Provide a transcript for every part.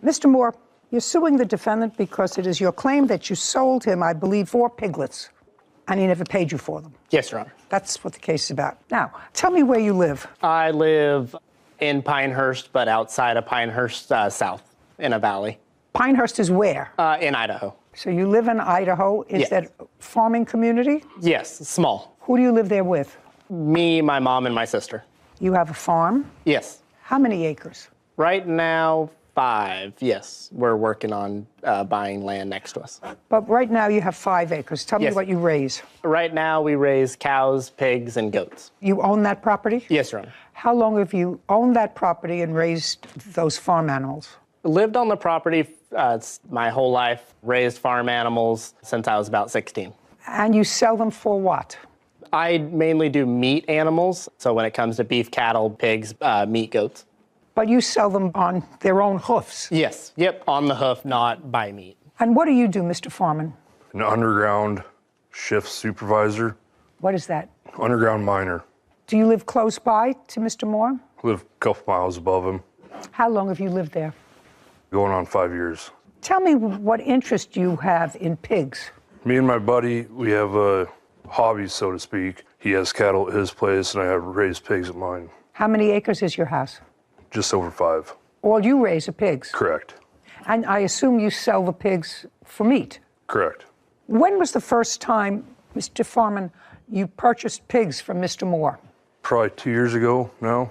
Mr. Moore, you're suing the defendant because it is your claim that you sold him, I believe, 4 piglets, and he never paid you for them. Yes, Your Honor. That's what the case is about. Now, tell me where you live. I live in Pinehurst, but outside of Pinehurst, south, in a valley. Pinehurst is where? In Idaho. So you live in Idaho. Is Yes. that a farming community? Yes, small. Who do you live there with? Me, my mom, and my sister. You have a farm? Yes. How many acres? Right now, 5, yes. We're working on buying land next to us. But right now you have 5 acres. Tell me Yes. what you raise. Right now, we raise cows, pigs, and goats. You own that property? Yes, Your Honor. How long have you owned that property and raised those farm animals? Lived on the property my whole life, raised farm animals since I was about 16. And you sell them for what? I mainly do meat animals, so when it comes to beef, cattle, pigs, meat, goats. But you sell them on their own hoofs. Yes, yep, on the hoof, not by meat. And what do you do, Mr. Foreman? An underground shift supervisor, What is that? underground miner. Do you live close by to Mr. Moore? Live a couple miles above him, How long have you lived there? going on 5 years. Tell me what interest you have in pigs. Me and my buddy, we have a hobby, so to speak. He has cattle at his place, and I have raised pigs at mine. How many acres is your house? Just over 5. All you raise are pigs. Correct. And I assume you sell the pigs for meat. Correct. When was the first time, Mr. Foreman, you purchased pigs from Mr. Moore? Probably 2 years ago now.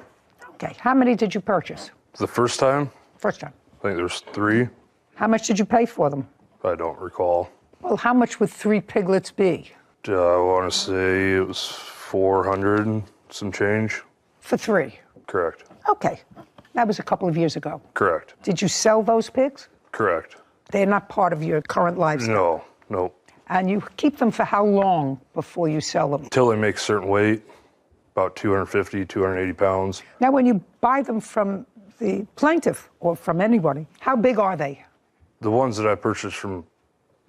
Okay. How many did you purchase? The first time, First time. I think there was 3. How much did you pay for them? I don't recall. Well, how much would 3 piglets be? I want to say it was 400 and some change. For 3. Correct. Okay. That was a couple of years ago. Correct. Did you sell those pigs? Correct. They're not part of your current lifestyle. Nope. And you keep them for how long before you sell them? Until they make a certain weight, about 250, 280 pounds. Now, when you buy them from the plaintiff or from anybody, how big are they? The ones that I purchased from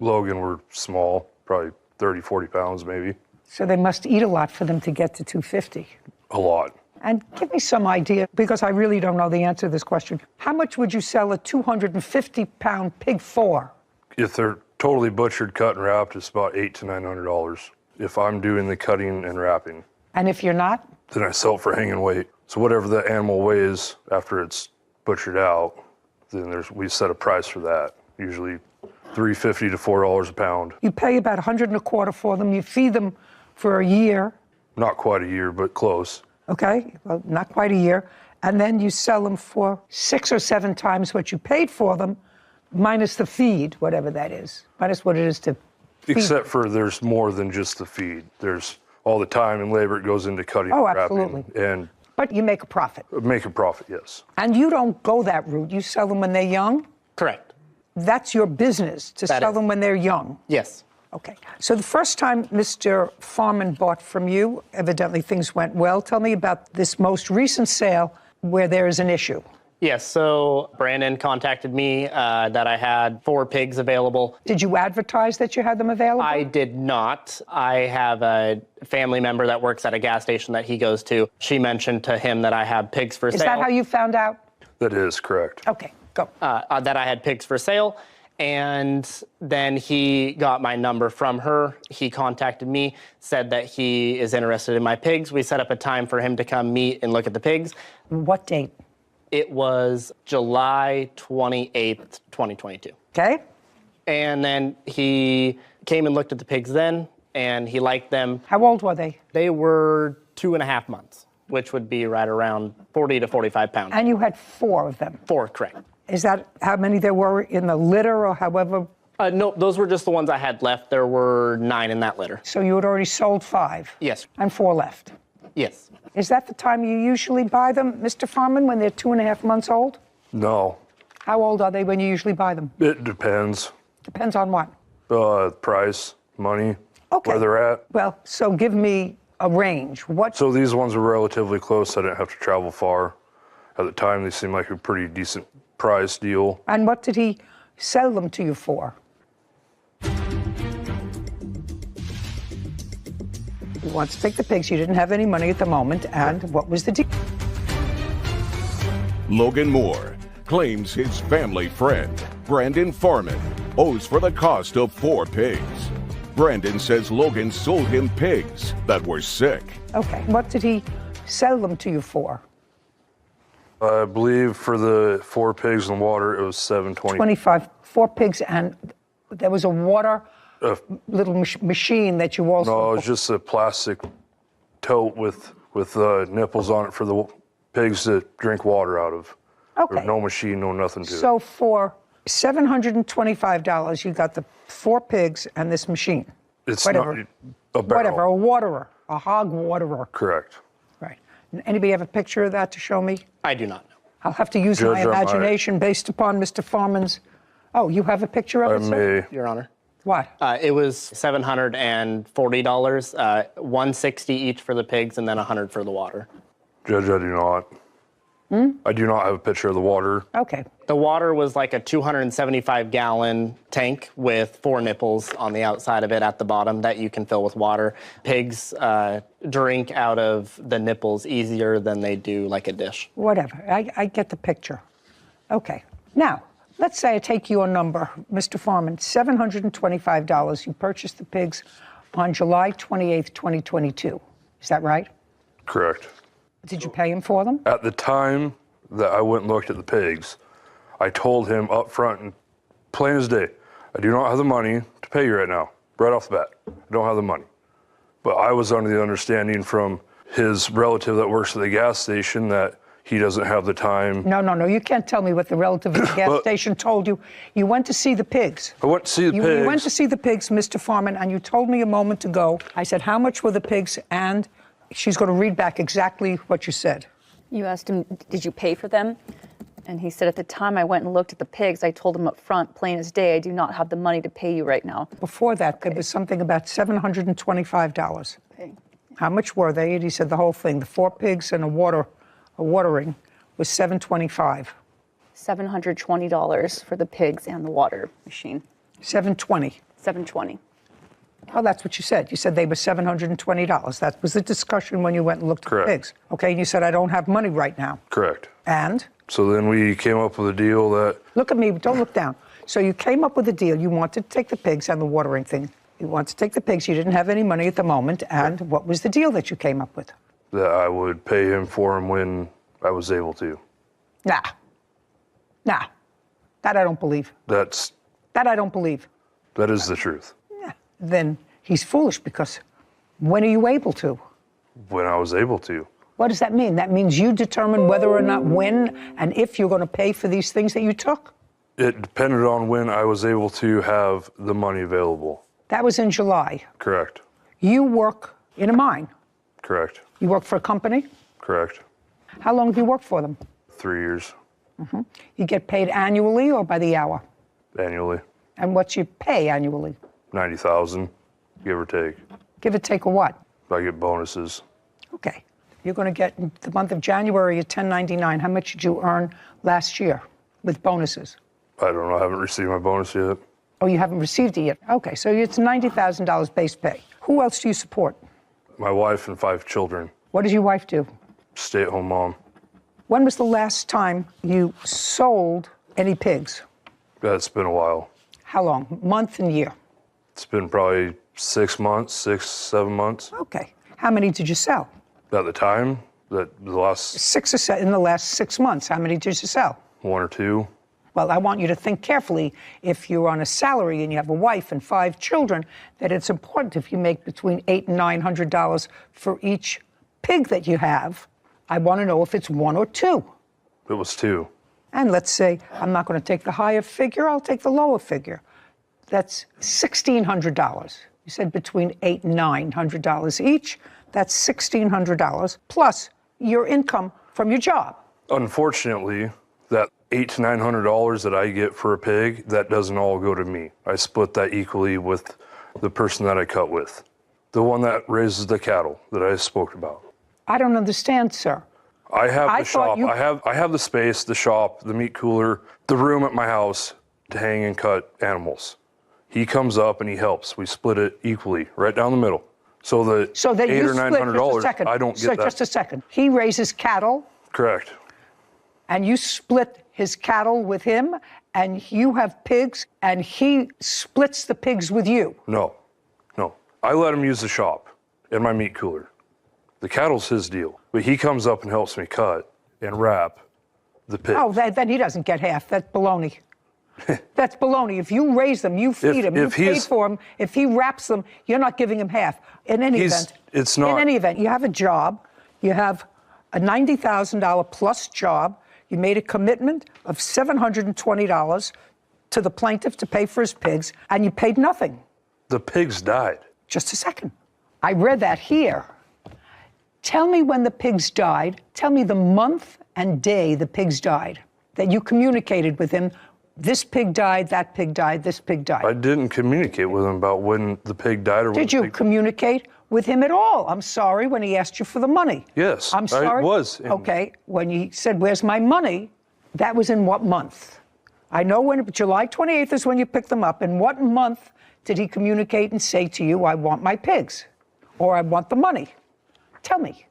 Logan were small, probably 30, 40 pounds maybe. So they must eat a lot for them to get to 250. A lot. And give me some idea, because I really don't know the answer to this question. How much would you sell a 250-pound pig for? If they're totally butchered, cut, and wrapped, it's about $800 to $900. If I'm doing the cutting and wrapping, And if you're not? then I sell it for hanging weight. So whatever the animal weighs after it's butchered out, then we set a price for that. Usually $3.50 to $4 a pound. You pay about $125 for them. You feed them for a year. Not quite a year, but close. Okay, well, not quite a year. And then you sell them for 6 or 7 times what you paid for them, minus the feed, whatever that is. Minus what it is to feed. Except for there's more than just the feed. There's all the time and labor it goes into cutting Oh, and wrapping. absolutely. And But you make a profit. make a profit, yes. And you don't go that route. You sell them when they're young? Correct. That's your business, to That sell is. them when they're young. Yes. Okay. So the first time Mr. Foreman bought from you, evidently things went well. Tell me about this most recent sale where there is an issue. Yes, so Brandon contacted me that I had 4 pigs available. Did you advertise that you had them available? I did not. I have a family member that works at a gas station that he goes to. She mentioned to him that I have pigs for Is sale. that how you found out? That is correct. Okay, go. That I had pigs for sale. And then he got my number from her. He contacted me, said that he is interested in my pigs. We set up a time for him to come meet and look at the pigs. What date? It was July 28th, 2022. Okay. And then he came and looked at the pigs then, and he liked them. How old were they? They were 2.5 months, which would be right around 40 to 45 pounds. And you had 4 of them. 4, correct. Is that how many there were in the litter or however? No, those were just the ones I had left. There were 9 in that litter. So you had already sold 5? Yes. And 4 left. Yes. Is that the time you usually buy them, Mr. Foreman, when they're 2.5 months old? No, How old are they when you usually buy them? it depends. Depends on what? Price, money, Okay. where they're at. Well, so give me a range. What? So these ones were relatively close. I didn't have to travel far. At the time, they seemed like a pretty decent price deal. And what did he sell them to you for? He wants to take the pigs. You didn't have any money at the moment. And what was the deal? Logan Moore, claims his family friend, Brandon Foreman, owes for the cost of 4 pigs. Brandon says Logan sold him pigs that were sick. Okay, what did he sell them to you for? I believe for the 4 pigs in the water, it was $7.20. 25, 4 pigs, and there was a water little machine that you also... No, it was just a plastic tote with nipples on it for the pigs to drink water out of. Okay. There was no machine, no nothing to it. So for $725, you got the 4 pigs and this machine. It's whatever. not a barrel. Whatever, a waterer, a hog waterer. Correct. Right. Anybody have a picture of that to show me? I do not know. I'll have to use my imagination based upon Mr. Foreman's... Oh, you have a picture of it, sir? Your Honor. What? It was $740, $160 each for the pigs and then $100 for the water. Judge, I do not. I do not have a picture of the water. Okay. The water was like a 275-gallon tank with 4 nipples on the outside of it at the bottom that you can fill with water. Pigs drink out of the nipples easier than they do like a dish. Whatever. I get the picture. Okay. Now, let's say I take your number, Mr. Foreman, $725. You purchased the pigs on July 28th, 2022. Is that right? Correct. Did you pay him for them? At the time that I went and looked at the pigs, I told him up front, and plain as day, I do not have the money to pay you right now, right off the bat. I don't have the money. But I was under the understanding from his relative that works at the gas station that he doesn't have the time. No. You can't tell me what the relative at the gas station told you. You went to see the pigs. I went to see the pigs. You went to see the pigs, Mr. Foreman, and you told me a moment ago, I said, how much were the pigs? And she's going to read back exactly what you said. You asked him, did you pay for them? And he said, at the time I went and looked at the pigs, I told him up front, plain as day, I do not have the money to pay you right now. Before that, there was something about $725. Okay. How much were they? And he said the whole thing. The 4 pigs and a watering was $725. $720 for the pigs and the water machine. $720. $720. Oh, that's what you said. You said they were $720. That was the discussion when you went and looked at the pigs. Okay, and you said, I don't have money right now. Correct. And? So then we came up with a deal that... Look at me, don't look down. So you came up with a deal. You wanted to take the pigs and the watering thing. You wanted to take the pigs. You didn't have any money at the moment. And what was the deal that you came up with? That I would pay him for him when I was able to. Nah. That I don't believe. That I don't believe. That is the truth. Then he's foolish because when are you able to? When I was able to. What does that mean? That means you determine whether or not when and if you're going to pay for these things that you took? It depended on when I was able to have the money available. That was in July. Correct. You work in a mine. Correct. You work for a company? Correct. How long do you work for them? 3 years. Mm-hmm. You get paid annually or by the hour? Annually. And what's your pay annually? $90,000, give or take. Give or take a what? I get bonuses. Okay. You're going to get, in the month of January, a 1099. How much did you earn last year with bonuses? I don't know. I haven't received my bonus yet. Oh, you haven't received it yet? Okay, so it's $90,000 base pay. Who else do you support? My wife and 5 children. What does your wife do? Stay-at-home mom. When was the last time you sold any pigs? It's been a while. How long? Month and year? It's been probably 6 months, 6, 7 months. Okay. How many did you sell? At the time, the last... 6 or 7 in the last 6 months. How many did you sell? 1 or 2. Well, I want you to think carefully. If you're on a salary and you have a wife and 5 children, that it's important if you make between $800 and $900 for each pig that you have. I want to know if it's 1 or 2. It was 2. And let's say I'm not going to take the higher figure, I'll take the lower figure. That's $1,600. You said between $800 and $900 each. That's $1,600 plus your income from your job. Unfortunately, that $800 to $900 that I get for a pig, that doesn't all go to me. I split that equally with the person that I cut with, the one that raises the cattle that I spoke about. I don't understand, sir. I have the shop. I have the space, the shop, the meat cooler, the room at my house to hang and cut animals. He comes up and he helps. We split it equally, right down the middle. So the $800 or $900, I don't get that. Just a second. He raises cattle. Correct. And you split his cattle with him, and you have pigs, and he splits the pigs with you? No. I let him use the shop and my meat cooler. The cattle's his deal, but he comes up and helps me cut and wrap the pigs. Oh, then he doesn't get half. That's baloney. That's baloney. If you raise them, you feed them, you pay for them. If he wraps them, you're not giving him half. In any event, you have a job. You have a $90,000 plus job. You made a commitment of $720 to the plaintiff to pay for his pigs, and you paid nothing. The pigs died. Just a second. I read that here. Tell me when the pigs died. Tell me the month and day the pigs died, that you communicated with him. This pig died, that pig died, this pig died. I didn't communicate with him about when the pig died or when. Did you communicate with him at all? I'm sorry, when he asked you for the money. Yes, I'm sorry. I was. Okay, when he said, "Where's my money?" That was in what month? I know when July 28th is when you picked them up. In what month did he communicate and say to you, "I want my pigs," or "I want the money"? Tell me.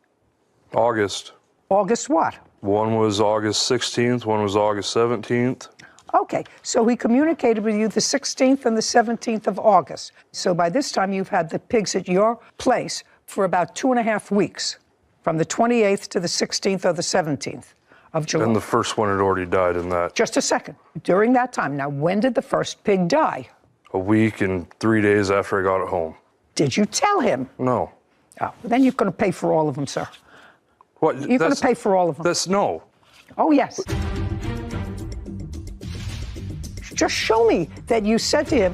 August. August what? One was August 16th, one was August 17th. Okay, so he communicated with you the 16th and the 17th of August. So by this time, you've had the pigs at your place for about 2.5 weeks, from the 28th to the 16th or the 17th of July. And the first one had already died in that. Just a second. During that time, now, when did the first pig die? A week and 3 days after I got it home. Did you tell him? No. Oh, then you're going to pay for all of them, sir. What? You're going to pay for all of them. No. Oh, yes. Just show me that you said to him,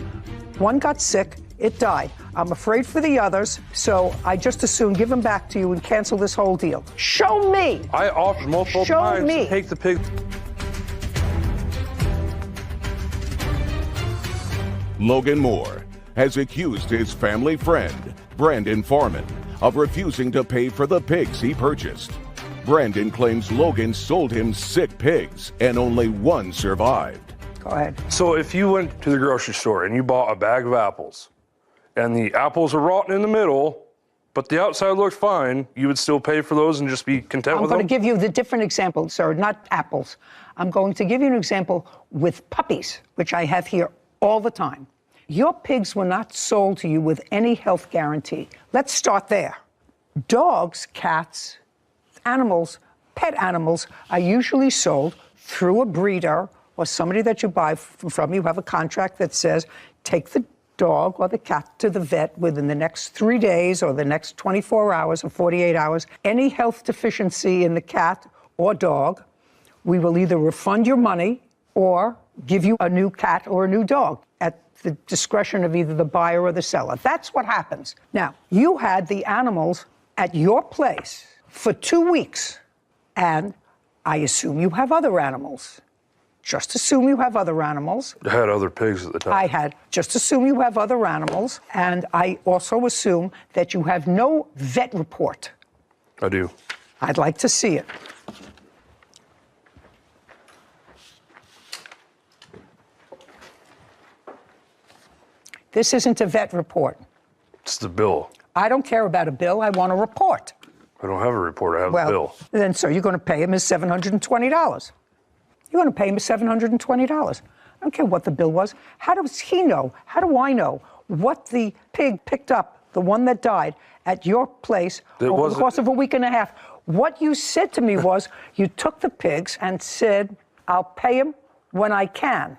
one got sick, it died. I'm afraid for the others, so I just as soon give them back to you and cancel this whole deal. Show me. I offered multiple times to take the pig. Logan Moore has accused his family friend, Brandon Foreman, of refusing to pay for the pigs he purchased. Brandon claims Logan sold him sick pigs and only one survived. Go ahead. So if you went to the grocery store and you bought a bag of apples, and the apples are rotten in the middle, but the outside looks fine, you would still pay for those and just be content with them? I'm going to give you the different example, sir, not apples. I'm going to give you an example with puppies, which I have here all the time. Your pigs were not sold to you with any health guarantee. Let's start there. Dogs, cats, animals, pet animals are usually sold through a breeder or somebody that you buy from. You have a contract that says, take the dog or the cat to the vet within the next 3 days or the next 24 hours or 48 hours. Any health deficiency in the cat or dog, we will either refund your money or give you a new cat or a new dog at the discretion of either the buyer or the seller. That's what happens. Now, you had the animals at your place for 2 weeks, and I assume you have other animals. Just assume you have other animals. I had other pigs at the time. Just assume you have other animals, and I also assume that you have no vet report. I do. I'd like to see it. This isn't a vet report. It's the bill. I don't care about a bill. I want a report. I don't have a report. I have a bill. Then, sir, you're going to pay him his $720. You're going to pay him his $720. I don't care what the bill was. How does he know? How do I know what the pig picked up, the one that died, at your place over the course of a week and a half? What you said to me was you took the pigs and said, I'll pay him when I can.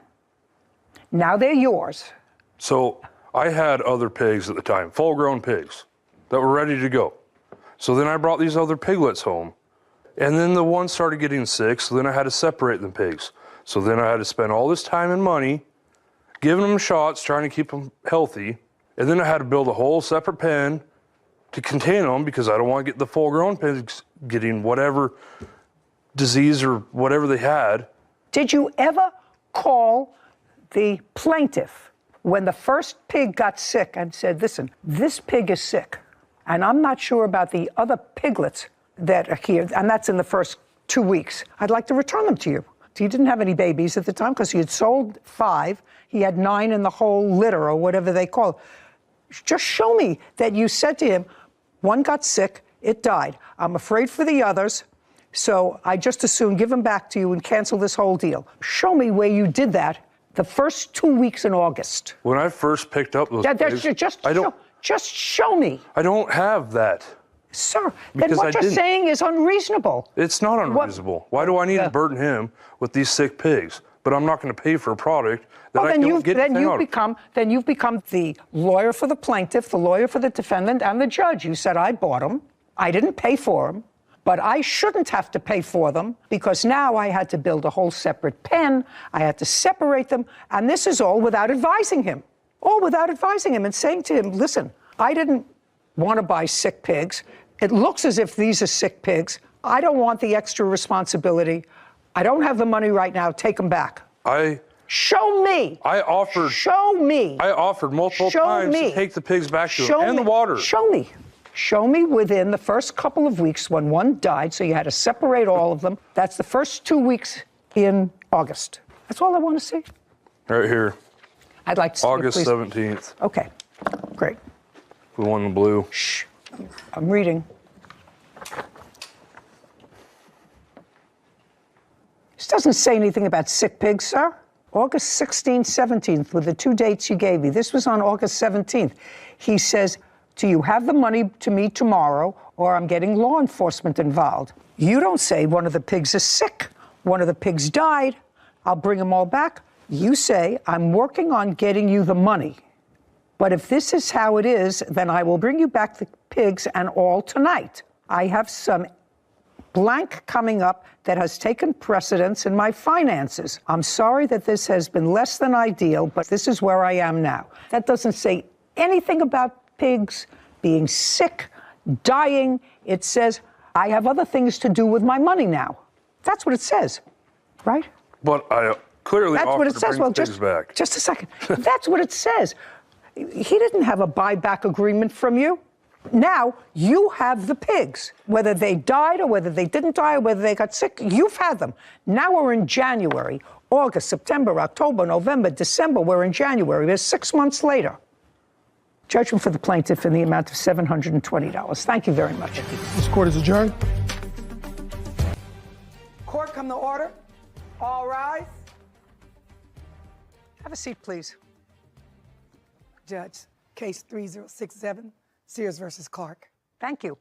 Now they're yours. So I had other pigs at the time, full-grown pigs, that were ready to go. So then I brought these other piglets home. And then the one started getting sick, so then I had to separate the pigs. So then I had to spend all this time and money giving them shots, trying to keep them healthy. And then I had to build a whole separate pen to contain them because I don't want to get the full-grown pigs getting whatever disease or whatever they had. Did you ever call the plaintiff when the first pig got sick and said, listen, this pig is sick, and I'm not sure about the other piglets that are here, and that's in the first 2 weeks. I'd like to return them to you. He didn't have any babies at the time because he had sold 5. He had 9 in the whole litter or whatever they call it. Just show me that you said to him, one got sick, it died. I'm afraid for the others, So I just as soon give them back to you and cancel this whole deal. Show me where you did that the first 2 weeks in August. When I first picked up those pigs, Just show me. I don't have that. Sir, then Because what I you're didn't. saying is unreasonable. It's not unreasonable. Why do I need to burden him with these sick pigs? But I'm not going to pay for a product that I don't get anything out of. Then you've become the lawyer for the plaintiff, the lawyer for the defendant, and the judge. You said, I bought them. I didn't pay for them. But I shouldn't have to pay for them because now I had to build a whole separate pen. I had to separate them. And this is all without advising him. All without advising him and saying to him, listen, I didn't want to buy sick pigs. It looks as if these are sick pigs. I don't want the extra responsibility. I don't have the money right now. Take them back. Show me. Show me. I offered multiple times to take the pigs back to him and the water. Show me. Show me within the first couple of weeks when one died, so you had to separate all of them. That's the first 2 weeks in August. That's all I want to see. Right here. I'd like to see August it, please. 17th. Okay, great. The one in blue. Shh, I'm reading. This doesn't say anything about sick pigs, sir. August 16th, 17th were the 2 dates you gave me. This was on August 17th. He says, do you have the money to me tomorrow or I'm getting law enforcement involved? You don't say one of the pigs is sick. One of the pigs died. I'll bring them all back. You say, I'm working on getting you the money. But if this is how it is, then I will bring you back the pigs and all tonight. I have some blank coming up that has taken precedence in my finances. I'm sorry that this has been less than ideal, but this is where I am now. That doesn't say anything about pigs being sick, dying. It says, I have other things to do with my money now. That's what it says, right? But I clearly That's what offered it to says. bring Well, the pigs back. just a second. That's what it says. He didn't have a buyback agreement from you. Now you have the pigs. Whether they died or whether they didn't die or whether they got sick, you've had them. Now we're in January, August, September, October, November, December. We're in January. We're 6 months later. Judgment for the plaintiff in the amount of $720. Thank you very much. This court is adjourned. Court come to order. All rise. Have a seat, please. Judge, case 3067, Sears versus Clark. Thank you.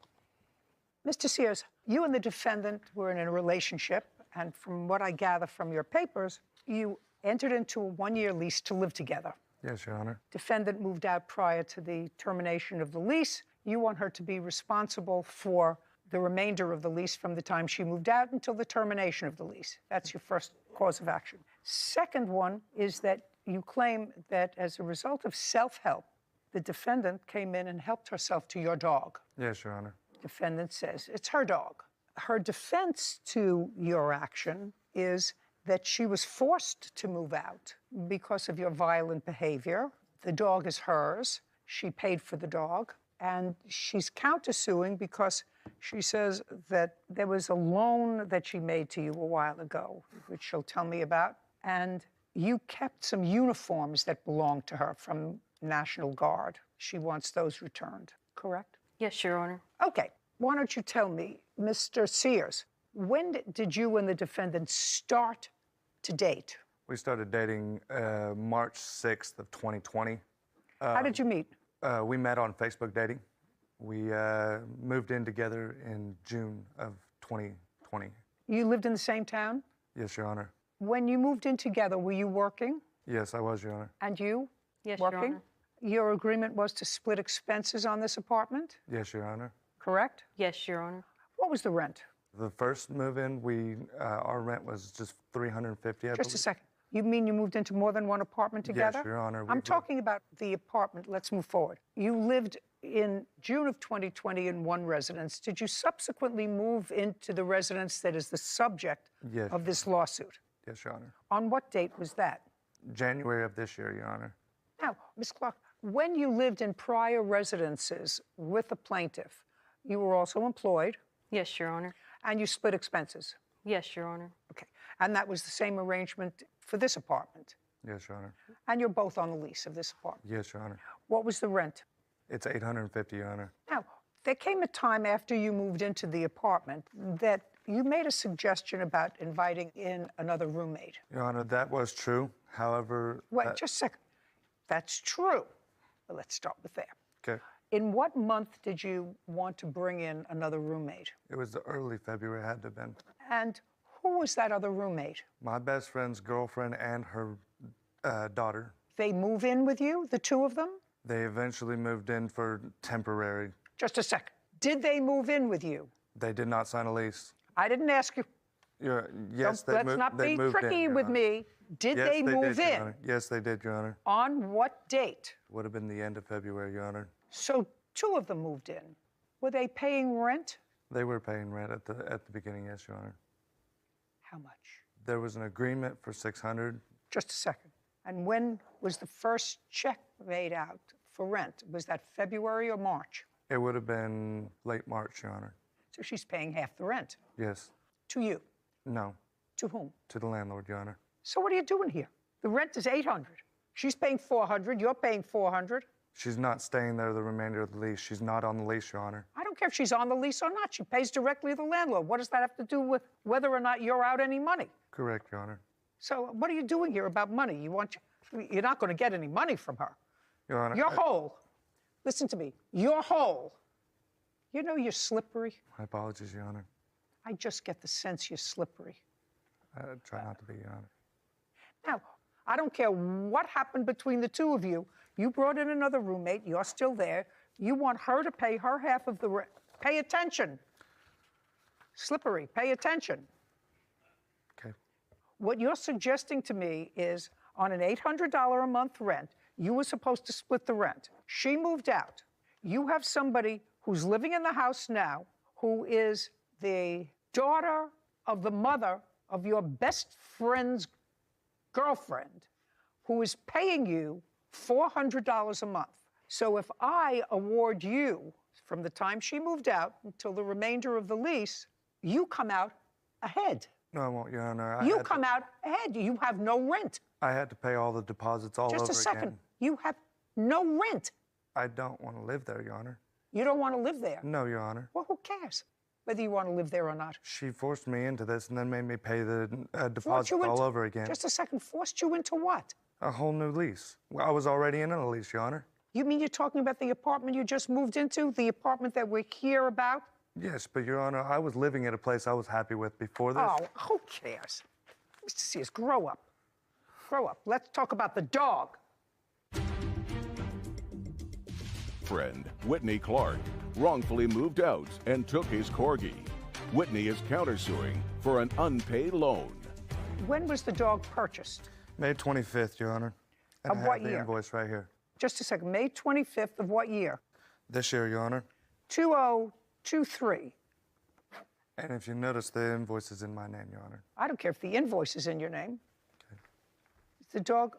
Mr. Sears, you and the defendant were in a relationship, and from what I gather from your papers, you entered into a one-year lease to live together. Yes, Your Honor. Defendant moved out prior to the termination of the lease. You want her to be responsible for the remainder of the lease from the time she moved out until the termination of the lease. That's your first cause of action. Second one is that you claim that as a result of self-help, the defendant came in and helped herself to your dog. Yes, Your Honor. Defendant says it's her dog. Her defense to your action is that she was forced to move out because of your violent behavior. The dog is hers. She paid for the dog. And she's countersuing because she says that there was a loan that she made to you a while ago, which she'll tell me about. And you kept some uniforms that belonged to her from National Guard. She wants those returned, correct? Yes, Your Honor. Okay. Why don't you tell me, Mr. Sears, when did you and the defendant start to date? We started dating March 6th of 2020. How did you meet? We met on Facebook dating. We moved in together in June of 2020. You lived in the same town? Yes, Your Honor. When you moved in together, were you working? Yes, I was, Your Honor. And you? Yes, Your working? Honor. Your agreement was to split expenses on this apartment, Yes, Your Honor. correct? Yes, Your Honor. What was the rent? The first move-in, our rent was just $350. Just a second. You mean you moved into more than one apartment together? Yes, Your Honor. I'm talking about the apartment. Let's move forward. You lived in June of 2020 in one residence. Did you subsequently move into the residence that is the subject Yes. of this lawsuit? Yes, Your Honor. On what date was that? January of this year, Your Honor. Now, Ms. Clark, when you lived in prior residences with the plaintiff, you were also employed Yes, Your Honor. and you split expenses. Yes, Your Honor. Okay. And that was the same arrangement for this apartment. Yes, Your Honor. And you're both on the lease of this apartment. Yes, Your Honor. What was the rent? It's $850, Your Honor. Now, there came a time after you moved into the apartment that you made a suggestion about inviting in another roommate. Your Honor, that was true. However, Wait, just a second. That's true. But let's start with there. okay, In what month did you want to bring in another roommate? it was early February, had to have been. And who was that other roommate? My best friend's girlfriend and her daughter. They move in with you, the two of them? They eventually moved in for temporary. Just a second. Did they move in with you? They did not sign a lease. I didn't ask you. Yes, Let's not they be moved in, tricky Your with Honor. me. Did Yes, they move did, Your in? Honor. Yes, they did, Your Honor. On what date? Would have been the end of February, Your Honor. So two of them moved in. Were they paying rent? They were paying rent at the beginning, yes, Your Honor. How much? There was an agreement for $600. Just a second. And when was the first check made out for rent? Was that February or March? It would have been late March, Your Honor. So she's paying half the rent. Yes. To you. No. To whom? To the landlord, Your Honor. So what are you doing here? The rent is $800. She's paying $400. You're paying $400. She's not staying there the remainder of the lease. She's not on the lease, Your Honor. I don't care if she's on the lease or not. She pays directly to the landlord. What does that have to do with whether or not you're out any money? Correct, Your Honor. So what are you doing here about money? You're not going to get any money from her. Your Honor. You're whole. Listen to me. You're whole. You know you're slippery. My apologies, Your Honor. I just get the sense you're slippery. I try not to be, Your Honor. Now, I don't care what happened between the two of you. You brought in another roommate. You're still there. You want her to pay her half of the rent. Pay attention. Slippery, pay attention. Okay. What you're suggesting to me is on an $800 a month rent, you were supposed to split the rent. She moved out. You have somebody who's living in the house now who is the daughter of the mother of your best friend's girlfriend who is paying you $400 a month. So if I award you from the time she moved out until the remainder of the lease, you come out ahead. No, I won't, Your Honor. You come out ahead. You have no rent. I had to pay all the deposits all over again. Just a second. You have no rent. I don't want to live there, Your Honor. You don't want to live there. No, Your Honor. Well, who cares whether you want to live there or not? She forced me into this and then made me pay the Forced deposit you all into- over again. Just a second. Forced you into what? A whole new lease. Well, I was already in a lease, Your Honor. You mean you're talking about the apartment you just moved into? The apartment that we're here about? Yes, but Your Honor, I was living at a place I was happy with before this. Oh, who cares? Mr. Sears, grow up. Grow up. Let's talk about the dog. Friend Whitney Clark wrongfully moved out and took his corgi. Whitney is countersuing for an unpaid loan. When was the dog purchased? May 25th, Your Honor. And Of I have what the year? invoice right here. Just a second. May 25th of what year? This year, Your Honor. 2023. And if you notice, the invoice is in my name, Your Honor. I don't care if the invoice is in your name. Okay. The dog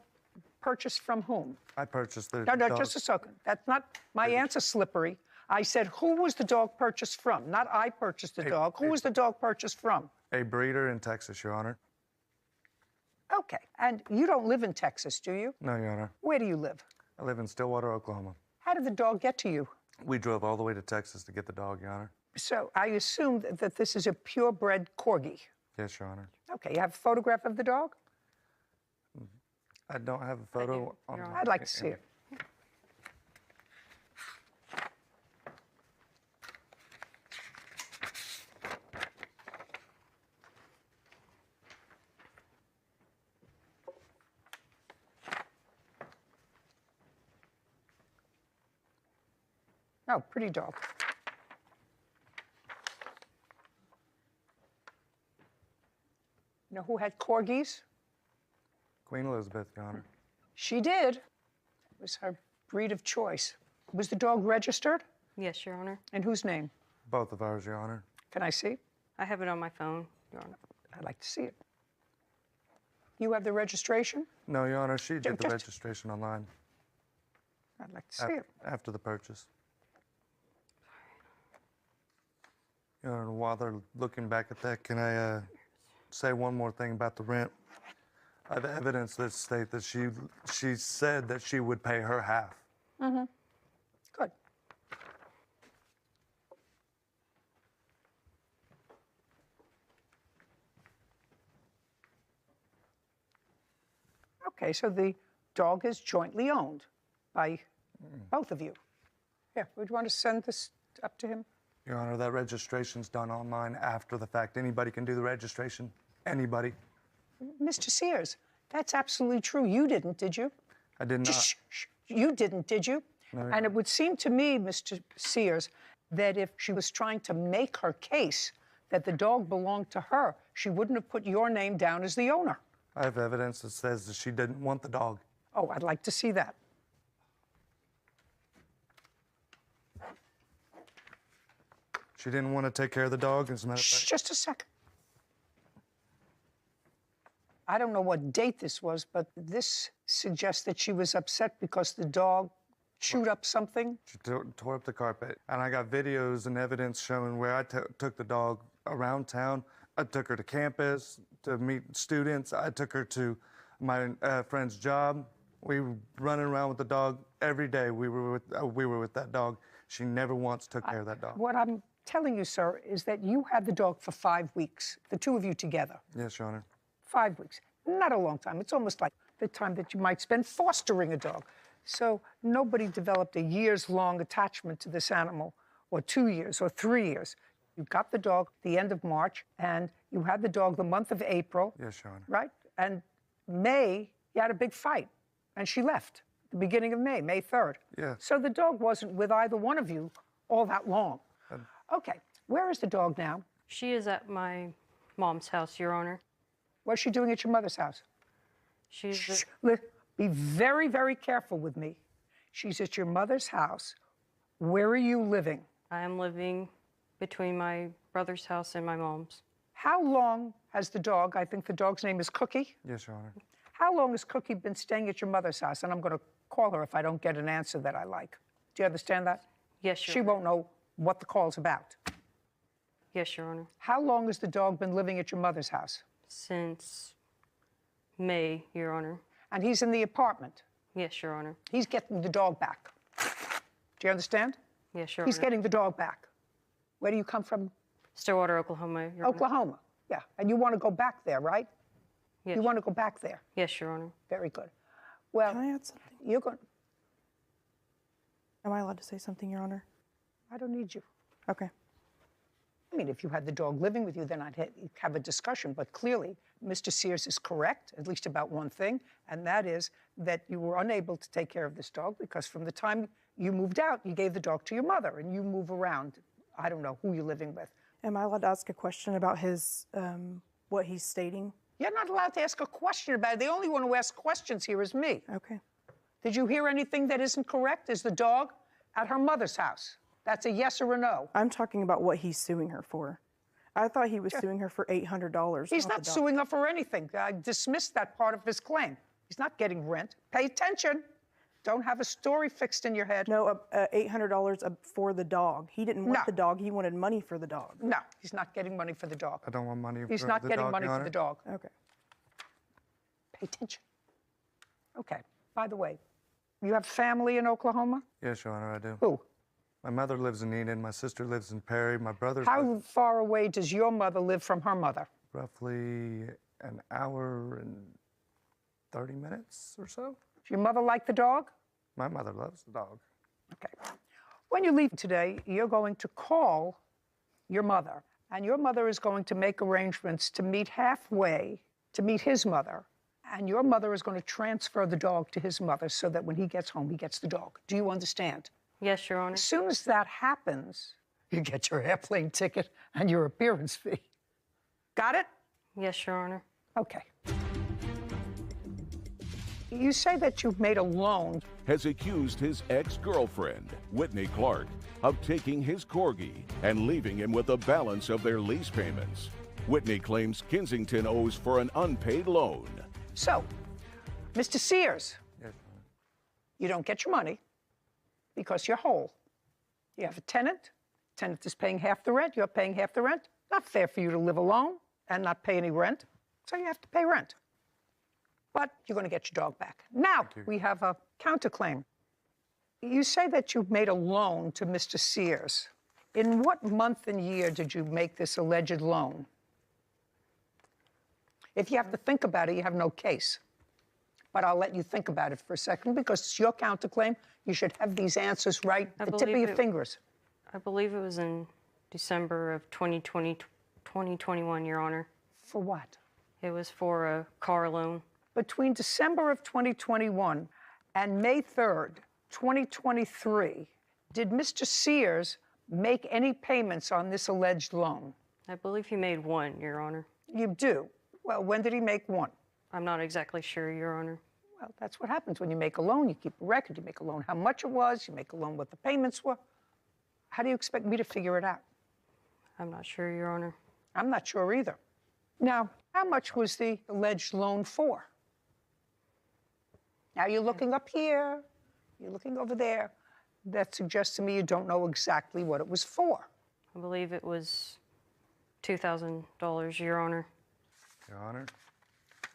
purchased from whom? I purchased the No, dog. just a second. That's not my answer, slippery. I said, who was the dog purchased from? Not I purchased the dog. Who was the dog purchased from? A breeder in Texas, Your Honor. Okay. And you don't live in Texas, do you? No, Your Honor. Where do you live? I live in Stillwater, Oklahoma. How did the dog get to you? We drove all the way to Texas to get the dog, Your Honor. So I assume that this is a purebred corgi. Yes, Your Honor. Okay. You have a photograph of the dog? I don't have a photo on Your Honor. I'd like to see it. Oh, pretty dog. You know who had corgis? Queen Elizabeth, Your Honor. She did. It was her breed of choice. Was the dog registered? Yes, Your Honor. In whose name? Both of ours, Your Honor. Can I see? I have it on my phone, Your Honor. I'd like to see it. You have the registration? No, Your Honor, she did the Just- registration online I'd like to see it. after the purchase. Your Honor, while they're looking back at that, can I say one more thing about the rent? I have evidence that state that she said that she would pay her half. Good. Okay, so the dog is jointly owned by both of you. Here, would you want to send this up to him? Your Honor, that registration's done online after the fact. Anybody can do the registration. Anybody. Mr. Sears, that's absolutely true. You didn't, did you? I did not. Shh. You didn't, did you? No. And it would seem to me, Mr. Sears, that if she was trying to make her case that the dog belonged to her, she wouldn't have put your name down as the owner. I have evidence that says that she didn't want the dog. Oh, I'd like to see that. She didn't want to take care of the dog, as a matter of Shh, fact. just a second. I don't know what date this was, but this suggests that she was upset because the dog chewed up something. She tore up the carpet. And I got videos and evidence showing where I took the dog around town. I took her to campus to meet students. I took her to my friend's job. We were running around with the dog every day. We were with that dog. She never once took care of that dog. What I'm telling you, sir, is that you had the dog for 5 weeks, the two of you together. Yes, Your Honor. 5 weeks. Not a long time. It's almost like the time that you might spend fostering a dog. So nobody developed a years-long attachment to this animal, or 2 years, or 3 years. You got the dog at the end of March, and you had the dog the month of April. Yes, Your Honor. Right? And May, you had a big fight, and she left the beginning of May, May 3rd. Yeah. So the dog wasn't with either one of you all that long. Okay. Where is the dog now? She is at my mom's house, Your Honor. What's she doing at your mother's house? She's Shh. Be very, very careful with me. She's at your mother's house. Where are you living? I am living between my brother's house and my mom's. How long has the dog, I think the dog's name is Cookie. Yes, Your Honor. How long has Cookie been staying at your mother's house? And I'm going to call her if I don't get an answer that I like. Do you understand that? Yes, Your She Honor. won't know what the call's about. Yes, Your Honor. How long has the dog been living at your mother's house? Since May, Your Honor. And he's in the apartment. Yes, Your Honor. He's getting the dog back. Do you understand? Yes, Your He's Honor. getting the dog back. Where do you come from? Stillwater, Oklahoma, Your Honor. Oklahoma. Yeah. And you want to go back there, right? Yes. You want to go back there. Yes, Your Honor. Very good. Well, Can I add something? you're going. Am I allowed to say something, Your Honor? I don't need you. Okay. I mean, if you had the dog living with you, then I'd have a discussion. But clearly, Mr. Sears is correct, at least about one thing, and that is that you were unable to take care of this dog because from the time you moved out, you gave the dog to your mother, and you move around. I don't know who you're living with. Am I allowed to ask a question about his, what he's stating? You're not allowed to ask a question about it. The only one who asks questions here is me. Okay. Did you hear anything that isn't correct? Is the dog at her mother's house? That's a yes or a no. I'm talking about what he's suing her for. I thought he was suing her for $800. He's not suing her for anything. I dismissed that part of his claim. He's not getting rent. Pay attention. Don't have a story fixed in your head. No, $800 for the dog. He didn't want No. the dog. He wanted money for the dog. No, he's not getting money for the dog. I don't want money He's for not the getting dog, money Your for the Honor. dog. Okay. Pay attention. Okay. By the way, you have family in Oklahoma? Yes, Your Honor, I do. Who? My mother lives in Enid. My sister lives in Perry. My brother's How far away does your mother live from her mother? roughly an hour and 30 minutes or so. Does your mother like the dog? My mother loves the dog. Okay. When you leave today, you're going to call your mother, and your mother is going to make arrangements to meet halfway to meet his mother, and your mother is going to transfer the dog to his mother so that when he gets home, he gets the dog. Do you understand? Yes, Your Honor. As soon as that happens, you get your airplane ticket and your appearance fee. Got it? Yes, Your Honor. Okay. You say that you've made a loan. Has accused his ex-girlfriend, Whitney Clark, of taking his corgi and leaving him with the balance of their lease payments. Whitney claims Kensington owes for an unpaid loan. So, Mr. Sears, Yes, Your Honor. you don't get your money because you're whole. You have a tenant. Tenant is paying half the rent. You're paying half the rent. Not fair for you to live alone and not pay any rent. So you have to pay rent. But you're going to get your dog back. Now, we have a counterclaim. You say that you made a loan to Mr. Sears. In what month and year did you make this alleged loan? If you have to think about it, you have no case. but I'll let you think about it for a second because it's your counterclaim. You should have these answers right at the tip of your fingers. I believe it was in December of 2021, Your Honor. For what? It was for a car loan. Between December of 2021 and May 3rd, 2023, did Mr. Sears make any payments on this alleged loan? I believe he made one, Your Honor. You do? Well, when did he make one? I'm not exactly sure, Your Honor. Well, that's what happens when you make a loan. You keep a record. You make a loan how much it was. You make a loan what the payments were. How do you expect me to figure it out? I'm not sure, Your Honor. I'm not sure either. Now, how much was the alleged loan for? Now, you're looking up here. You're looking over there. That suggests to me you don't know exactly what it was for. I believe it was $2,000, Your Honor. Your Honor.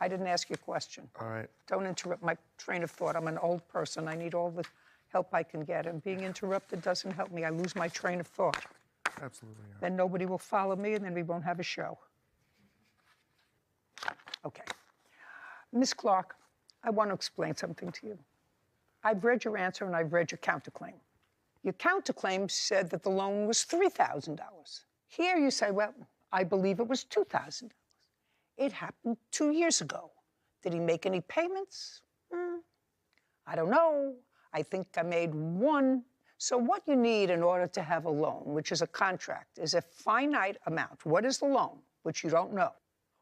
I didn't ask you a question. All right. Don't interrupt my train of thought. I'm an old person. I need all the help I can get, and being interrupted doesn't help me. I lose my train of thought. Absolutely, Your Honor. Then nobody will follow me, and then we won't have a show. Okay. Ms. Clark, I want to explain something to you. I've read your answer, and I've read your counterclaim. Your counterclaim said that the loan was $3,000. Here you say, well, I believe it was $2,000. It happened 2 years ago. Did he make any payments? I don't know. I think I made one. So what you need in order to have a loan, which is a contract, is a finite amount. What is the loan, which you don't know?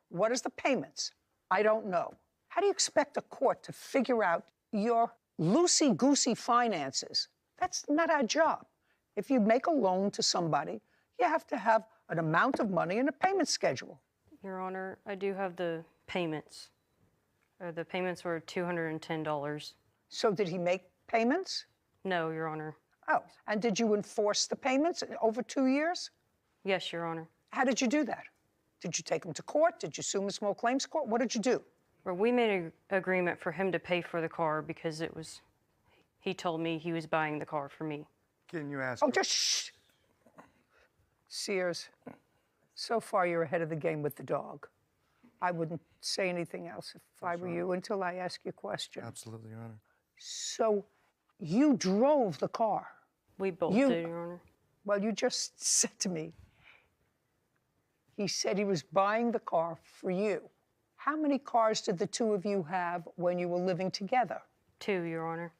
What is the payments? I don't know. How do you expect a court to figure out your loosey-goosey finances? That's not our job. If you make a loan to somebody, you have to have an amount of money and a payment schedule. Your Honor, I do have the payments. The payments were $210. So did he make payments? No, Your Honor. Oh, and did you enforce the payments over 2 years? Yes, Your Honor. How did you do that? Did you take him to court? Did you sue him in small claims court? What did you do? Well, we made an agreement for him to pay for the car because he told me he was buying the car for me. Can you ask? Oh, just shh. Sears, so far you're ahead of the game with the dog. I wouldn't say anything else if I were you until I ask you a question. Absolutely, Your Honor. So you drove the car? We both did, Your Honor. Well, you just said to me, he said he was buying the car for you. How many cars did the two of you have when you were living together? 2, Your Honor.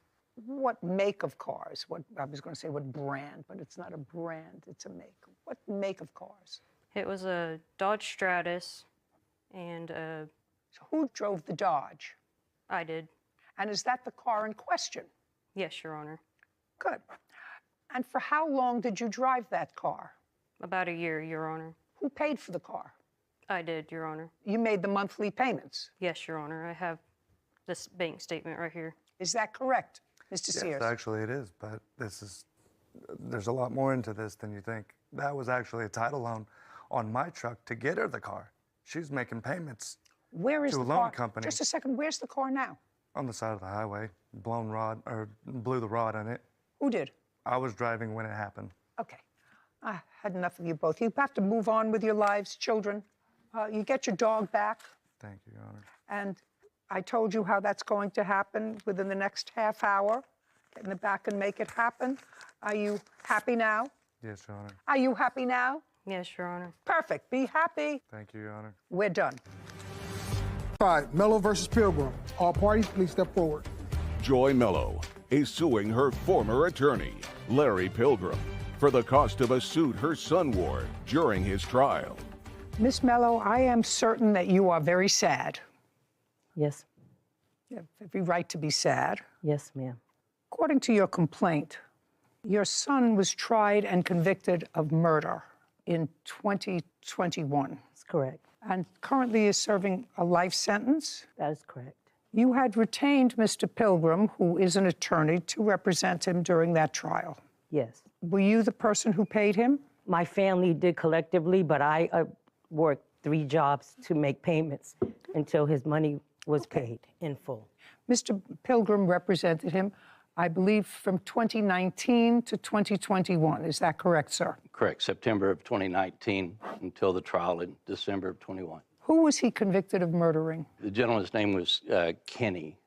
What make of cars? What I was going to say what brand, but it's not a brand, it's a make. What make of cars? It was a Dodge Stratus and a... So who drove the Dodge? I did. And is that the car in question? Yes, Your Honor. Good. And for how long did you drive that car? About a year, Your Honor. Who paid for the car? I did, Your Honor. You made the monthly payments? Yes, Your Honor. I have this bank statement right here. Is that correct, Mr. Sears? Yes, actually it is, but there's a lot more into this than you think. That was actually a title loan on my truck to get her the car. She's making payments Where is to the a loan car? company. Just a second, where's the car now? On the side of the highway, blew the rod on it. Who did? I was driving when it happened. Okay. I had enough of you both. You have to move on with your lives, children. You get your dog back. Thank you, Your Honor. And I told you how that's going to happen within the next half hour. Get in the back and make it happen. Are you happy now? Yes, Your Honor. Are you happy now? Yes, Your Honor. Perfect. Be happy. Thank you, Your Honor. We're done. 5, Mello versus Pilgrim. All parties, please step forward. Joy Mello is suing her former attorney, Larry Pilgrim, for the cost of a suit her son wore during his trial. Miss Mello, I am certain that you are very sad. Yes. You have every right to be sad. Yes, ma'am. According to your complaint, your son was tried and convicted of murder in 2021. That's correct. And currently is serving a life sentence. That is correct. You had retained Mr. Pilgrim, who is an attorney, to represent him during that trial. Yes. Were you the person who paid him? My family did collectively, but I worked 3 jobs to make payments until his money was paid in full. Mr. Pilgrim represented him, I believe, from 2019 to 2021. Is that correct, sir? Correct. September of 2019 until the trial in December of 21. Who was he convicted of murdering? The gentleman's name was Kenny.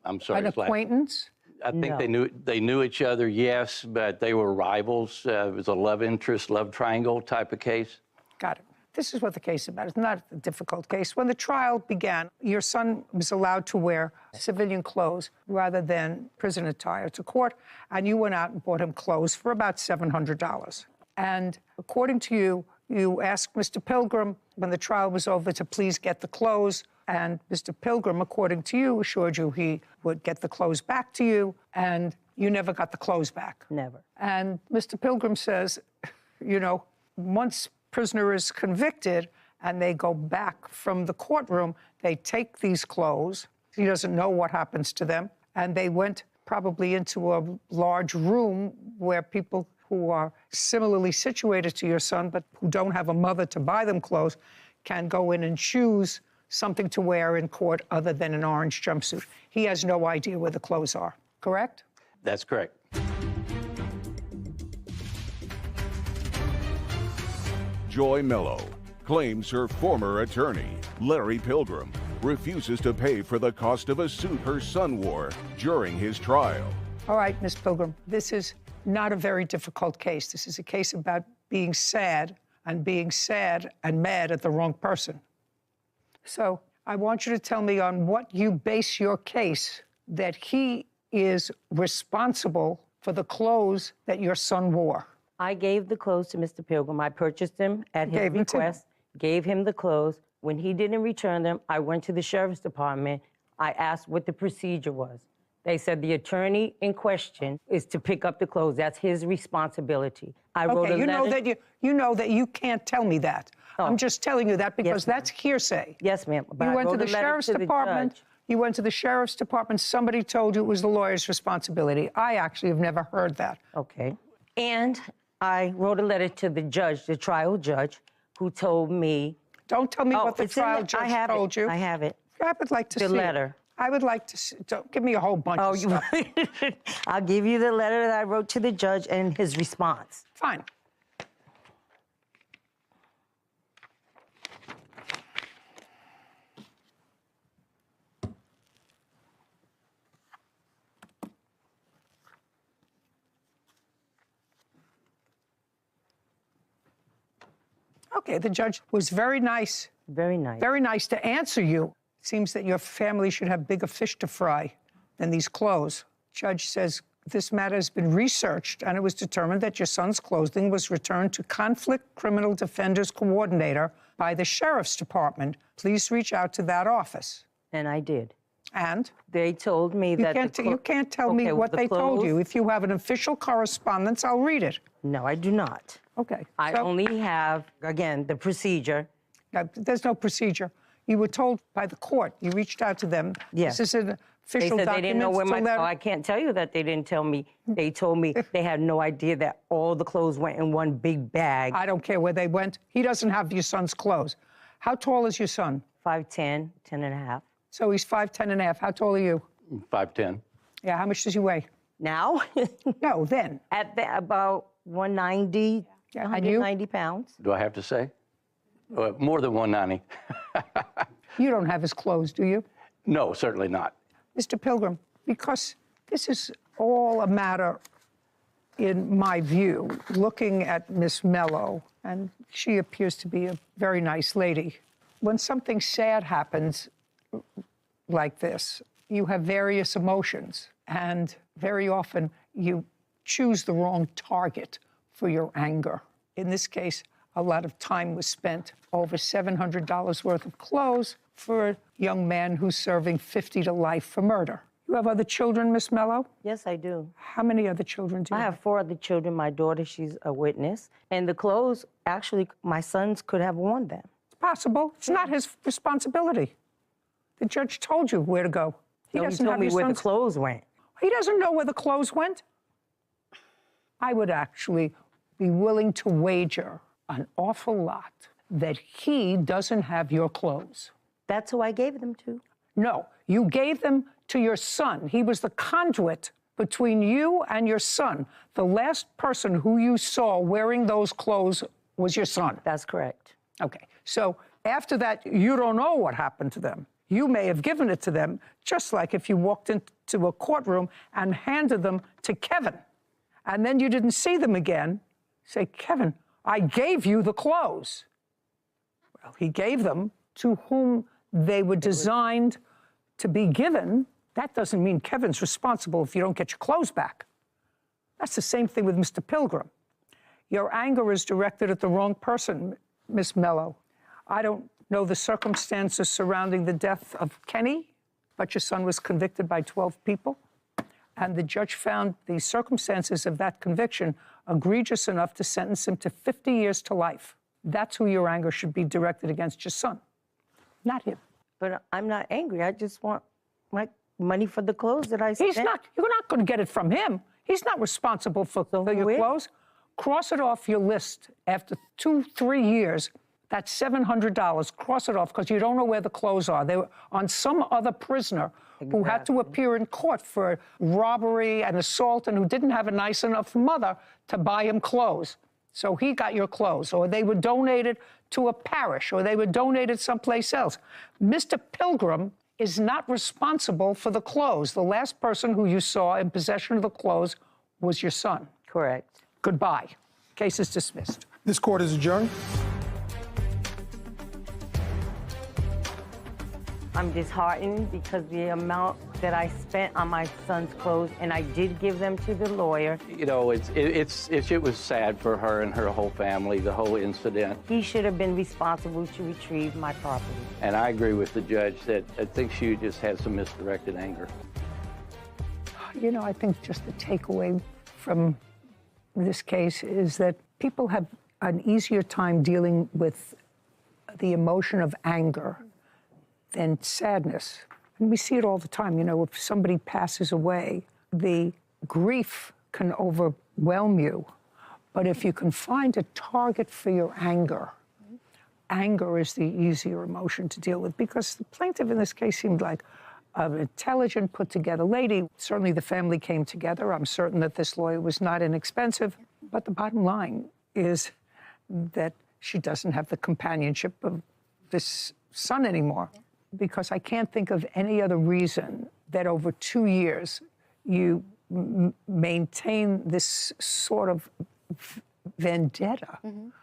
I'm sorry. An it's like- acquaintance? I think No. they knew each other, yes, but they were rivals. It was a love interest, love triangle type of case. Got it. This is what the case is about. It's not a difficult case. When the trial began, your son was allowed to wear civilian clothes rather than prison attire to court, and you went out and bought him clothes for about $700. And according to you, you asked Mr. Pilgrim when the trial was over to please get the clothes, and Mr. Pilgrim, according to you, assured you he would get the clothes back to you, and you never got the clothes back. Never. And Mr. Pilgrim says, you know, once prisoner is convicted and they go back from the courtroom, they take these clothes. He doesn't know what happens to them. And they went probably into a large room where people who are similarly situated to your son, but who don't have a mother to buy them clothes, can go in and choose something to wear in court other than an orange jumpsuit. He has no idea where the clothes are, correct? That's correct. Joy Mello claims her former attorney, Larry Pilgrim, refuses to pay for the cost of a suit her son wore during his trial. All right, Ms. Pilgrim, this is not a very difficult case. This is a case about being sad and mad at the wrong person. So I want you to tell me on what you base your case that he is responsible for the clothes that your son wore. I gave the clothes to Mr. Pilgrim. I purchased them at his request, gave him the clothes. When he didn't return them, I went to the sheriff's department. I asked what the procedure was. They said the attorney in question is to pick up the clothes. That's his responsibility. I wrote a letter. You know that you can't tell me that. Oh. I'm just telling you that because that's hearsay. Yes, ma'am. You went to the sheriff's department. You went to the sheriff's department. Somebody told you it was the lawyer's responsibility. I actually have never heard that. Okay. And I wrote a letter to the judge, the trial judge, who told me. Don't tell me what the trial judge told you. I have it. I would like to see the letter. I would like to see. Don't give me a whole bunch of stuff. I'll give you the letter that I wrote to the judge and his response. Fine. Okay, the judge was very nice. Very nice. Very nice to answer you. It seems that your family should have bigger fish to fry than these clothes. Judge says this matter has been researched and it was determined that your son's clothing was returned to Conflict Criminal Defenders Coordinator by the Sheriff's Department. Please reach out to that office. And I did. And? They told me that You can't tell me what they told you. If you have an official correspondence, I'll read it. No, I do not. Okay. I only have, again, the procedure. There's no procedure. You were told by the court. You reached out to them. Yes. This is an official document. They said they didn't know where I can't tell you that they didn't tell me. They told me they had no idea that all the clothes went in one big bag. I don't care where they went. He doesn't have your son's clothes. How tall is your son? 5'10", 10 and a half. So he's 5'10" and a half. How tall are you? 5'10". Yeah, how much does he weigh? Now? No, then. About 190, Yeah, 190 pounds. Do I have to say? More than 190. You don't have his clothes, do you? No, certainly not. Mr. Pilgrim, because this is all a matter, in my view, looking at Miss Mello, and she appears to be a very nice lady. When something sad happens like this, you have various emotions, and very often you choose the wrong target for your anger. In this case, a lot of time was spent, over $700 worth of clothes for a young man who's serving 50 to life for murder. You have other children, Miss Mello? Yes, I do. How many other children do you have? I have 4 other children. My daughter, she's a witness. And the clothes, actually, my sons could have worn them. It's possible. It's not his responsibility. The judge told you where to go. He told me where the clothes went. He doesn't know where the clothes went. I would actually be willing to wager an awful lot that he doesn't have your clothes. That's who I gave them to. No, you gave them to your son. He was the conduit between you and your son. The last person who you saw wearing those clothes was your son. That's correct. Okay, so after that, you don't know what happened to them. You may have given it to them just like if you walked into a courtroom and handed them to Kevin, and then you didn't see them again, say, Kevin, I gave you the clothes. Well, he gave them to whom they were designed to be given. That doesn't mean Kevin's responsible if you don't get your clothes back. That's the same thing with Mr. Pilgrim. Your anger is directed at the wrong person, Miss Mello. I don't know the circumstances surrounding the death of Kenny, but your son was convicted by 12 people. And the judge found the circumstances of that conviction egregious enough to sentence him to 50 years to life. That's who your anger should be directed against your son, not him. But I'm not angry. I just want my money for the clothes that I spent. You're not going to get it from him. He's not responsible for your clothes. Cross it off your list after 2-3 years. That's $700. Cross it off because you don't know where the clothes are. They were on some other prisoner who had to appear in court for robbery and assault and who didn't have a nice enough mother to buy him clothes. So he got your clothes, or they were donated to a parish, or they were donated someplace else. Mr. Pilgrim is not responsible for the clothes. The last person who you saw in possession of the clothes was your son. Correct. Goodbye. Case is dismissed. This court is adjourned. I'm disheartened because the amount that I spent on my son's clothes, and I did give them to the lawyer. You know, it was sad for her and her whole family, the whole incident. He should have been responsible to retrieve my property. And I agree with the judge that I think she just had some misdirected anger. You know, I think just the takeaway from this case is that people have an easier time dealing with the emotion of anger than sadness. And we see it all the time. You know, if somebody passes away, the grief can overwhelm you. But if you can find a target for your anger, anger is the easier emotion to deal with, because the plaintiff in this case seemed like an intelligent, put-together lady. Certainly the family came together. I'm certain that this lawyer was not inexpensive. But the bottom line is that she doesn't have the companionship of this son anymore. Because I can't think of any other reason that over 2 years you maintain this sort of vendetta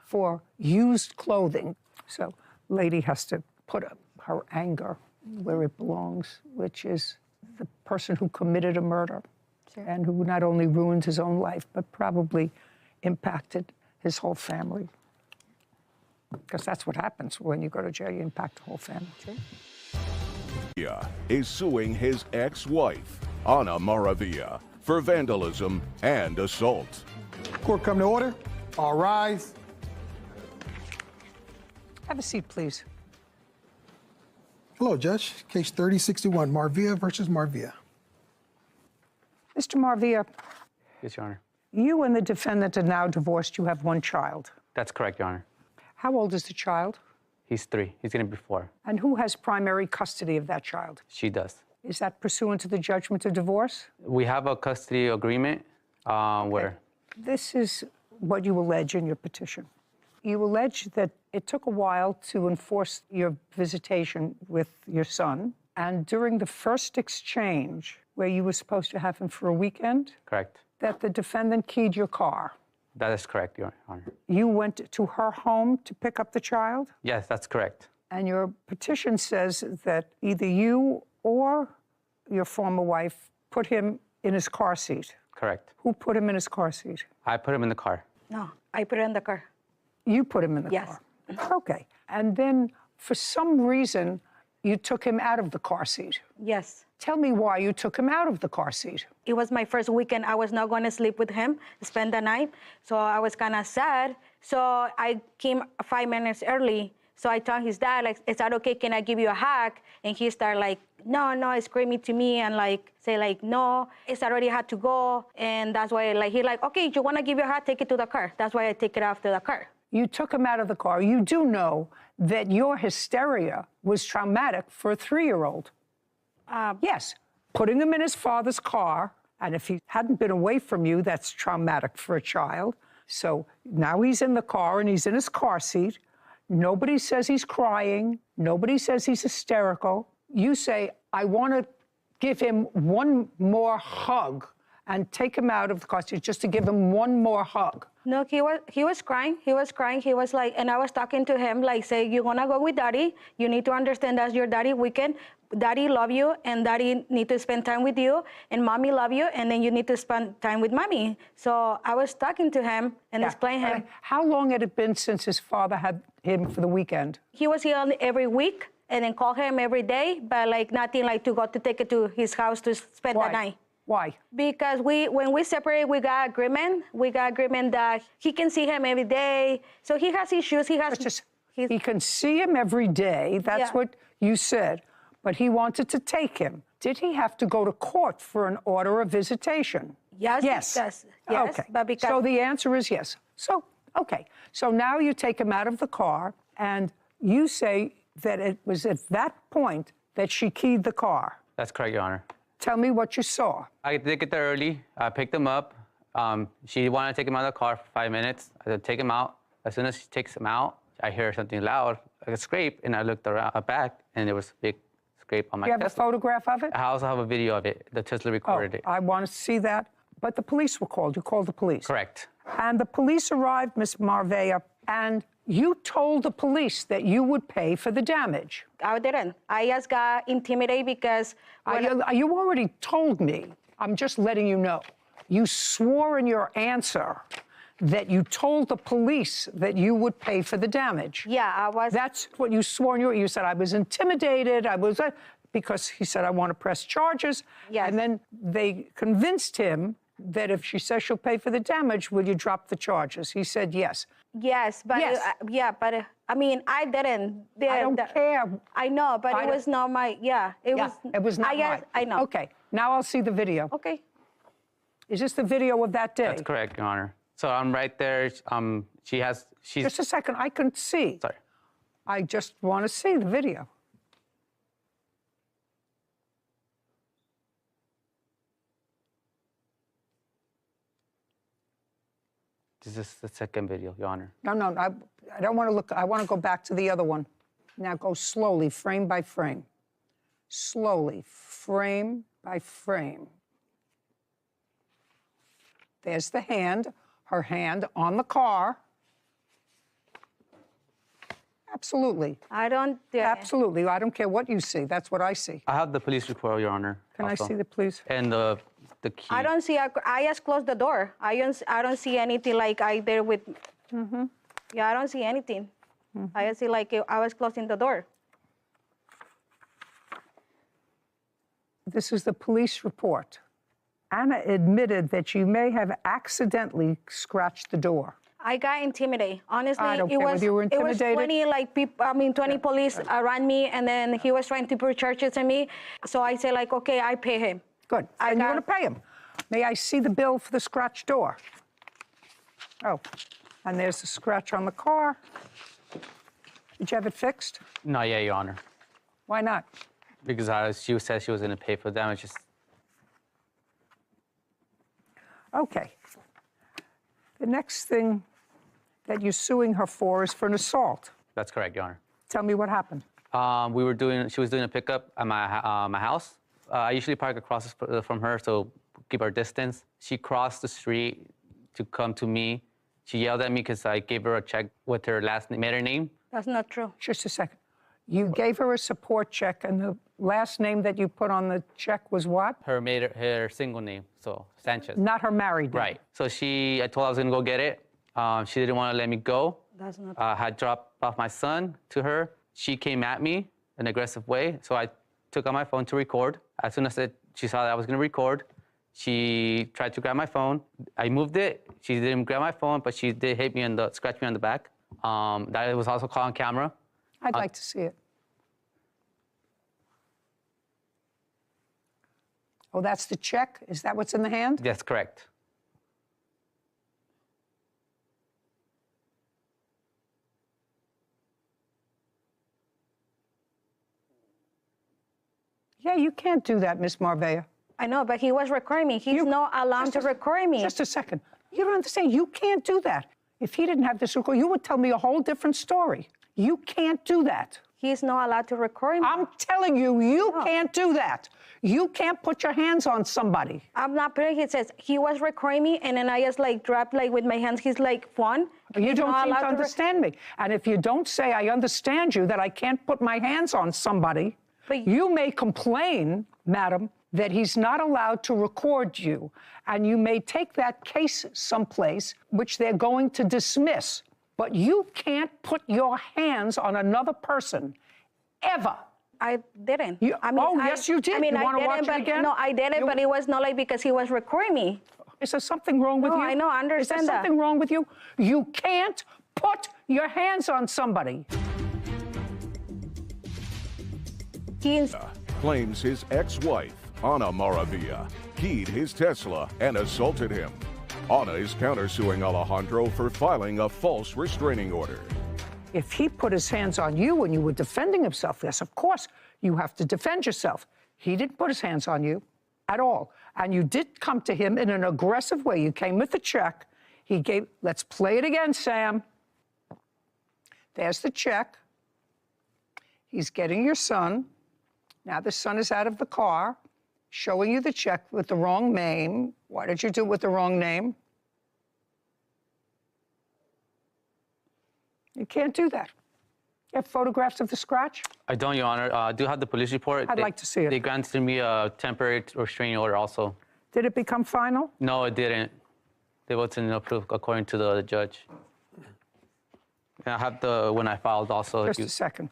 for used clothing. So lady has to put her anger where it belongs, which is the person who committed a murder and who not only ruined his own life, but probably impacted his whole family. Because that's what happens when you go to jail, you impact the whole family. Is suing his ex-wife, Ana Maravilla, for vandalism and assault. Court come to order. All rise. Have a seat, please. Hello, Judge. Case 3061, Maravilla versus Maravilla. Mr. Maravilla, Yes, Your Honor. you and the defendant are now divorced. You have one child. That's correct, Your Honor. How old is the child? He's 3. He's going to be 4. And who has primary custody of that child? She does. Is that pursuant to the judgment of divorce? We have a custody agreement where... This is what you allege in your petition. You allege that it took a while to enforce your visitation with your son, and during the first exchange, where you were supposed to have him for a weekend, Correct. that the defendant keyed your car. That is correct, Your Honor. You went to her home to pick up the child? Yes, that's correct. And your petition says that either you or your former wife put him in his car seat. Correct. Who put him in his car seat? I put him in the car. No, I put it in the car. You put him in the Yes. car? Okay. And then, for some reason, you took him out of the car seat. Yes. Tell me why you took him out of the car seat. It was my first weekend. I was not going to sleep with him, spend the night. So I was kind of sad. So I came 5 minutes early. So I told his dad, like, is that okay? Can I give you a hug? And he started like, no, screaming to me and like, say like, no, it's already had to go. And that's why like, he like, okay, you want to give you a hug? Take it to the car. That's why I take it after the car. You took him out of the car. You do know that your hysteria was traumatic for a 3-year-old. Yes, putting him in his father's car, and if he hadn't been away from you, that's traumatic for a child. So now he's in the car and he's in his car seat. Nobody says he's crying. Nobody says he's hysterical. You say, I want to give him one more hug and take him out of the car seat just to give him one more hug? No, he was crying. He was crying. He was like, and I was talking to him, like, say, you're gonna go with daddy. You need to understand that's your daddy weekend. Daddy love you, and daddy need to spend time with you, and mommy love you, and then you need to spend time with mommy. So I was talking to him and explaining him. How long had it been since his father had him for the weekend? He was here every week, and then call him every day, but like nothing like to go to take it to his house to spend the night. Why? Because when we separate, we got agreement. We got agreement that he can see him every day. So he has issues. He has. He can see him every day. That's what you said. But he wanted to take him. Did he have to go to court for an order of visitation? Yes. Yes. Okay. But because so the answer is yes. So, okay. So now you take him out of the car, and you say that it was at that point that she keyed the car. That's correct, Your Honor. Tell me what you saw. I did get there early. I picked him up. She wanted to take him out of the car for 5 minutes. I said, take him out. As soon as she takes him out, I hear something loud, like a scrape, and I looked around back, and there was a big scrape on my chest. You have a photograph of it? I also have a video of it. The Tesla recorded it. I want to see that. But the police were called. You called the police. Correct. And the police arrived, Ms. Marvea, and you told the police that you would pay for the damage. I didn't. I just got intimidated because... You already told me. I'm just letting you know. You swore in your answer that you told the police that you would pay for the damage. Yeah, I was... That's what you swore in your... You said, I was intimidated. I was... Because he said, I want to press charges. Yes. And then they convinced him that if she says she'll pay for the damage, will you drop the charges? He said yes. Yes, but I mean, I didn't. I don't care. I know, but it was not my. It was not mine. I know. Okay, now I'll see the video. Okay. Is this the video of that day? That's correct, Your Honor. So I'm right there. She's. Just a second. I can see. Sorry. I just want to see the video. This is the second video, Your Honor. No, I don't want to look. I want to go back to the other one. Now go slowly, frame by frame. Slowly, frame by frame. There's the hand, her hand on the car. Absolutely. I don't... Absolutely. I don't care what you see. That's what I see. I have the police report, Your Honor. Can I see the police? And the key. I don't see... I just closed the door. I don't see anything like I there with... Mm-hmm. Yeah, I don't see anything. Mm-hmm. I just see like I was closing the door. This is the police report. Anna admitted that you may have accidentally scratched the door. I got intimidated. Honestly, I don't care whether you were intimidated. It was 20 police around me, and then he was trying to put charges on me. So I said, like, okay, I pay him. Good. And you're going to pay him. May I see the bill for the scratch door? Oh, and there's the scratch on the car. Did you have it fixed? Not yet, Your Honor. Why not? Because she said she was going to pay for damages. Okay. The next thing that you're suing her for is for an assault. That's correct, Your Honor. Tell me what happened. She was doing a pickup at my house. I usually park across from her, so keep our distance. She crossed the street to come to me. She yelled at me because I gave her a check with her maiden name. That's not true. Just a second. You gave her a support check, and the last name that you put on the check was what? Her single name, so Sanchez. Not her married name. Right. So I told her I was gonna go get it. She didn't want to let me go. That's not. I had dropped off my son to her. She came at me in an aggressive way, so I took out my phone to record. As soon as she saw that I was gonna record, she tried to grab my phone. I moved it. She didn't grab my phone, but she did hit me scratch me on the back. That was also caught on camera. I'd like to see it. Oh, that's the check? Is that what's in the hand? That's correct. Yeah, you can't do that, Miss Marvea. I know, but he was recording me. He's not allowed to record me. Just a second. You don't understand. You can't do that. If he didn't have this record, you would tell me a whole different story. You can't do that. He's not allowed to record me. I'm telling you, you can't do that. You can't put your hands on somebody. I'm not putting. He says he was recording me, and then I just like dropped like with my hands. He's like, "Phone." You don't seem to understand me. And if you don't say I understand you, that I can't put my hands on somebody, you may complain, madam, that he's not allowed to record you. And you may take that case someplace which they're going to dismiss. But you can't put your hands on another person, ever. I didn't. Yes, you did. I mean, you want to watch it again? No, I didn't, but it was not like because he was recording me. Is there something wrong with you? No, I know, I understand Is there that. something wrong with you? You can't put your hands on somebody. Claims his ex-wife, Ana Maravilla, keyed his Tesla and assaulted him. Ana is countersuing Alejandro for filing a false restraining order. If he put his hands on you and you were defending himself, yes, of course, you have to defend yourself. He didn't put his hands on you at all. And you did come to him in an aggressive way. You came with the check. He gave, let's play it again, Sam. There's the check. He's getting your son. Now the son is out of the car, showing you the check with the wrong name. Why did you do it with the wrong name? You can't do that. You have photographs of the scratch? I don't, Your Honor. I do have the police report. I'd like to see it. They granted me a temporary restraining order also. Did it become final? No, it didn't. They wasn't approved according to the judge. And I have the, when I filed also. Just a second.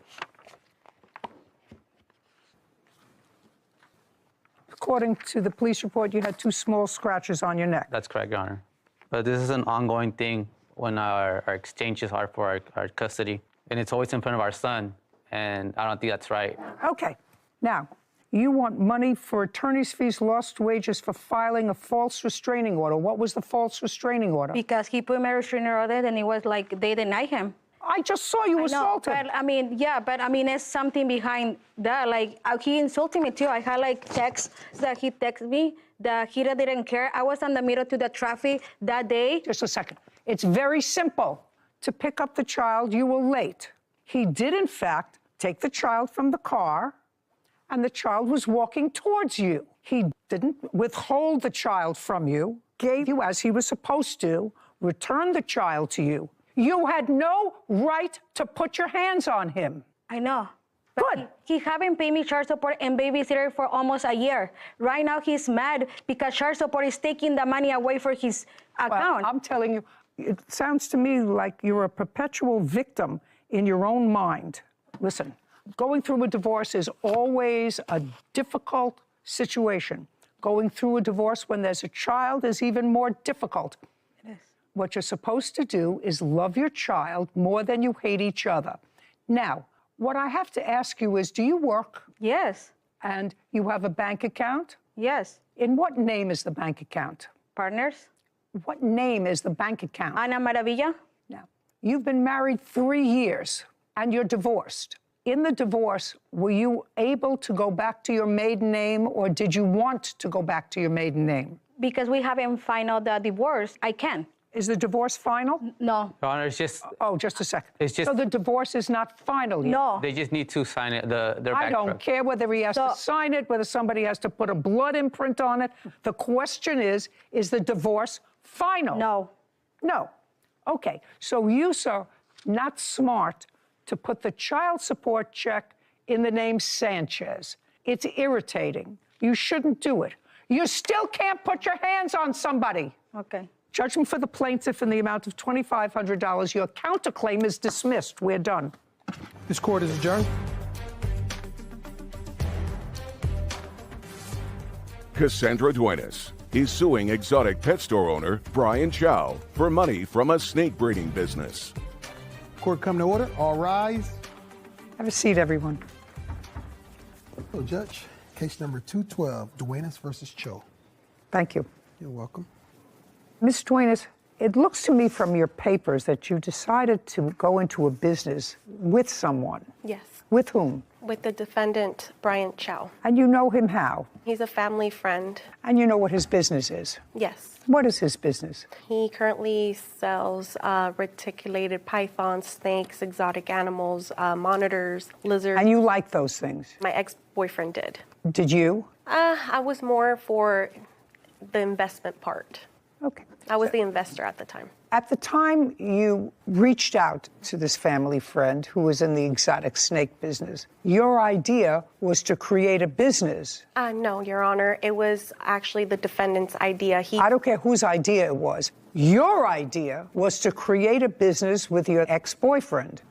According to the police report, you had 2 small scratches on your neck. That's correct, Your Honor. But this is an ongoing thing when our exchanges are for our custody. And it's always in front of our son. And I don't think that's right. Okay. Now, you want money for attorney's fees, lost wages for filing a false restraining order. What was the false restraining order? Because he put my restraining order, and it was like they denied him. I just saw you assaulted. But I mean, yeah, but I mean, there's something behind that. Like, he insulted me too. I had like texts that he texted me that he didn't care. I was on the middle to the traffic that day. Just a second. It's very simple. To pick up the child, you were late. He did, in fact, take the child from the car, and the child was walking towards you. He didn't withhold the child from you, gave you as he was supposed to, returned the child to you. You had no right to put your hands on him. I know. Good. He haven't paid me child support and babysitter for almost a year. Right now, he's mad because child support is taking the money away from his account. Well, I'm telling you, it sounds to me like you're a perpetual victim in your own mind. Listen, going through a divorce is always a difficult situation. Going through a divorce when there's a child is even more difficult. It is. What you're supposed to do is love your child more than you hate each other. Now, what I have to ask you is, do you work? Yes. And you have a bank account? Yes. In what name is the bank account? Partners. What name is the bank account? Ana Maravilla. Now, you've been married 3 years and you're divorced. In the divorce, were you able to go back to your maiden name, or did you want to go back to your maiden name? Because we haven't filed the divorce, I can. Is the divorce final? No. Your Honor, it's just... Oh, just a second. It's just... So the divorce is not final yet? No. They just need to sign it, their I don't background. care whether he has to sign it, whether somebody has to put a blood imprint on it. The question is the divorce final? No. No. Okay. So you, sir, not smart to put the child support check in the name Sanchez. It's irritating. You shouldn't do it. You still can't put your hands on somebody. Okay. Judgment for the plaintiff in the amount of $2,500. Your counterclaim is dismissed. We're done. This court is adjourned. Cassandra Duenas is suing exotic pet store owner Brian Chow for money from a snake breeding business. Court come to order. All rise. Have a seat, everyone. Hello, Judge. Case number 212, Duenas versus Cho. Thank you. You're welcome. Ms. Duenas, it looks to me from your papers that you decided to go into a business with someone. Yes. With whom? With the defendant, Brian Chow. And you know him how? He's a family friend. And you know what his business is? Yes. What is his business? He currently sells reticulated pythons, snakes, exotic animals, monitors, lizards. And you like those things? My ex-boyfriend did. Did you? I was more for the investment part. Okay. I was the investor at the time. At the time you reached out to this family friend who was in the exotic snake business, your idea was to create a business. No, Your Honor. It was actually the defendant's idea. I don't care whose idea it was. Your idea was to create a business with your ex-boyfriend.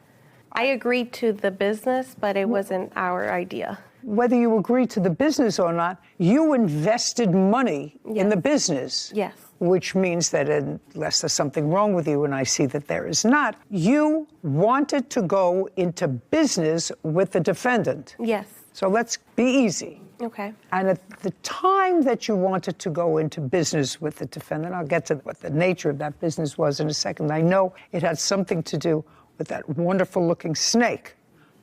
I agreed to the business, but it wasn't our idea. Whether you agreed to the business or not, you invested money in the business. Yes. Which means that unless there's something wrong with you, and I see that there is not, you wanted to go into business with the defendant. Yes. So let's be easy. Okay. And at the time that you wanted to go into business with the defendant, I'll get to what the nature of that business was in a second. I know it had something to do with that wonderful looking snake.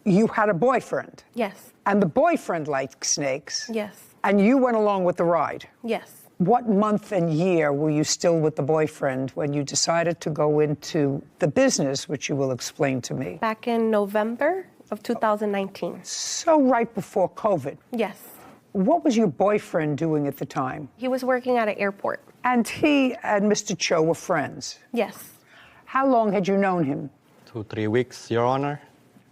You had a boyfriend. Yes. And the boyfriend liked snakes. Yes. And you went along with the ride. Yes. What month and year were you still with the boyfriend when you decided to go into the business, which you will explain to me? Back in November of 2019. So right before COVID. Yes. What was your boyfriend doing at the time? He was working at an airport. And he and Mr. Cho were friends? Yes. How long had you known him? 2-3 weeks, Your Honor.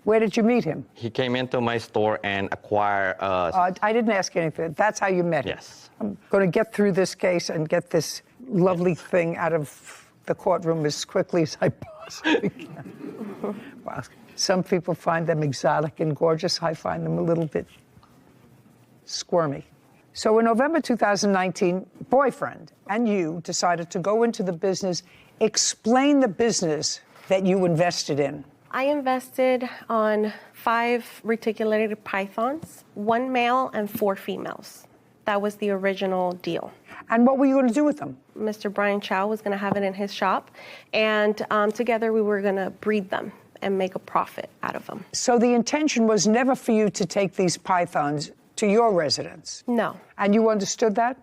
Where did you meet him? He came into my store and acquired I didn't ask you anything. That's how you met him? Yes. I'm going to get through this case and get this lovely thing out of the courtroom as quickly as I possibly can. Wow. Some people find them exotic and gorgeous. I find them a little bit squirmy. So in November 2019, boyfriend and you decided to go into the business. Explain the business that you invested in. I invested on 5 reticulated pythons, 1 male and 4 females. That was the original deal. And what were you going to do with them? Mr. Brian Chow was going to have it in his shop, and together we were going to breed them and make a profit out of them. So the intention was never for you to take these pythons to your residence? No. And you understood that?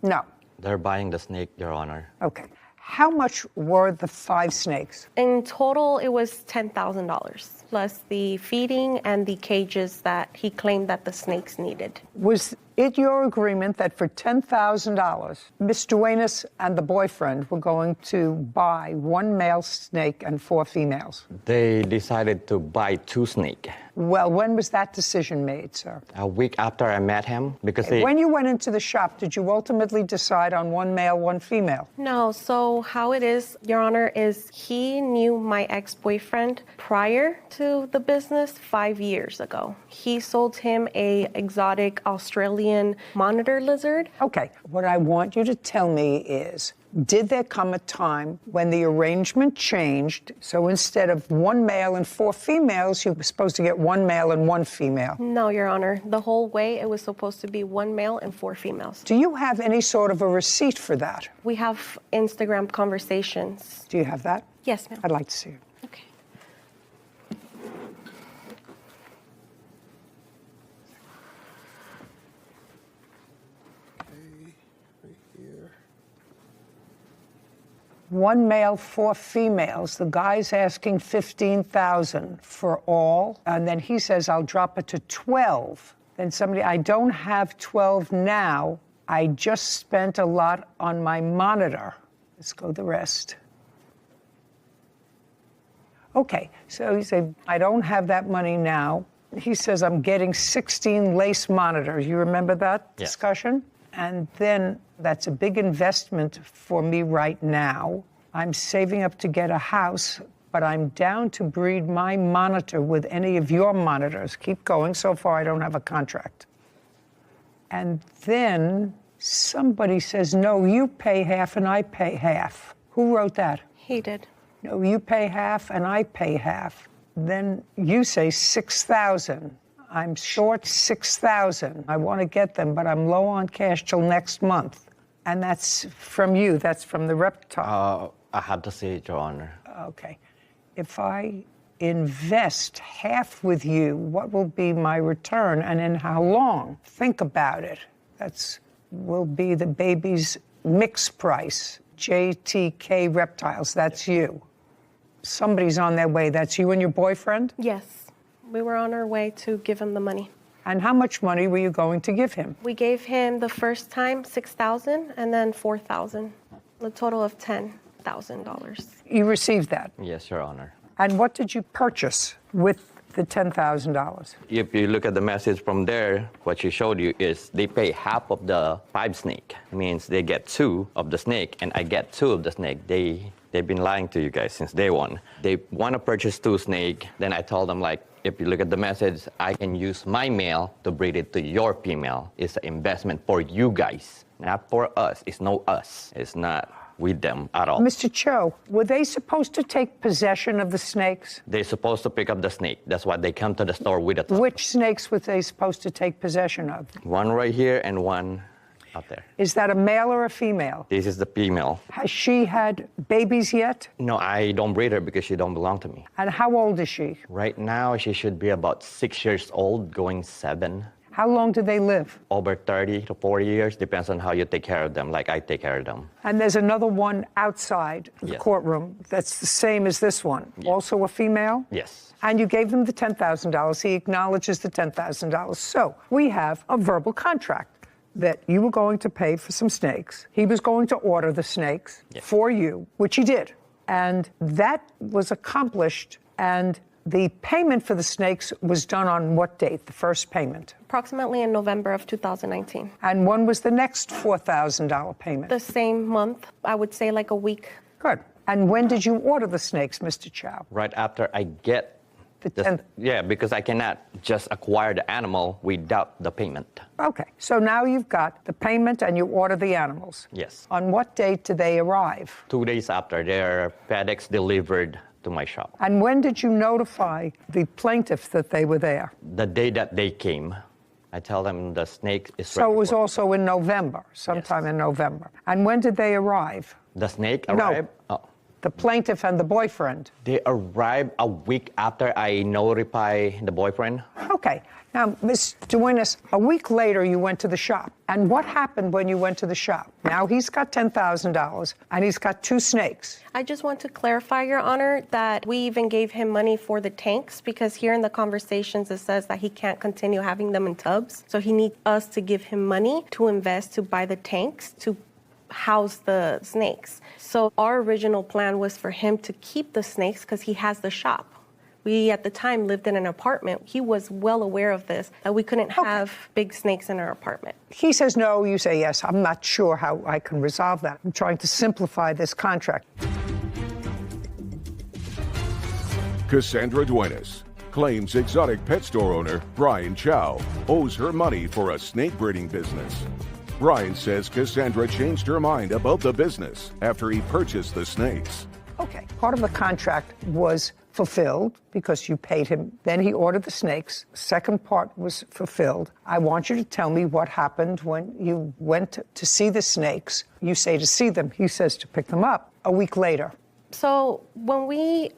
No. They're buying the snake, Your Honor. Okay. How much were the 5 snakes? In total, it was $10,000, plus the feeding and the cages that he claimed that the snakes needed. Was it your agreement that for $10,000, Ms. Duenas and the boyfriend were going to buy 1 male snake and 4 females? They decided to buy 2 snakes. Well, when was that decision made, sir? A week after I met him, because When you went into the shop, did you ultimately decide on 1 male, 1 female? No, so how it is, Your Honor, is he knew my ex-boyfriend prior to the business 5 years ago. He sold him a exotic Australian monitor lizard. Okay, what I want you to tell me is, did there come a time when the arrangement changed, so instead of 1 male and 4 females, you were supposed to get 1 male and 1 female? No, Your Honor. The whole way, it was supposed to be 1 male and 4 females. Do you have any sort of a receipt for that? We have Instagram conversations. Do you have that? Yes, ma'am. I'd like to see it. Okay. One male, 4 females. The guy's asking $15,000 for all, and then he says, I'll drop it to 12. Then somebody, I don't have 12 now. I just spent a lot on my monitor. Let's go the rest. Okay, so you say, I don't have that money now. He says, I'm getting 16 lace monitors. You remember that discussion? And then that's a big investment for me right now. I'm saving up to get a house, but I'm down to breed my monitor with any of your monitors. Keep going. So far, I don't have a contract. And then somebody says, no, you pay half and I pay half. Who wrote that? He did. No, you pay half and I pay half. Then you say $6,000. I'm short $6,000. I want to get them, but I'm low on cash till next month. And that's from you. That's from the reptile. I had to see it, Your Honor. Okay. If I invest half with you, what will be my return and in how long? Think about it. That's will be the baby's mix price. JTK Reptiles, that's you. Somebody's on their way. That's you and your boyfriend? Yes. We were on our way to give him the money. And how much money were you going to give him? We gave him the first time $6,000 and then $4,000, a total of $10,000. You received that? Yes, Your Honor. And what did you purchase with the $10,000? If you look at the message from there, what she showed you is they pay half of the 5 snake. Means they get 2 of the snake, and I get 2 of the snake. They've been lying to you guys since day one. They want to purchase 2 snake. Then I told them, like, if you look at the message, I can use my male to breed it to your female. It's an investment for you guys, not for us. It's no us. It's not with them at all. Mr. Cho, were they supposed to take possession of the snakes? They're supposed to pick up the snake. That's why they come to the store with it. Which snakes were they supposed to take possession of? One right here and one out there. Is that a male or a female? This is the female. Has she had babies yet? No, I don't breed her because she don't belong to me. And how old is she? Right now, she should be about 6 years old, going 7. How long do they live? Over 30 to 40 years, depends on how you take care of them, like I take care of them. And there's another one outside the courtroom that's the same as this one. Also a female? Yes. And you gave them the $10,000. He acknowledges the $10,000. So we have a verbal contract that you were going to pay for some snakes. He was going to order the snakes for you, which he did. And that was accomplished, and the payment for the snakes was done on what date, the first payment? Approximately in November of 2019. And when was the next $4,000 payment? The same month, I would say like a week. Good. And when did you order the snakes, Mr. Chow? Right after I get the 10th. Yeah, because I cannot just acquire the animal without the payment. Okay. So now you've got the payment and you order the animals. Yes. On what date do they arrive? 2 days after, they're FedEx delivered to my shop. And when did you notify the plaintiff that they were there? The day that they came, I tell them the snake is So ready it was for- also in November, sometime in November. And when did they arrive? The snake No. arrived? Oh. The plaintiff and the boyfriend. They arrived a week after I notify the boyfriend. Okay. Now, Ms. Duenas, a week later you went to the shop. And what happened when you went to the shop? Now he's got $10,000 and he's got 2 snakes. I just want to clarify, Your Honor, that we even gave him money for the tanks because here in the conversations it says that he can't continue having them in tubs. So he needs us to give him money to invest to buy the tanks to house the snakes. So our original plan was for him to keep the snakes because he has the shop. We, at the time, lived in an apartment. He was well aware of this, that we couldn't have big snakes in our apartment. He says no, you say yes. I'm not sure how I can resolve that. I'm trying to simplify this contract. Cassandra Duenas claims exotic pet store owner Brian Chow owes her money for a snake breeding business. Brian says Cassandra changed her mind about the business after he purchased the snakes. Okay. Part of the contract was fulfilled because you paid him. Then he ordered the snakes. Second part was fulfilled. I want you to tell me what happened when you went to see the snakes. You say to see them. He says to pick them up a week later. So when we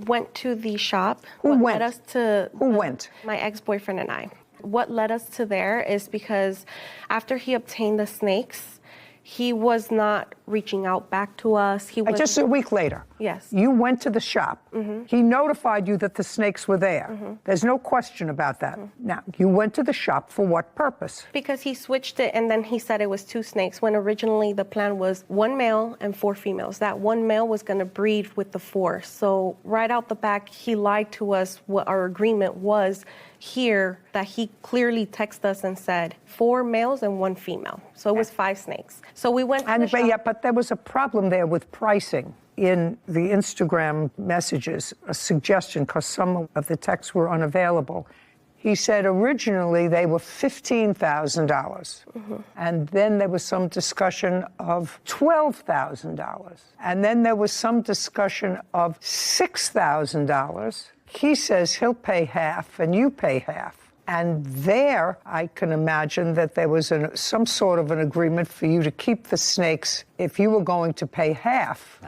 went to the shop, Who what went? led us to Who went? My ex-boyfriend and I. What led us to there is because after he obtained the snakes, he was not reaching out back to us. He was Just a week later. Yes. You went to the shop. He notified you that the snakes were there. There's no question about that. Now, you went to the shop for what purpose? Because he switched it and then he said it was 2 snakes when originally the plan was 1 male and 4 females. That 1 male was going to breed with the 4. So right out the back, he lied to us what our agreement was here, that he clearly texted us and said 4 males and 1 female. So it was 5 snakes. So we went to the shop. But there was a problem there with pricing. In the Instagram messages, a suggestion, because some of the texts were unavailable. He said originally they were $15,000. And then there was some discussion of $12,000. And then there was some discussion of $6,000. He says he'll pay half and you pay half. And there, I can imagine that there was some sort of an agreement for you to keep the snakes if you were going to pay half.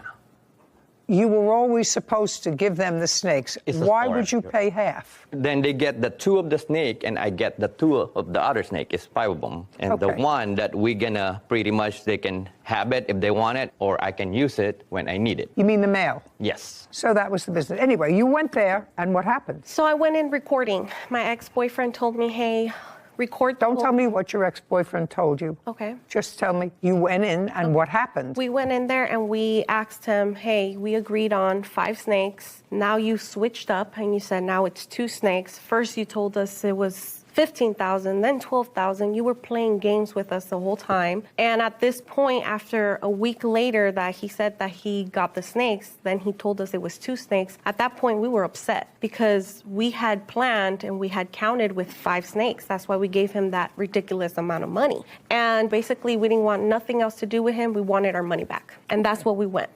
you were always supposed to give them the snakes. It's a Why store. would you pay half? Then they get the 2 of the snake, and I get the 2 of the other snake. It's 5 of them. And the Okay. one that we're gonna pretty much, they can have it if they want it, or I can use it when I need it. You mean the male? Yes. So that was the business. Anyway, you went there, and what happened? So I went in recording. My ex-boyfriend told me, hey, record the Don't whole- tell me what your ex-boyfriend told you. Okay. Just tell me you went in and what happened. We went in there and we asked him, hey, we agreed on 5 snakes. Now you switched up and you said now it's 2 snakes. First you told us it was 15,000, then 12,000. You were playing games with us the whole time. And at this point, after a week later that he said that he got the snakes, then he told us it was 2 snakes. At that point, we were upset because we had planned and we had counted with 5 snakes. That's why we gave him that ridiculous amount of money. And basically, we didn't want nothing else to do with him. We wanted our money back. And that's what we went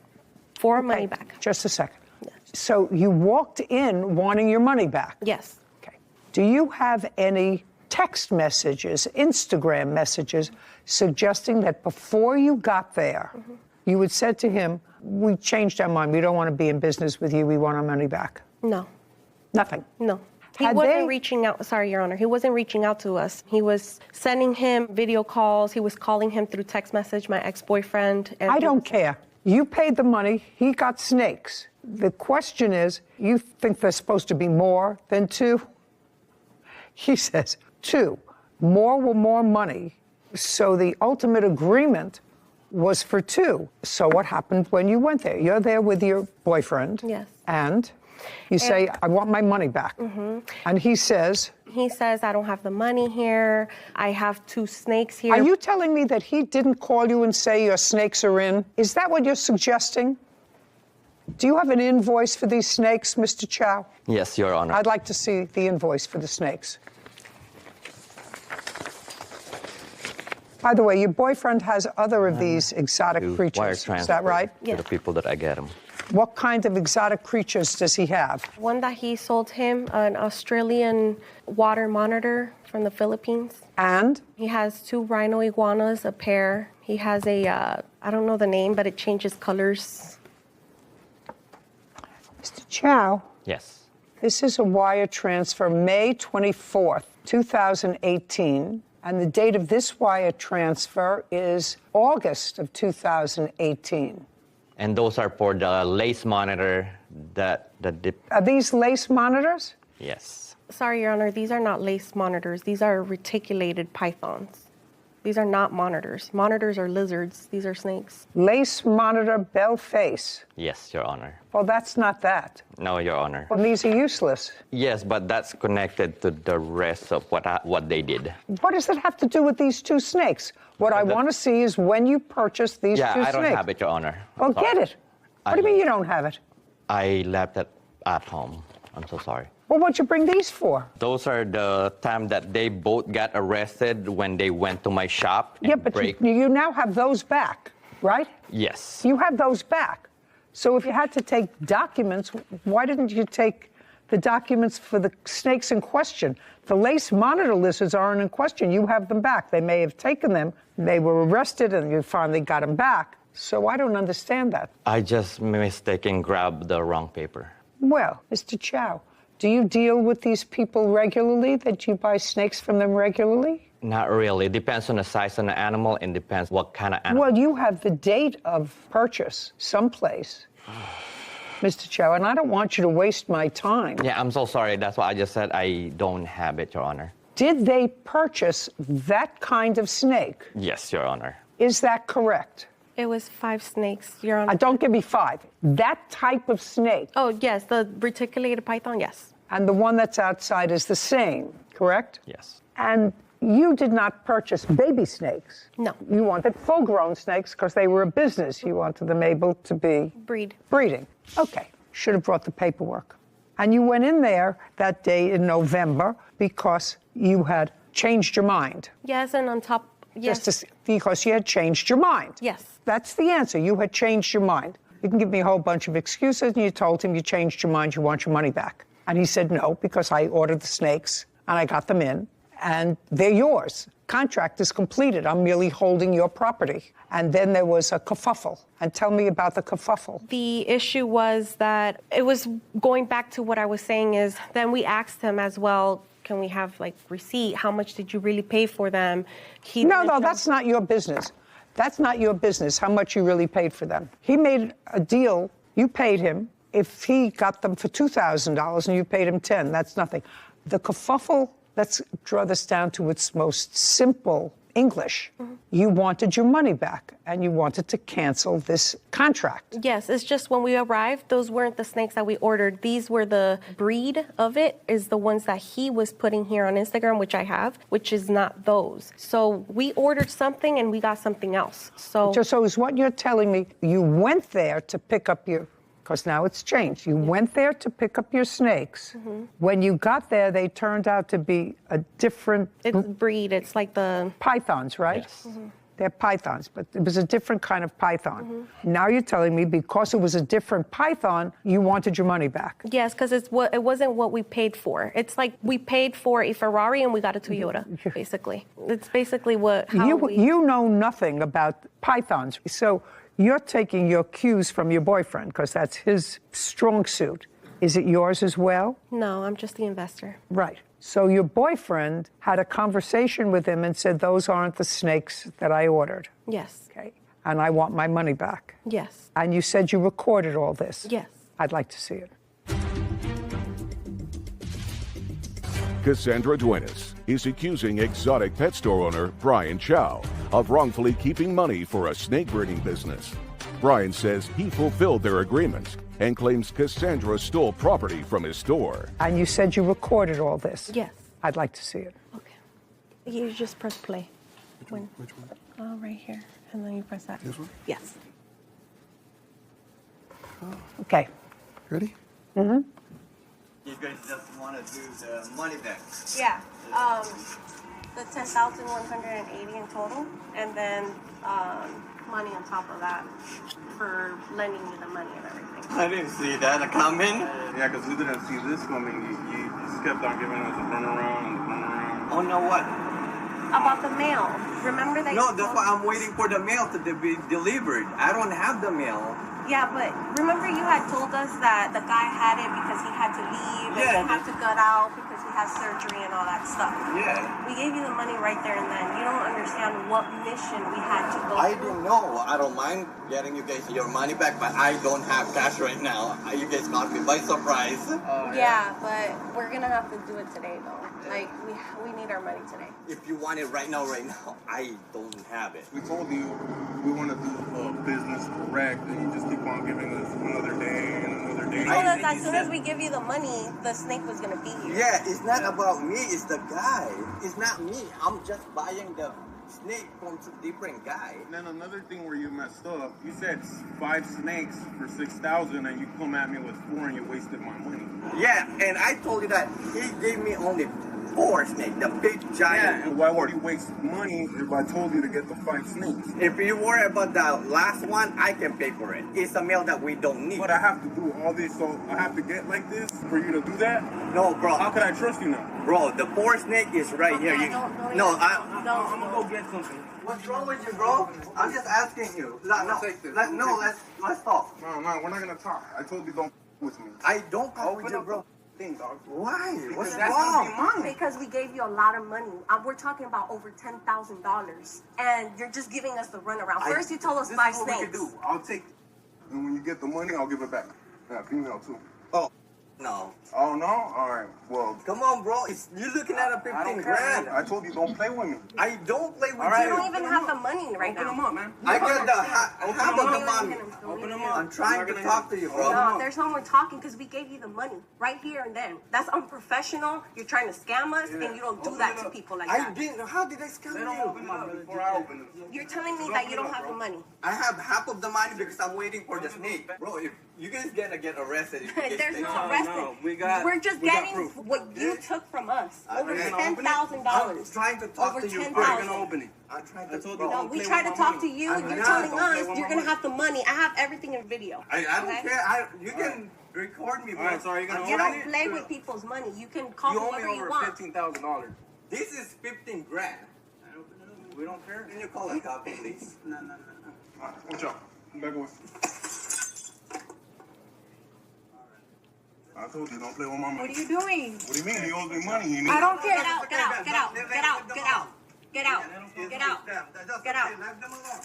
for, our money back. Just a second. So you walked in wanting your money back. Yes. Do you have any text messages, Instagram messages, suggesting that before you got there, you had said to him, we changed our mind, we don't want to be in business with you, we want our money back? No. Nothing? No. He Had wasn't they- reaching out, sorry, Your Honor, he wasn't reaching out to us. He was sending him video calls, he was calling him through text message, my ex-boyfriend. And I don't care. You paid the money, he got snakes. The question is, you think there's supposed to be more than 2? He says 2. More were more money. So the ultimate agreement was for 2. So what happened when you went there? You're there with your boyfriend. Yes. And you say, I want my money back. And he says, I don't have the money here. I have 2 snakes here. are you telling me that he didn't call you and say your snakes are in? Is that what you're suggesting? Do you have an invoice for these snakes, Mr. Chow? Yes, Your Honor. I'd like to see the invoice for the snakes. By the way, your boyfriend has other of these exotic To wire creatures. Is transfer that right? to the people that I get them. What kind of exotic creatures does he have? One that he sold him, an Australian water monitor from the Philippines. And? He has 2 rhino iguanas, a pair. He has a, I don't know the name, but it changes colors. Mr. Chow? Yes. This is a wire transfer May 24th, 2018. And the date of this wire transfer is August of 2018. And those are for the lace monitor that Are these lace monitors? Yes. Sorry, Your Honor, these are not lace monitors. These are reticulated pythons. These are not monitors. Monitors are lizards. These are snakes. Lace monitor bell face. Yes, Your Honor. Well, that's not that. No, Your Honor. Well, these are useless. Yes, but that's connected to the rest of what they did. What does it have to do with these 2 snakes? What I want to see is when you purchased these 2 Yeah, snakes. I don't have it, Your Honor. Well, get it. What do you mean you don't have it? I left it at home. I'm so sorry. Well, what'd you bring these for? Those are the time that they both got arrested when they went to my shop and Yeah, but break. you now have those back, right? Yes. You have those back. So if you had to take documents, why didn't you take the documents for the snakes in question? The lace monitor lizards aren't in question. You have them back. They may have taken them. They were arrested and you finally got them back. So I don't understand that. I just mistaken grabbed the wrong paper. Well, Mr. Chow, do you deal with these people regularly, that you buy snakes from them regularly? Not really. Depends on the size of the animal and depends what kind of animal. Well, you have the date of purchase someplace, Mr. Chow, and I don't want you to waste my time. Yeah, I'm so sorry. That's why I just said I don't have it, Your Honor. Did they purchase that kind of snake? Yes, Your Honor. Is that correct? It was 5 snakes, Your Honor. Don't give me 5. That type of snake. Oh, yes, the reticulated python, yes. And the one that's outside is the same, correct? Yes. And you did not purchase baby snakes. No. You wanted full-grown snakes because they were a business. You wanted them able to be breeding. Okay. Should have brought the paperwork. And you went in there that day in November because you had changed your mind. Yes, and on top, yes. Because you had changed your mind. Yes. That's the answer. You had changed your mind. You can give me a whole bunch of excuses, and you told him you changed your mind, you want your money back. And he said no, because I ordered the snakes, and I got them in, and they're yours. contract is completed. I'm merely holding your property. And then there was a kerfuffle. And tell me about the kerfuffle. The issue was that it was going back to what I was saying is then we asked him as well, can we have like receipt? How much did you really pay for them? No, that's not your business. That's not your business, how much you really paid for them. He made a deal, you paid him. If he got them for $2,000 and you paid him $10,000, that's nothing. The kerfuffle, let's draw this down to its most simple English. You wanted your money back and you wanted to cancel this contract. Yes, it's just when we arrived, those weren't the snakes that we ordered. These were the breed of it, is the ones that he was putting here on Instagram, which I have, which is not those. So we ordered something and we got something else. So is what you're telling me, you went there to pick up your, because now it's changed. You went there to pick up your snakes. When you got there, they turned out to be a different... It's breed. It's like the... Pythons, right? Yes. They're pythons, but it was a different kind of python. Now you're telling me because it was a different python, you wanted your money back. Yes, because it wasn't what we paid for. It's like we paid for a Ferrari and we got a Toyota, basically. It's basically You know nothing about pythons, so you're taking your cues from your boyfriend because that's his strong suit. Is it yours as well? No, I'm just the investor. Right. So your boyfriend had a conversation with him and said, those aren't the snakes that I ordered. Yes. Okay. And I want my money back. Yes. And you said you recorded all this. Yes. I'd like to see it. Cassandra Duenas is accusing exotic pet store owner Brian Chow of wrongfully keeping money for a snake breeding business. Brian says he fulfilled their agreement and claims Cassandra stole property from his store. And you said you recorded all this. Yes. I'd like to see it. Okay. You just press play. Which one? Oh, right here. And then you press that. This one? Yes. Okay. Ready? Mm-hmm. You guys just want to do the money back. Yeah. The 10,180 in total, and then money on top of that for lending you the money and everything. I didn't see that coming. Yeah, because we didn't see this coming. You just kept on giving us a runaround and a runaround. Oh, no, what? About the mail. Remember that? No, that's why I'm waiting for the mail to be delivered. I don't have the mail. Yeah, but remember you had told us that the guy had it because he had to leave Yeah, and he had to gut out because he has surgery and all that stuff. Yeah. We gave you the money right there and then. You don't understand what mission we had to go I through. didn't know. I don't mind getting you guys your money back, but I don't have cash right now. You guys caught me by surprise. Yeah, but we're gonna have to do it today though. Like we need our money today. If you want it right now, I don't have it. We told you we want to do business correct, and you just keep on giving us another day and another day. You told us as soon as we give you the money, the snake was gonna be here. Yeah, it's not about me, it's the guy. It's not me. I'm just buying the snake from a different guy. And then another thing where you messed up, you said 5 snakes for $6,000, and you come at me with 4 and you wasted my money. Yeah, and I told you that he gave me only 4 snakes, the big giant. Yeah, and why would you waste money if I told you to get the 5 snakes? If you worry about the last one, I can pay for it. It's a meal that we don't need. But I have to do all this, so I have to get like this for you to do that? No, bro. How could I trust you now? Bro, the 4 snake is right here. I'm gonna go get something. What's wrong with you, bro? I'm just asking you. Let's talk. No, we're not gonna talk. I told you don't with me. I don't talk with you, bro. Dog. Why? What's that's gonna be wrong? money. Because we gave you a lot of money. We're talking about over $10,000, and you're just giving us the runaround. First, you told us this 5 is what snakes. we can do. I'll take it. And when you get the money, I'll give it back. Yeah, female too. Oh, no. Oh, no? All right, well. Come on, bro. You're looking at a 15 grand. I told you don't play with me. I don't play with you. You don't even have the money right now. Open them up, man. I got the half of the money. Open them up. I'm trying to talk to you, bro. No, there's no more talking because we gave you the money right here and then. That's unprofessional. You're trying to scam us, and you don't do that to people like I that. didn't. How did I scam you? Before I open them. You're telling me that you don't have the money. I have half of the money because I'm waiting for the snake. Bro, if you guys gonna get arrested. If you guys There's take no time. arresting. We're just getting what you took from us. Over $10,000. I'm trying to talk to you. $10,000. We're gonna open it. I'm trying to. No, we try to talk to you. You're telling us you're gonna have the money. I have everything in video. I don't care. You can record me, bro. All right, so are you gonna You open don't it? play with people's money. You can call You me owe me whatever you over want. $15,000. This is 15 grand. We don't care. Can you call the cop, please? No. All right, watch out. Come back away. I told you, don't play with my money. What are you doing? What do you mean? He owes me money. I don't care. Get out. Get out. Get out. Get out. Get out. Get out. Get out. Get out. Let them alone.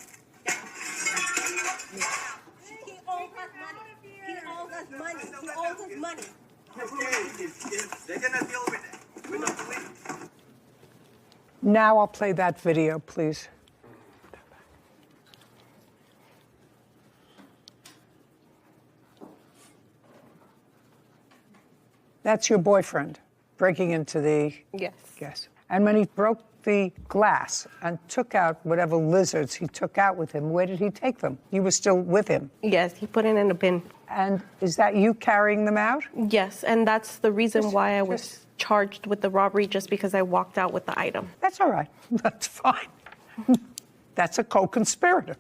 He owes us money. He owes us money. He owes us money. They're gonna deal with it. With the police. Now I'll play that video, please. That's your boyfriend breaking into the... Yes. Yes. And when he broke the glass and took out whatever lizards he took out with him, where did he take them? You were still with him? Yes, he put it in a bin. And is that you carrying them out? Yes, and that's the reason why I was charged with the robbery, just because I walked out with the item. That's all right. That's fine. That's a co-conspirator.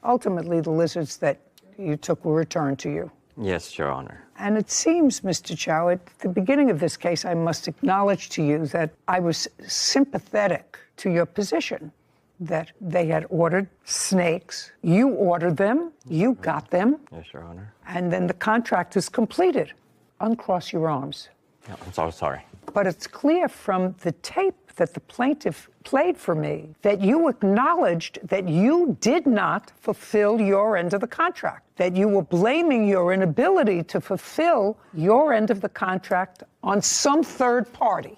Ultimately, the lizards that you took were returned to you. Yes, Your Honor. And it seems, Mr. Chow, at the beginning of this case, I must acknowledge to you that I was sympathetic to your position, that they had ordered snakes. You ordered them, you got them, Yes, Your Honor. and then the contract is completed. Uncross your arms. Yeah, I'm so sorry. But it's clear from the tape that the plaintiff played for me that you acknowledged that you did not fulfill your end of the contract, that you were blaming your inability to fulfill your end of the contract on some third party.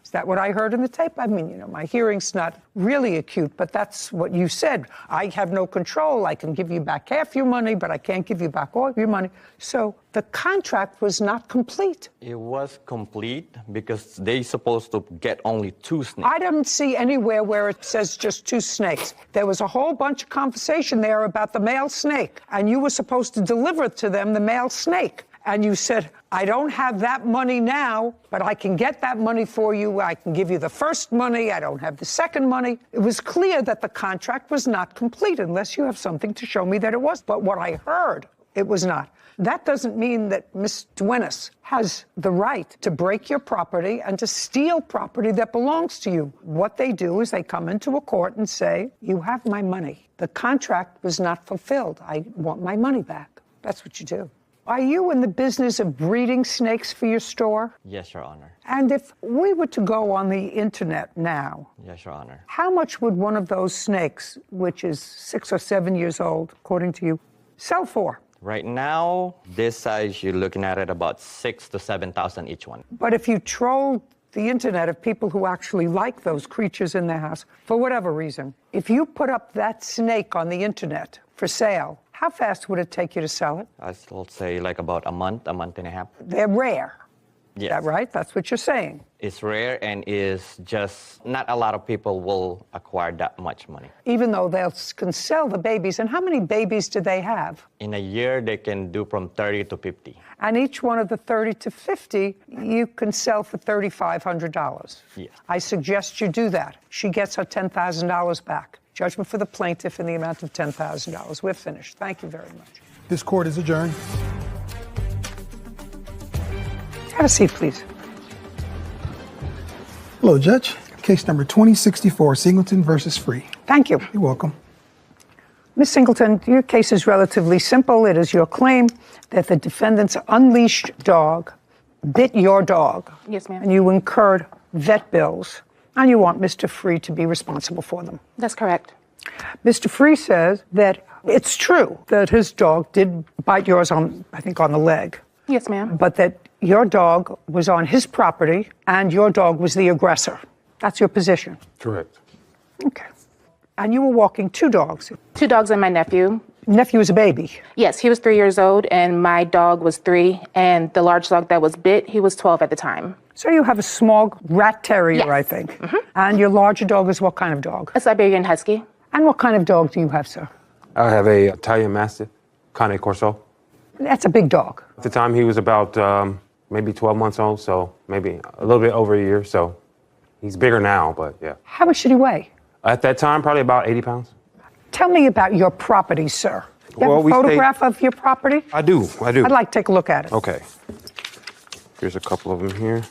Is that what I heard in the tape? I mean, you know, my hearing's not really acute, but that's what you said. I have no control. I can give you back half your money, but I can't give you back all your money. So the contract was not complete. It was complete because they supposed to get only 2 snakes. I didn't see anywhere where it says just 2 snakes. There was a whole bunch of conversation there about the male snake, and you were supposed to deliver to them the male snake. And you said, I don't have that money now, but I can get that money for you. I can give you the first money. I don't have the second money. It was clear that the contract was not complete unless you have something to show me that it was. But what I heard, it was not. That doesn't mean that Ms. Duenas has the right to break your property and to steal property that belongs to you. What they do is they come into a court and say, you have my money. The contract was not fulfilled. I want my money back. That's what you do. Are you in the business of breeding snakes for your store? Yes, Your Honor. And if we were to go on the internet now, Yes, Your Honor. how much would one of those snakes, which is 6 or 7 years old, according to you, sell for? Right now, this size, you're looking at it about 6,000 to 7,000 each one. But if you trolled the internet of people who actually like those creatures in their house, for whatever reason, if you put up that snake on the internet for sale, how fast would it take you to sell it? I still say like about a month and a half. They're rare. Yes. Is that right? That's what you're saying. It's rare and is just not a lot of people will acquire that much money. Even though they can sell the babies. And how many babies do they have? In a year, they can do from 30 to 50. And each one of the 30 to 50, you can sell for $3,500. Yes. I suggest you do that. She gets her $10,000 back. Judgment for the plaintiff in the amount of $10,000. We're finished. Thank you very much. This court is adjourned. Have a seat, please. Hello, Judge. Case number 2064, Singleton versus Free. Thank you. You're welcome. Ms. Singleton, your case is relatively simple. It is your claim that the defendant's unleashed dog bit your dog. Yes, ma'am. And you incurred vet bills, and you want Mr. Free to be responsible for them. That's correct. Mr. Free says that it's true that his dog did bite yours on, I think, on the leg. Yes, ma'am. But that your dog was on his property and your dog was the aggressor. That's your position. Correct. Okay. And you were walking 2 dogs. 2 dogs and my nephew. Nephew was a baby. Yes, he was 3 years old and my dog was 3. And the large dog that was bit, he was 12 at the time. So you have a small rat terrier, Yes. I think. Mm-hmm. And your larger dog is what kind of dog? A Siberian Husky. And what kind of dog do you have, sir? I have a Italian Mastiff, Cane Corso. That's a big dog. At the time, he was about maybe 12 months old, so maybe a little bit over a year. So he's bigger now, but yeah. How much did he weigh? At that time, probably about 80 pounds. Tell me about your property, sir. You Well, have a we photograph of your property? I do. I'd like to take a look at it. Okay. Here's a couple of them here.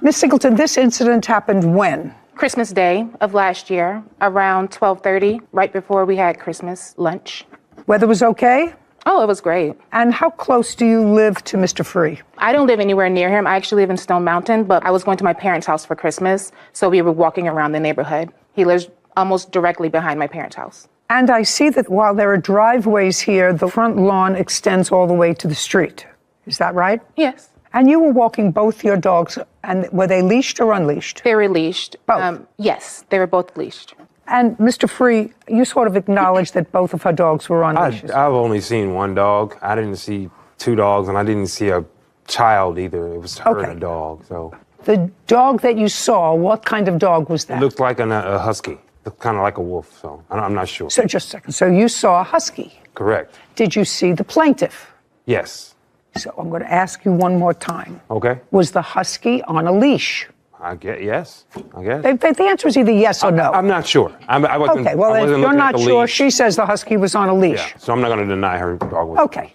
Miss Singleton, this incident happened when? Christmas Day of last year, around 12:30, right before we had Christmas lunch. Weather was okay? Oh, it was great. And how close do you live to Mr. Free? I don't live anywhere near him. I actually live in Stone Mountain, but I was going to my parents' house for Christmas, so we were walking around the neighborhood. He lives almost directly behind my parents' house. And I see that while there are driveways here, the front lawn extends all the way to the street. Is that right? Yes. And you were walking both your dogs, and were they leashed or unleashed? They were leashed. Both? Yes, they were both leashed. And Mr. Free, you sort of acknowledged that both of her dogs were on leashes. I've only seen one dog. I didn't see two dogs, and I didn't see a child either. It was her and a dog. So The dog that you saw, what kind of dog was it that? looked like a husky, kind of like a wolf. So I'm not sure. So just a second. So you saw a husky. Correct. Did you see the plaintiff? Yes. So I'm going to ask you one more time. Okay. Was the husky on a leash? I guess yes. I guess. The answer is either yes or no. I'm not sure. I wasn't, Okay, well, I if wasn't you're looking at not the sure, leash. she says the husky was on a leash. Yeah, so I'm not going to deny her dog was. Okay.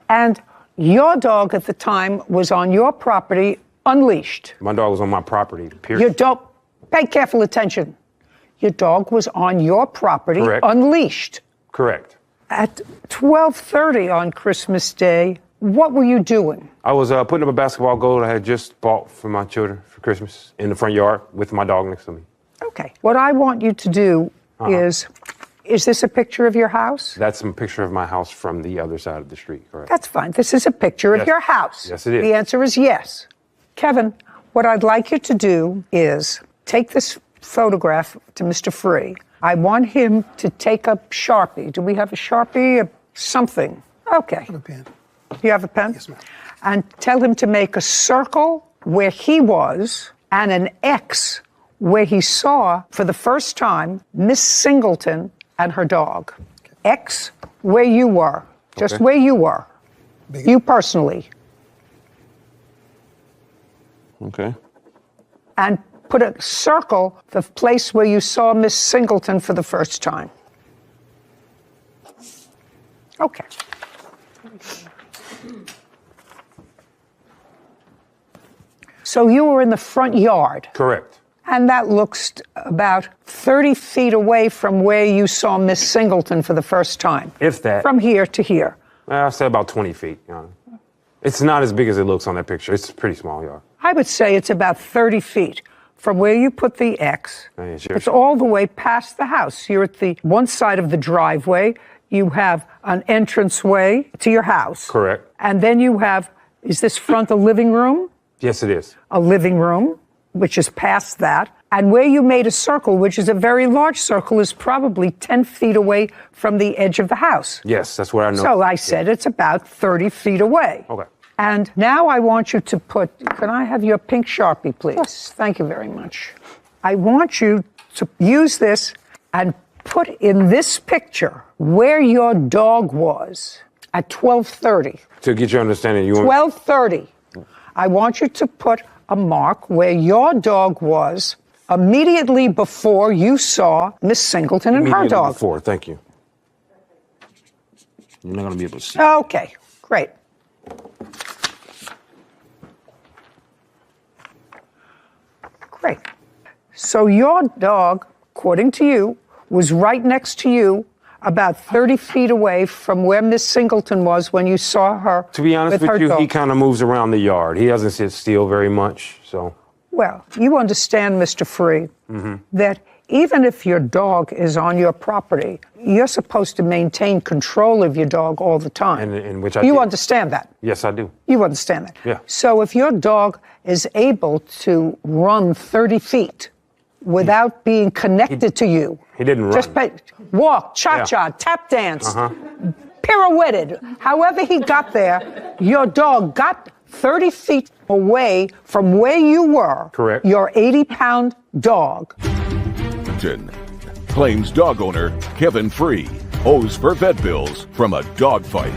And your dog at the time was on your property unleashed. My dog was on my property, period. Your dog, pay careful attention. Your dog was on your property Correct. unleashed. Correct. At 12:30 on Christmas Day, what were you doing? I was putting up a basketball goal I had just bought for my children for Christmas in the front yard with my dog next to me. Okay. What I want you to do is this a picture of your house? That's a picture of my house from the other side of the street, correct? That's fine. This is a picture of Yes. your house. Yes, it is. The answer is yes. Kevin, what I'd like you to do is take this photograph to Mr. Free. I want him to take a Sharpie. Do we have a Sharpie? Something. Okay. I have a pen. You have a pen? Yes, ma'am. And tell him to make a circle where he was and an X where he saw for the first time Miss Singleton and her dog. X where you were. Just where you were. You personally. Okay. And put a circle, the place where you saw Miss Singleton for the first time. Okay. So you were in the front yard. Correct. And that looks about 30 feet away from where you saw Miss Singleton for the first time. If that. From here to here. I'll say about 20 feet. You know. It's not as big as it looks on that picture. It's a pretty small yard. I would say it's about 30 feet from where you put the X. Yeah, sure. It's all the way past the house. You're at the one side of the driveway. You have an entranceway to your house. Correct. And then you have, is this front a living room? Yes, it is. A living room, which is past that. And where you made a circle, which is a very large circle, is probably 10 feet away from the edge of the house. Yes, that's where I know. So I said it's about 30 feet away. Okay. And now I want you to put, can I have your pink Sharpie, please? Yes. Thank you very much. I want you to use this and put in this picture where your dog was at 12:30. To get your understanding, you want 12:30. I want you to put a mark where your dog was immediately before you saw Miss Singleton and her immediately dog. before. Thank you. You're not going to be able to see. Okay, great. Great. So your dog, according to you, was right next to you, about 30 feet away from where Miss Singleton was when you saw her. To be honest with her with you, dog. he kind of moves around the yard. He doesn't sit still very much, so. Well, you understand, Mr. Free, Mhm. that even if your dog is on your property, you're supposed to maintain control of your dog all the time. And which I You do. understand that. Yes, I do. You understand that. Yeah. So if your dog is able to run 30 feet without being connected to you, He didn't run. just walk, cha-cha, tap dance, Uh-huh. pirouetted, however he got there, your dog got 30 feet away from where you were. Correct. Your 80-pound dog. Claims dog owner Kevin Free owes for vet bills from a dog fight.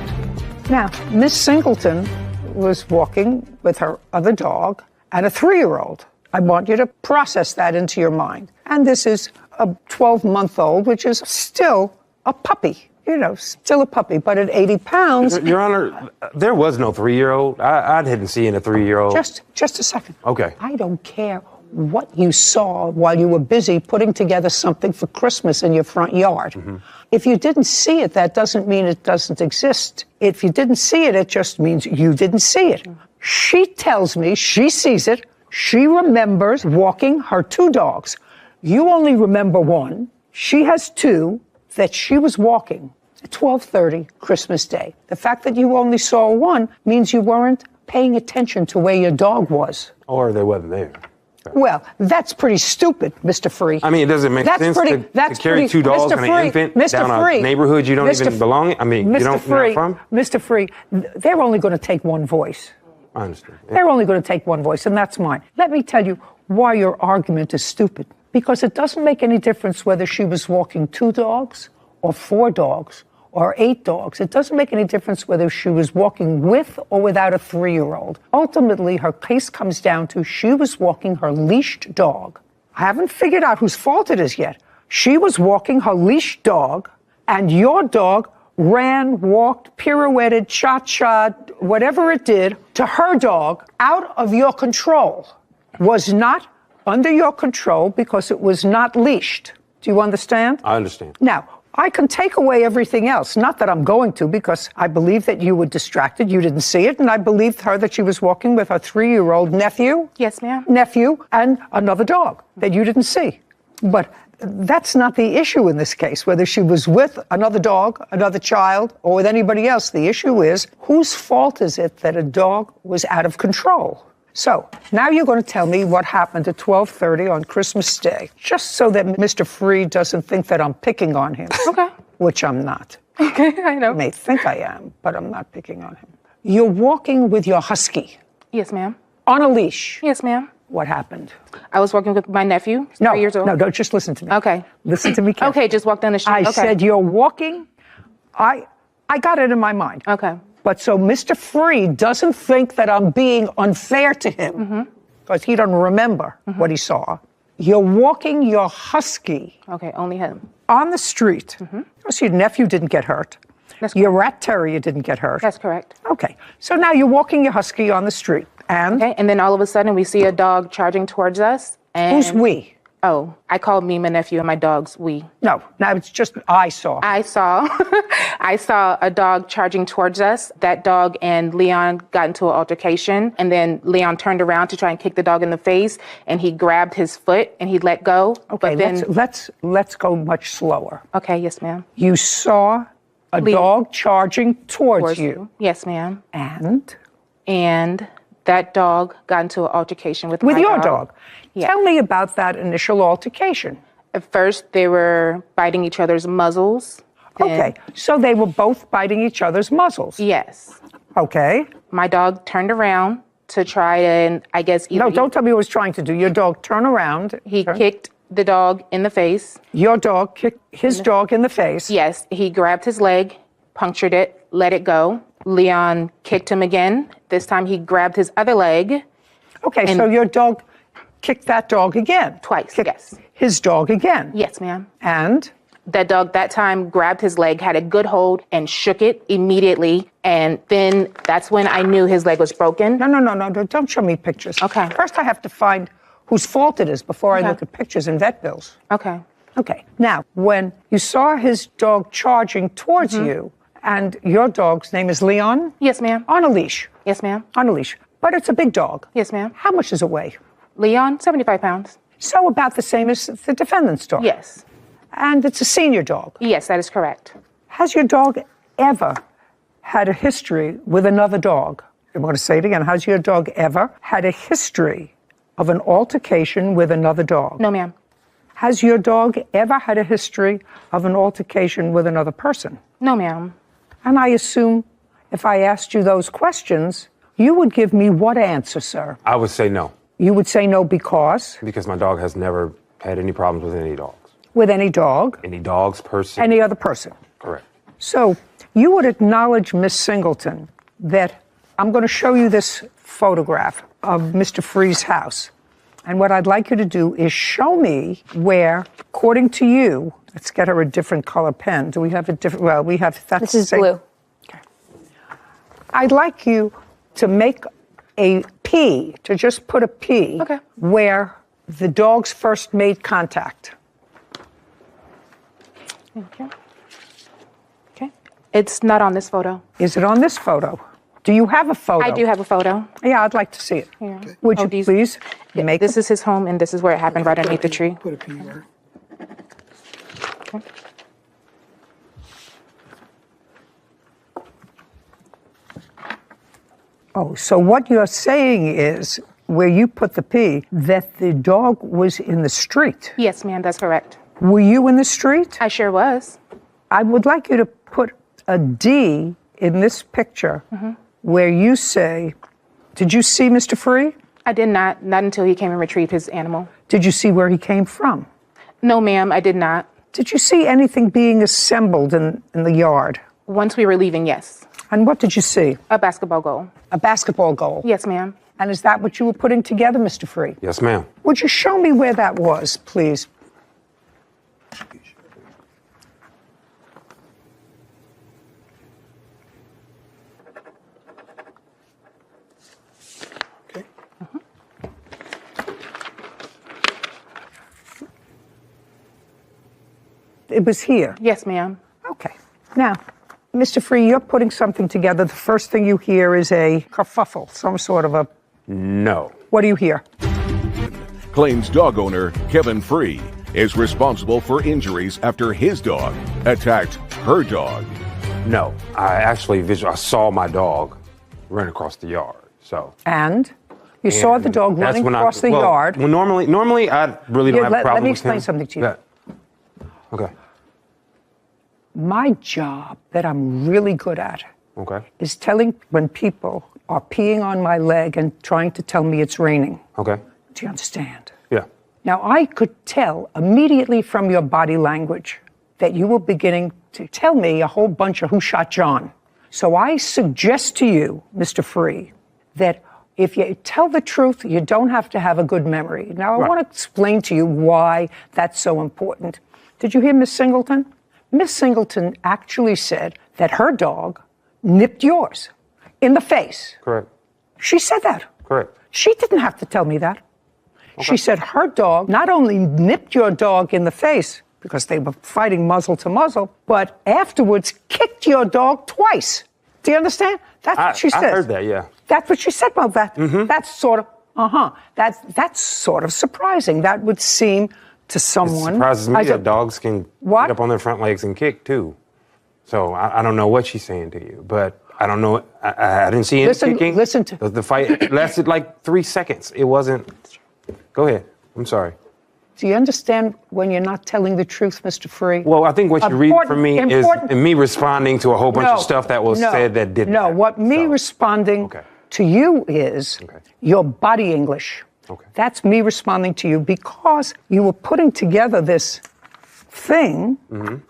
Now, Miss Singleton was walking with her other dog and a 3-year-old. I want you to process that into your mind. And this is a 12-month-old, which is still a puppy. you know, still a puppy, but at 80 pounds. Your Honor, there was no 3-year-old. I didn't see a 3-year-old. Just a second. Okay. I don't care what you saw while you were busy putting together something for Christmas in your front yard. If you didn't see it, that doesn't mean it doesn't exist. If you didn't see it, it just means you didn't see it. She tells me she sees it. She remembers walking her 2 dogs. You only remember 1. She has 2 that she was walking at 12:30 Christmas Day. The fact that you only saw 1 means you weren't paying attention to where your dog was. Or they wasn't there. Well, that's pretty stupid, Mr. Free. I mean, it doesn't make sense to carry 2 dogs and an infant down a neighborhood you don't even belong in. I mean, you don't know from. Mr. Free, they're only going to take 1 voice. I understand. They're only going to take 1 voice, and that's mine. Let me tell you why your argument is stupid. Because it doesn't make any difference whether she was walking 2 dogs or 4 dogs or 8 dogs. It doesn't make any difference whether she was walking with or without a 3-year-old. Ultimately, her case comes down to she was walking her leashed dog. I haven't figured out whose fault it is yet. She was walking her leashed dog, and your dog ran, walked, pirouetted, shot, whatever it did, to her dog out of your control. Was not under your control because it was not leashed. Do you understand? I understand. Now, I can take away everything else. Not that I'm going to, because I believe that you were distracted. You didn't see it. And I believed her that she was walking with her 3-year-old nephew. Yes, ma'am. Nephew and another dog that you didn't see. But that's not the issue in this case, whether she was with another dog, another child, or with anybody else. The issue is, whose fault is it that a dog was out of control? So now you're going to tell me what happened at 12:30 on Christmas Day, just so that Mr. Free doesn't think that I'm picking on him. Okay. Which I'm not. Okay, I know. You may think I am, but I'm not picking on him. You're walking with your husky. Yes, ma'am. On a leash. Yes, ma'am. What happened? I was walking with my nephew, 3 years old. No, don't just listen to me. Okay. Listen to me carefully. Okay, just walk down the street. I said you're walking. I got it in my mind. Okay. But so Mr. Free doesn't think that I'm being unfair to him, because he doesn't remember what he saw. You're walking your husky. Okay, only him. On the street. So your nephew didn't get hurt. Your rat terrier didn't get hurt. That's correct. Okay, so now you're walking your husky on the street, and? Okay, and then all of a sudden we see a dog charging towards us. And Who's we? Oh, I called me, my nephew, and my dog's we. No, now it's just I saw. I saw a dog charging towards us. That dog and Leon got into an altercation, and then Leon turned around to try and kick the dog in the face, and he grabbed his foot and he let go. Okay, but then, let's go much slower. Okay, yes, ma'am. You saw a dog charging towards you. Yes, ma'am. And that dog got into an altercation with my your dog. dog. Yeah. Tell me about that initial altercation. At first, they were biting each other's muzzles. Okay, so they were both biting each other's muzzles. Yes. Okay. My dog turned around to try and, I guess, No, don't tell me what he was trying to do. Your dog turned around. He kicked the dog in the face. Your dog kicked his dog in the face. Yes. He grabbed his leg, punctured it, let it go. Leon kicked him again. This time he grabbed his other leg. Okay, so your dog kicked that dog again. Twice, yes. His dog again. Yes, ma'am. And? That dog that time grabbed his leg, had a good hold, and shook it immediately. And then that's when I knew his leg was broken. No, don't show me pictures. Okay. First I have to find whose fault it is before I look at pictures and vet bills. Okay. Okay. Now, when you saw his dog charging towards you, and your dog's name is Leon? Yes, ma'am. On a leash? Yes, ma'am. On a leash. But it's a big dog. Yes, ma'am. How much does it weigh? Leon, 75 pounds. So about the same as the defendant's dog? Yes. And it's a senior dog? Yes, that is correct. Has your dog ever had a history with another dog? I'm going to say it again. Has your dog ever had a history of an altercation with another dog? No, ma'am. Has your dog ever had a history of an altercation with another person? No, ma'am. And I assume if I asked you those questions, you would give me what answer, sir? I would say no. You would say no because? Because my dog has never had any problems with any dogs. With any dog? Any dogs, person? Any other person? Correct. So you would acknowledge, Miss Singleton, that I'm going to show you this photograph of Mr. Free's house. And what I'd like you to do is show me where, according to you, let's get her a different color pen. Do we have a different, well, we have, that's This is blue. Okay. I'd like you to make a P, to just put a P where the dogs first made contact. Okay. Okay. It's not on this photo. Is it on this photo? Do you have a photo? I do have a photo. Yeah, I'd like to see it. Here. Would you please make This is his home, and this is where it happened, right underneath the tree. Put a P where? Okay. Oh, so what you're saying is, where you put the P, that the dog was in the street. Yes, ma'am, that's correct. Were you in the street? I sure was. I would like you to put a D in this picture where you say, did you see Mr. Free? I did not until he came and retrieved his animal. Did you see where he came from? No, ma'am, I did not. Did you see anything being assembled in the yard? Once we were leaving, yes. And what did you see? A basketball goal. A basketball goal? Yes, ma'am. And is that what you were putting together, Mr. Free? Yes, ma'am. Would you show me where that was, please? It was here. Yes, ma'am. Okay. Now, Mr. Free, you're putting something together. The first thing you hear is a kerfuffle, some sort of a... No. What do you hear? Claims dog owner Kevin Free is responsible for injuries after his dog attacked her dog. No. I saw my dog run across the yard. So. And? You saw the dog running across the yard. Well, normally I really don't have a problem with him. Let me explain something to you. Yeah. Okay. My job that I'm really good at is telling when people are peeing on my leg and trying to tell me it's raining. Okay. Do you understand? Yeah. Now, I could tell immediately from your body language that you were beginning to tell me a whole bunch of who shot John. So I suggest to you, Mr. Free, that if you tell the truth, you don't have to have a good memory. Now, I want to explain to you why that's so important. Did you hear Miss Singleton? Miss Singleton actually said that her dog nipped yours in the face. Correct. She said that. Correct. She didn't have to tell me that. She said her dog not only nipped your dog in the face because they were fighting muzzle to muzzle, but afterwards kicked your dog twice. Do you understand? That's what she said. I heard that, yeah. That's what she said about that. That's sort of, that's sort of surprising. That would seem to someone. It surprises me that dogs can get up on their front legs and kick too. So I don't know what she's saying to you, but I don't know. I didn't see any kicking. Listen to the fight lasted like 3 seconds. It wasn't. Go ahead. I'm sorry. Do you understand when you're not telling the truth, Mr. Free? Well, I think what you read from me is me responding to a whole bunch of stuff that was said that didn't. No, what me responding to you is your body English. That's me responding to you because you were putting together this thing,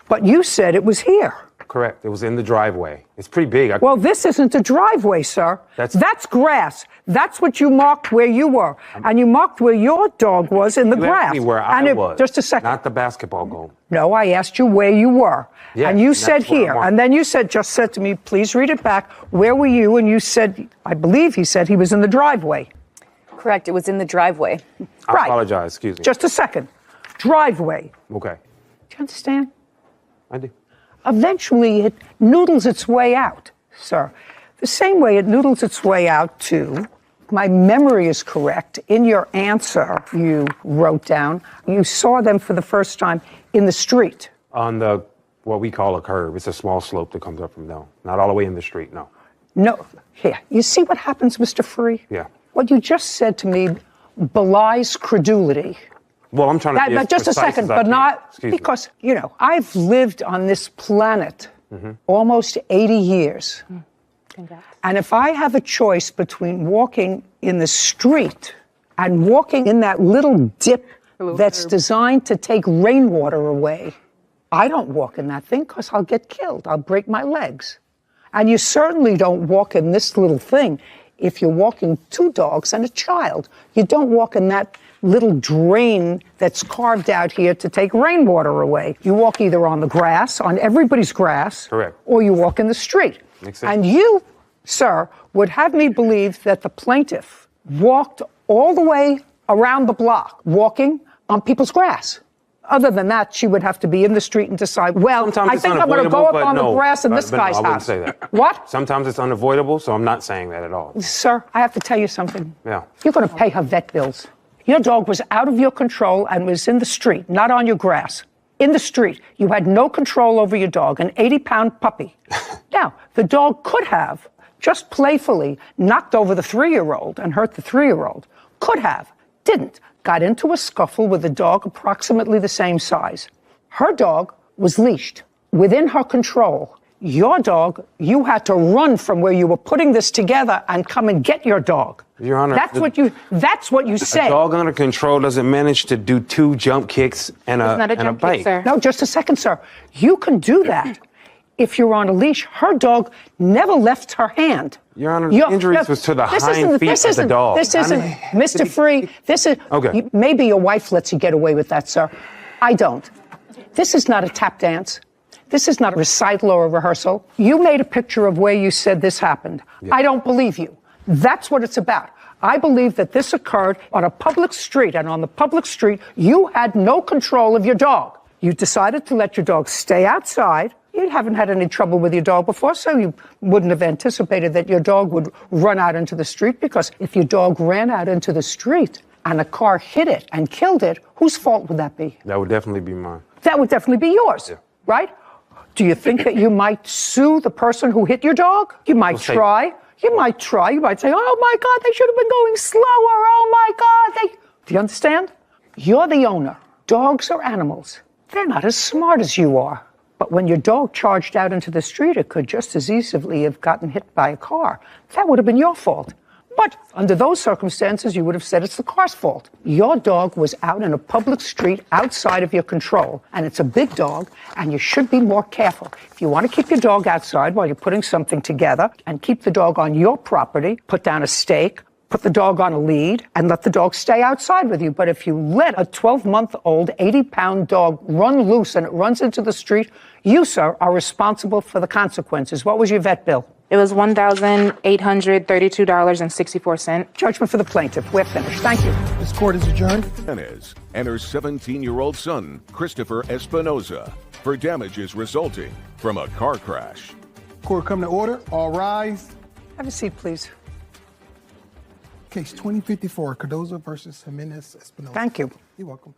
but you said it was here. Correct. It was in the driveway. It's pretty big. Well, this isn't a driveway, sir. That's grass. That's what you marked where you were. And you marked where your dog was in the grass. You asked me where I was. Just a second. Not the basketball goal. No, I asked you where you were. Yeah, and you said that's where here. I'm And then you said to me, please read it back. Where were you? And you said, I believe he said he was in the driveway. Correct. It was in the driveway. I apologize. Excuse me. Just a second. Driveway. Okay. Do you understand? I do. Eventually, it noodles its way out, sir. The same way it noodles its way out to, my memory is correct, in your answer you wrote down, you saw them for the first time in the street. On the, what we call a curve. It's a small slope that comes up from there. Not all the way in the street, no. No. Here, you see what happens, Mr. Free? Yeah. What you just said to me belies credulity. Well, I'm trying to be as just a precise second, as I but can. not Excuse me. because, you know, I've lived on this planet almost 80 years. And if I have a choice between walking in the street and walking in that little dip that's designed to take rainwater away, I don't walk in that thing because I'll get killed. I'll break my legs. And you certainly don't walk in this little thing if you're walking two dogs and a child. You don't walk in that little drain that's carved out here to take rainwater away. You walk either on the grass, on everybody's grass, Correct. or you walk in the street. Makes sense. And you, sir, would have me believe that the plaintiff walked all the way around the block, walking on people's grass. Other than that, she would have to be in the street and decide, well, Sometimes I it's think I'm going to go up unavoidable, on but the no, grass in but- this but no, guy's I wouldn't house. say that. What? Sometimes it's unavoidable, so I'm not saying that at all. Sir, I have to tell you something. Yeah. You're going to pay her vet bills. Your dog was out of your control and was in the street, not on your grass. In the street. You had no control over your dog, an 80-pound puppy. Now, the dog could have, just playfully, knocked over the 3-year-old and hurt the 3-year-old. Could have. Didn't. Got into a scuffle with a dog approximately the same size. Her dog was leashed, within her control. Your dog, you had to run from where you were putting this together and come and get your dog. Your Honor, That's what you say. A dog under control doesn't manage to do 2 jump kicks and a bite. No, just a second, sir. You can do that if you're on a leash. Her dog never left her hand. Your Honor, the injuries was to the hind feet of the dog. This isn't, Mr. Free, this is, Okay. Maybe your wife lets you get away with that, sir. I don't. This is not a tap dance. This is not a recital or a rehearsal. You made a picture of where you said this happened. Yeah. I don't believe you. That's what it's about. I believe that this occurred on a public street, and on the public street, you had no control of your dog. You decided to let your dog stay outside. You haven't had any trouble with your dog before, so you wouldn't have anticipated that your dog would run out into the street, because if your dog ran out into the street and a car hit it and killed it, whose fault would that be? That would definitely be mine. That would definitely be yours, right? Do you think that you might sue the person who hit your dog? You might try. You might try. You might say, oh my God, they should have been going slower. Oh my God. Do you understand? You're the owner. Dogs are animals. They're not as smart as you are. But when your dog charged out into the street, it could just as easily have gotten hit by a car. That would have been your fault. But under those circumstances, you would have said it's the car's fault. Your dog was out in a public street outside of your control, and it's a big dog, and you should be more careful. If you want to keep your dog outside while you're putting something together and keep the dog on your property, put down a stake, put the dog on a lead, and let the dog stay outside with you. But if you let a 12-month-old, 80-pound dog run loose and it runs into the street, you, sir, are responsible for the consequences. What was your vet bill? It was $1,832.64. Judgment for the plaintiff. We're finished. Thank you. This court is adjourned. Jimenez and her 17-year-old son, Christopher Espinoza, for damages resulting from a car crash. Court come to order. All rise. Have a seat, please. Case 2054, Cardozo versus Jimenez Espinoza. Thank you. You're welcome.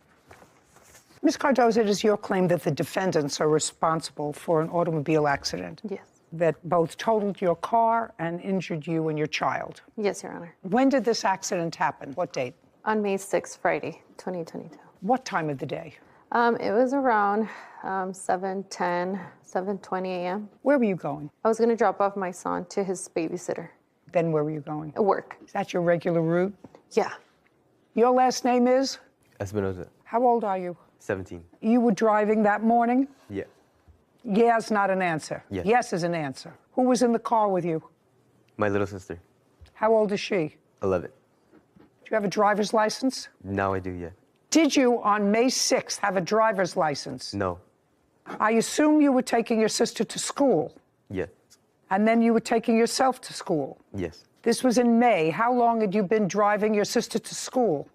Ms. Cardozo, it is your claim that the defendants are responsible for an automobile accident. Yes. That both totaled your car and injured you and your child. Yes, Your Honor. When did this accident happen? What date? On May 6th, Friday, 2022. What time of the day? It was around 7:10, 7:20 a.m. Where were you going? I was going to drop off my son to his babysitter. Then where were you going? Work. Is that your regular route? Yeah. Your last name is? Espinoza. How old are you? 17. You were driving that morning? Yeah. Yeah is not an answer. Yes. Yes is an answer. Who was in the car with you? My little sister. How old is she? 11. Do you have a driver's license? Now I do, yeah. Did you, on May 6th, have a driver's license? No. I assume you were taking your sister to school, Yes. and then you were taking yourself to school. Yes. This was in May. How long had you been driving your sister to school?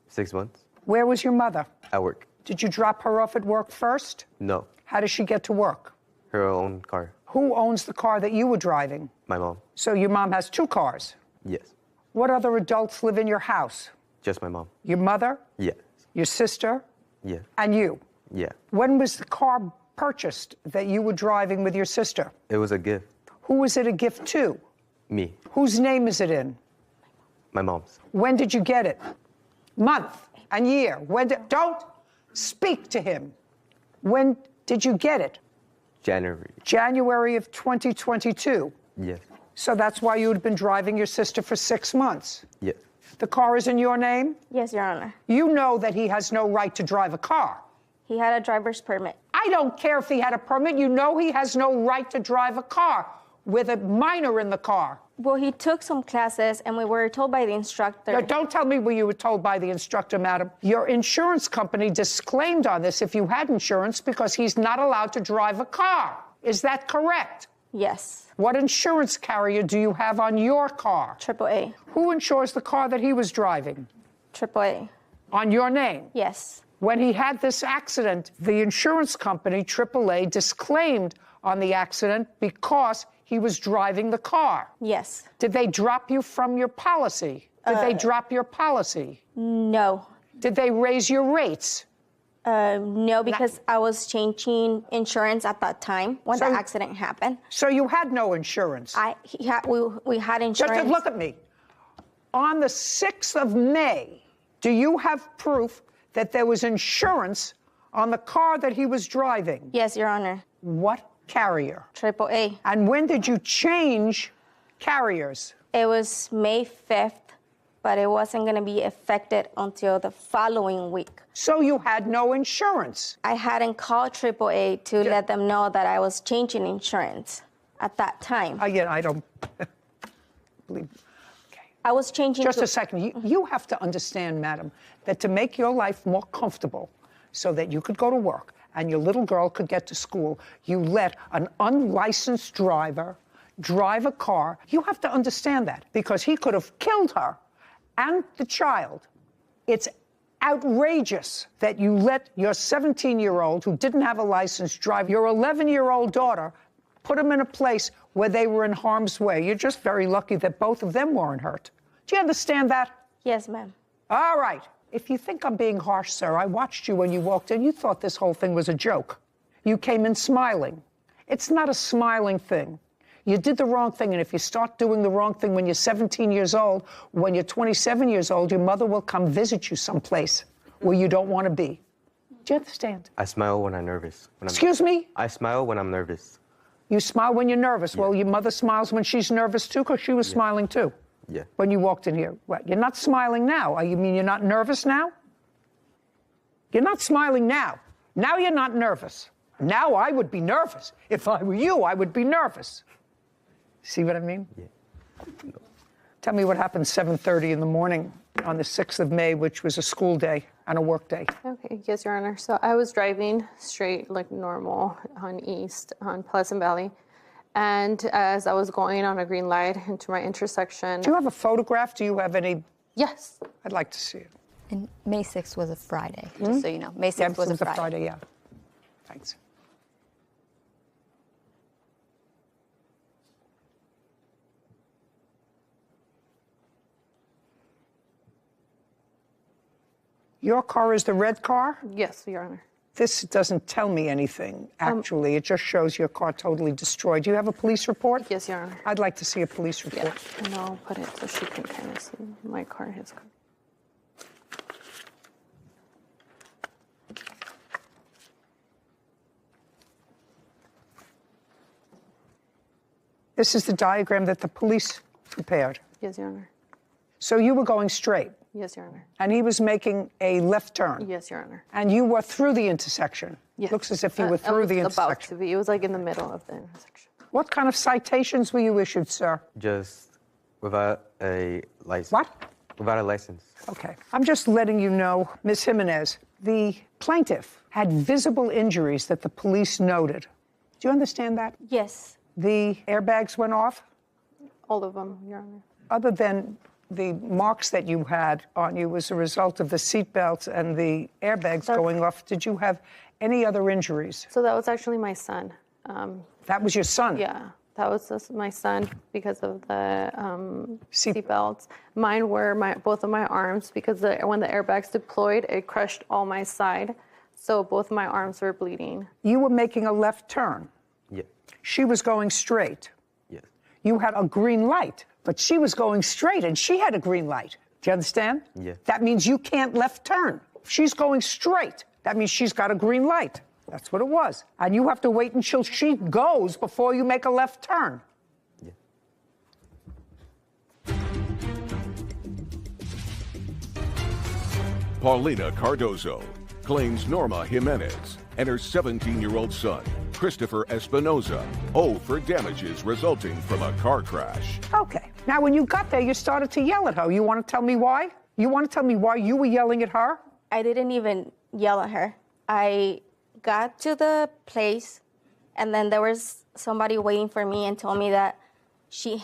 6 months. Where was your mother? At work. Did you drop her off at work first? No. How does she get to work? Her own car. Who owns the car that you were driving? My mom. So your mom has 2 cars. Yes. What other adults live in your house? Just my mom. Your mother, Yes. your sister, Yeah. and you. Yeah. When was the car purchased that you were driving with your sister? It was a gift. Who was it a gift to? Me. Whose name is it in? My mom's. When did you get it? Month and year. Don't speak to him. When did you get it? January. January of 2022. Yes. So that's why you had been driving your sister for 6 months. Yes. The car is in your name? Yes, Your Honor. You know that he has no right to drive a car. He had a driver's permit. I don't care if he had a permit. You know he has no right to drive a car with a minor in the car. Well, he took some classes, and we were told by the instructor. Now, don't tell me what you were told by the instructor, madam. Your insurance company disclaimed on this if you had insurance because he's not allowed to drive a car. Is that correct? Yes. What insurance carrier do you have on your car? AAA. Who insures the car that he was driving? AAA. On your name? Yes. When he had this accident, the insurance company, AAA, disclaimed on the accident because he was driving the car. Yes. Did they drop you from your policy? Did they drop your policy? No. Did they raise your rates? No, because I was changing insurance at that time when the accident happened. So you had no insurance? We had insurance. Just look at me. On the 6th of May, do you have proof that there was insurance on the car that he was driving? Yes, Your Honor. What carrier? AAA. And when did you change carriers? It was May 5th, but it wasn't going to be effected until the following week. So you had no insurance? I hadn't called AAA to let them know that I was changing insurance at that time. Again, I don't believe. I was changing. Just a second. You have to understand, madam, that to make your life more comfortable so that you could go to work and your little girl could get to school, you let an unlicensed driver drive a car. You have to understand that because he could have killed her and the child. It's outrageous that you let your 17-year-old who didn't have a license drive your 11-year-old daughter, put him in a place where they were in harm's way. You're just very lucky that both of them weren't hurt. Do you understand that? Yes, ma'am. All right. If you think I'm being harsh, sir, I watched you when you walked in. You thought this whole thing was a joke. You came in smiling. It's not a smiling thing. You did the wrong thing, and if you start doing the wrong thing when you're 17 years old, when you're 27 years old, your mother will come visit you someplace where you don't want to be. Do you understand? I smile when I'm nervous. Excuse me? I smile when I'm nervous. You smile when you're nervous. Yeah. Well, your mother smiles when she's nervous, too, because she was smiling, too. Yeah. When you walked in here. What, you're not smiling now. You mean you're not nervous now? You're not smiling now. Now you're not nervous. Now I would be nervous. If I were you, I would be nervous. See what I mean? Yeah. Tell me what happened 7:30 in the morning on the 6th of May, which was a school day and a work day. Okay, yes, Your Honor. So I was driving straight like normal on East, on Pleasant Valley. And as I was going on a green light into my intersection. Do you have a photograph? Do you have any? Yes. I'd like to see it. And May 6th was a Friday, just so you know. May 6th was a Friday. Yeah. Thanks. Your car is the red car? Yes, Your Honor. This doesn't tell me anything, actually. It just shows your car totally destroyed. Do you have a police report? Yes, Your Honor. I'd like to see a police report. Yeah, and I'll put it so she can kind of see my car, his car. This is the diagram that the police prepared. Yes, Your Honor. So you were going straight? Yes, Your Honor. And he was making a left turn? Yes, Your Honor. And you were through the intersection? Yes. Looks as if you were through the intersection. About to be. It was like in the middle of the intersection. What kind of citations were you issued, sir? Just without a license. What? Without a license. Okay. I'm just letting you know, Ms. Jimenez, the plaintiff had visible injuries that the police noted. Do you understand that? Yes. The airbags went off? All of them, Your Honor. Other than the marks that you had on you as a result of the seatbelts and the airbags going off, did you have any other injuries? So that was actually my son. That was your son? Yeah, that was just my son because of the seatbelts. Mine were both of my arms because when the airbags deployed, it crushed all my side. So both my arms were bleeding. You were making a left turn? Yeah. She was going straight? Yes. You had a green light, but she was going straight and she had a green light. Do you understand? Yeah. That means you can't left turn. If she's going straight, that means she's got a green light. That's what it was. And you have to wait until she goes before you make a left turn. Yeah. Paulina Cardozo claims Norma Jimenez and her 17-year-old son Christopher Espinoza owe for damages resulting from a car crash. Okay. Now, when you got there, you started to yell at her. You want to tell me why? You want to tell me why you were yelling at her? I didn't even yell at her. I got to the place, and then there was somebody waiting for me and told me that she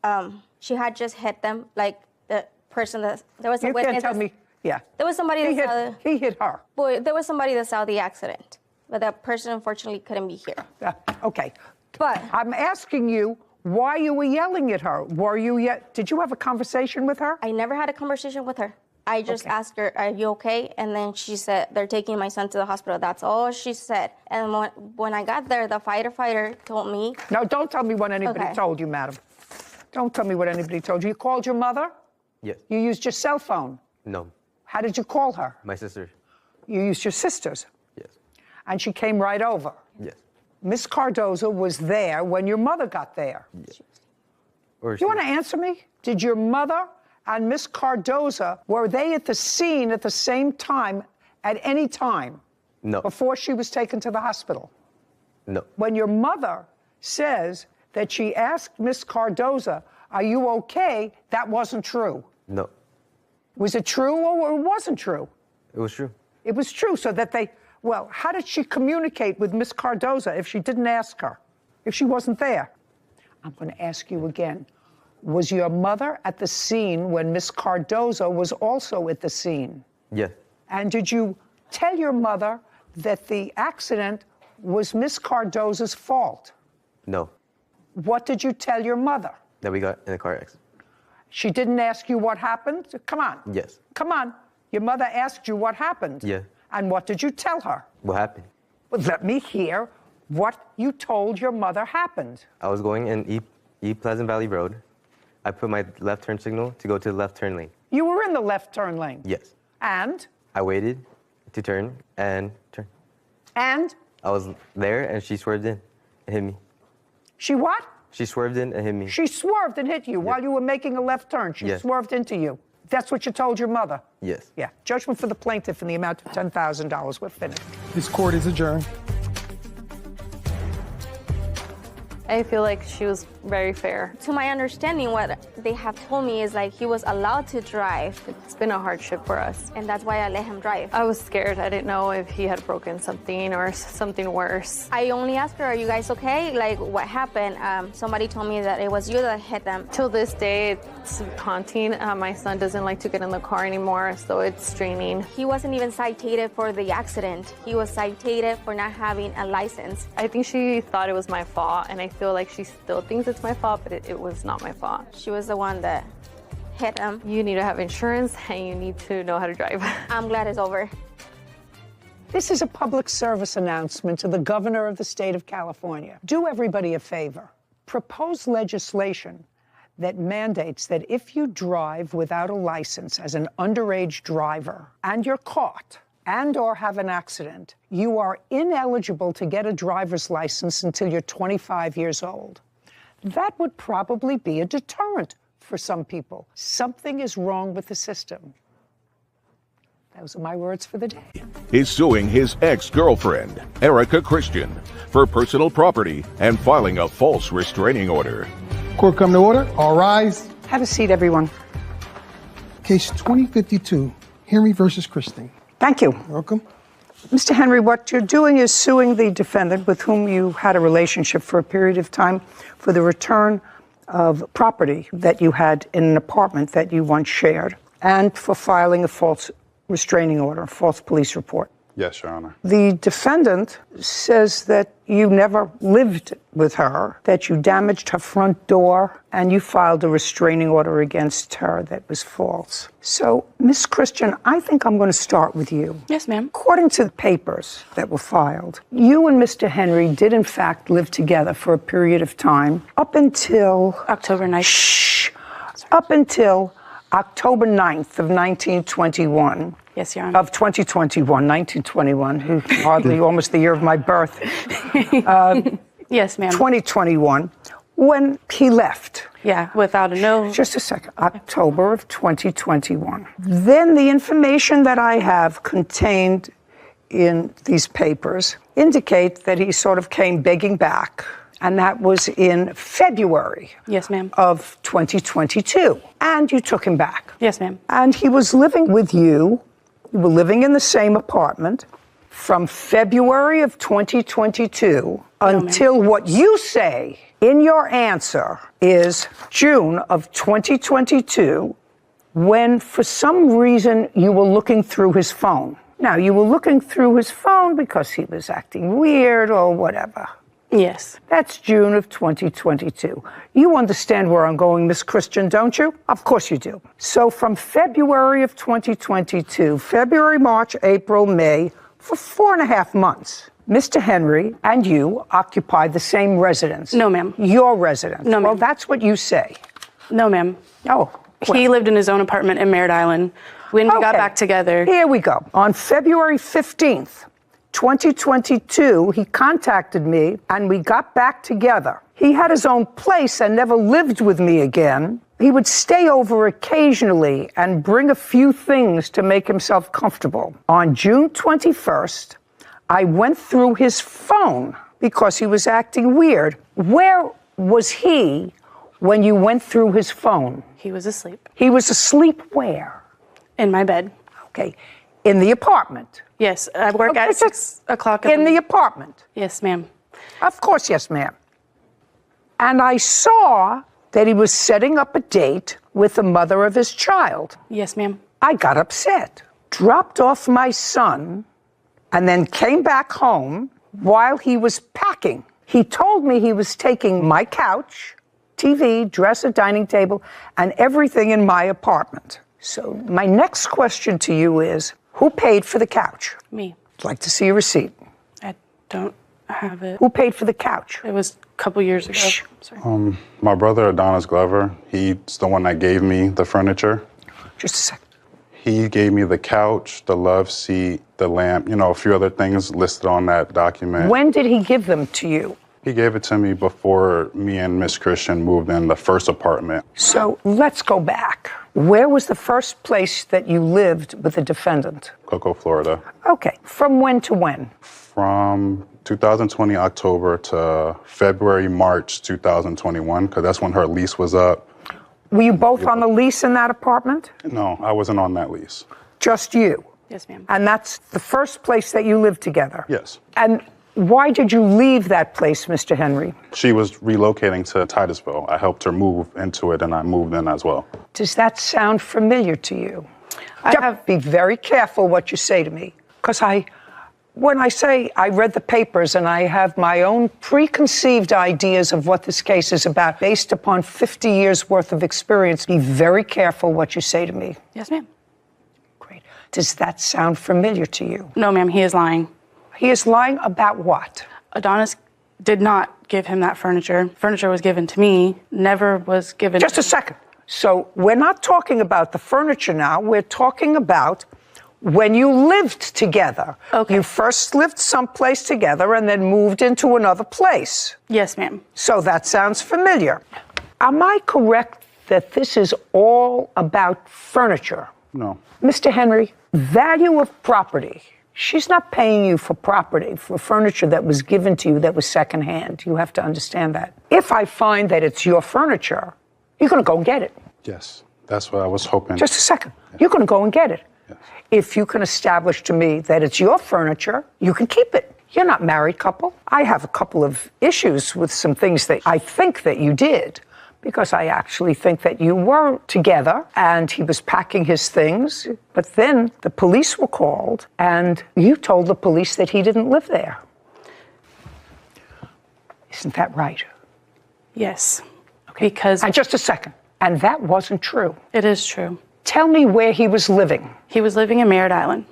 had just hit them, like the person that there was a witness. You can't tell me. Yeah. There was somebody he hit her. Well, there was somebody that saw the accident, but that person unfortunately couldn't be here. Okay. But I'm asking you why you were yelling at her. Did you have a conversation with her? I never had a conversation with her. I just asked her, "Are you okay?" And then she said, "They're taking my son to the hospital." That's all she said. And when I got there, the firefighter told me. No, don't tell me what anybody told you, madam. Don't tell me what anybody told you. You called your mother? Yes. You used your cell phone? No. How did you call her? My sister. You used your sister's? Yes. And she came right over? Yes. Miss Cardoza was there when your mother got there? Yes. Do you want to answer me? Did your mother and Miss Cardoza, were they at the scene at the same time at any time? No. Before she was taken to the hospital? No. When your mother says that she asked Miss Cardoza, "Are you okay?" that wasn't true. No. Was it true or it wasn't true? It was true. It was true, so that well, how did she communicate with Miss Cardoza if she didn't ask her, if she wasn't there? I'm going to ask you again. Was your mother at the scene when Miss Cardoza was also at the scene? Yes. And did you tell your mother that the accident was Miss Cardoza's fault? No. What did you tell your mother? That we got in a car accident. She didn't ask you what happened? Come on. Yes. Come on. Your mother asked you what happened? Yeah. And what did you tell her? What happened? Well, let me hear what you told your mother happened. I was going in East Pleasant Valley Road. I put my left turn signal to go to the left turn lane. You were in the left turn lane? Yes. And? I waited to turn and turn. And? I was there and she swerved in and hit me. She what? She swerved in and hit me. She swerved and hit you while you were making a left turn. She swerved into you. That's what you told your mother? Yes. Yeah. Judgment for the plaintiff in the amount of $10,000. We're finished. This court is adjourned. I feel like she was very fair. To my understanding, what they have told me is like he was allowed to drive. It's been a hardship for us. And that's why I let him drive. I was scared. I didn't know if he had broken something or something worse. I only asked her, "Are you guys okay? Like, what happened?" Somebody told me that it was you that hit them. Till this day, it's haunting. My son doesn't like to get in the car anymore, so it's straining. He wasn't even cited for the accident. He was cited for not having a license. I think she thought it was my fault, and I feel like she still thinks it's my fault, but it was not my fault. She was the one that hit him. You need to have insurance, and you need to know how to drive. I'm glad it's over. This is a public service announcement to the governor of the state of California. Do everybody a favor. Propose legislation that mandates that if you drive without a license as an underage driver and you're caught and or have an accident, you are ineligible to get a driver's license until you're 25 years old. That would probably be a deterrent for some people. Something is wrong with the system. Those are my words for the day. Is suing his ex-girlfriend, Erica Christian, for personal property and filing a false restraining order. Court come to order. All rise. Have a seat, everyone. Case 2052, Henry versus Christine. Thank you. Welcome. Mr. Henry, what you're doing is suing the defendant with whom you had a relationship for a period of time for the return of property that you had in an apartment that you once shared and for filing a false restraining order, a false police report. Yes, Your Honor. The defendant says that you never lived with her, that you damaged her front door, and you filed a restraining order against her that was false. So, Miss Christian, I think I'm going to start with you. Yes, ma'am. According to the papers that were filed, you and Mr. Henry did in fact live together for a period of time up until October 9th. Shh. Up until October 9th of 1921. Yes, Your Honor. Of 2021, 1921, who hardly almost the year of my birth. Yes, ma'am. 2021, when he left. Yeah, without a note. Just a second. October of 2021. Then the information that I have contained in these papers indicate that he sort of came begging back, and that was in February. Yes, ma'am. Of 2022. And you took him back. Yes, ma'am. And he was living with you. You were living in the same apartment from February of 2022 until what you say in your answer is June of 2022, when for some reason you were looking through his phone. Now, you were looking through his phone because he was acting weird or whatever. Yes. That's June of 2022. You understand where I'm going, Miss Christian, don't you? Of course you do. So from February of 2022, February, March, April, May, for 4.5 months, Mr. Henry and you occupied the same residence. No, ma'am. Your residence. No, ma'am. Well, that's what you say. No, ma'am. Oh. He lived in his own apartment in Merritt Island. When we got back together. Here we go. On February 15th, 2022, he contacted me and we got back together. He had his own place and never lived with me again. He would stay over occasionally and bring a few things to make himself comfortable. On June 21st, I went through his phone because he was acting weird. Where was he when you went through his phone? He was asleep. He was asleep where? In my bed. Okay. In the apartment? Yes, I work at 6 o'clock. In the apartment? Yes, ma'am. Of course, yes, ma'am. And I saw that he was setting up a date with the mother of his child. Yes, ma'am. I got upset, dropped off my son, and then came back home while he was packing. He told me he was taking my couch, TV, dresser, dining table, and everything in my apartment. So my next question to you is, who paid for the couch? Me. I'd like to see a receipt. I don't have it. Who paid for the couch? It was a couple years ago. Sorry. My brother, Adonis Glover, he's the one that gave me the furniture. Just a second. He gave me the couch, the love seat, the lamp, a few other things listed on that document. When did he give them to you? He gave it to me before me and Miss Christian moved in the first apartment. So let's go back. Where was the first place that you lived with the defendant? Cocoa, Florida. Okay. From when to when? From 2020 October to February, March 2021, because that's when her lease was up. Were you both on the lease in that apartment? No, I wasn't on that lease. Just you? Yes, ma'am. And that's the first place that you lived together? Yes. And why did you leave that place, Mr. Henry? She was relocating to Titusville. I helped her move into it, and I moved in as well. Does that sound familiar to you? Be very careful what you say to me, because when I say I read the papers and I have my own preconceived ideas of what this case is about based upon 50 years worth of experience, be very careful what you say to me. Yes, ma'am. Great. Does that sound familiar to you? No, ma'am, he is lying. He is lying about what? Adonis did not give him that furniture. Furniture was given to me, never was given. Just a second. So we're not talking about the furniture now. We're talking about when you lived together. Okay. You first lived someplace together and then moved into another place. Yes, ma'am. So that sounds familiar. Am I correct that this is all about furniture? No. Mr. Henry, value of property. She's not paying you for property, for furniture that was given to you that was secondhand. You have to understand that. If I find that it's your furniture, you're going to go and get it. Yes, that's what I was hoping. Just a second. You're going to go and get it. Yes. If you can establish to me that it's your furniture, you can keep it. You're not a married couple. I have a couple of issues with some things that I think that you did, because I actually think that you were together and he was packing his things. But then the police were called and you told the police that he didn't live there. Isn't that right? Yes. Okay. Because. And just a second. And that wasn't true. It is true. Tell me where he was living. He was living in Merritt Island.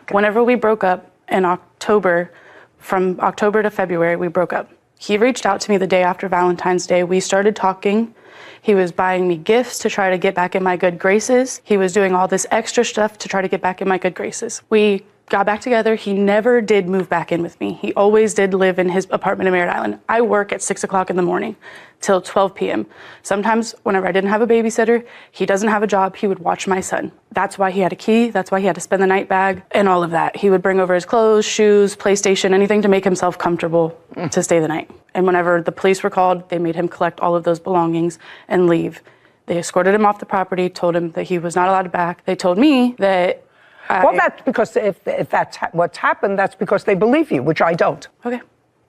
Okay. Whenever we broke up in October, from October to February, we broke up. He reached out to me the day after Valentine's Day. We started talking. He was buying me gifts to try to get back in my good graces. He was doing all this extra stuff to try to get back in my good graces. We got back together. He never did move back in with me. He always did live in his apartment in Merritt Island. I work at 6 o'clock in the morning till 12 p.m. Sometimes whenever I didn't have a babysitter, he doesn't have a job, he would watch my son. That's why he had a key. That's why he had to spend the night bag and all of that. He would bring over his clothes, shoes, PlayStation, anything to make himself comfortable to stay the night. And whenever the police were called, they made him collect all of those belongings and leave. They escorted him off the property, told him that he was not allowed back. They told me that well, that's because if that's what's happened, that's because they believe you, which I don't. Okay.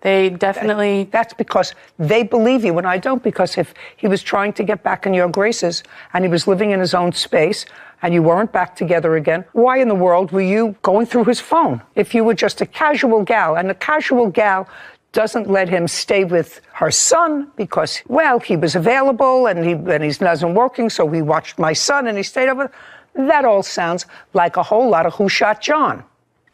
They definitely... That's because they believe you and I don't, because if he was trying to get back in your graces and he was living in his own space and you weren't back together again, why in the world were you going through his phone? If you were just a casual gal, and a casual gal doesn't let him stay with her son because, well, he was available and he wasn't working, so he watched my son and he stayed over. That all sounds like a whole lot of Who Shot John.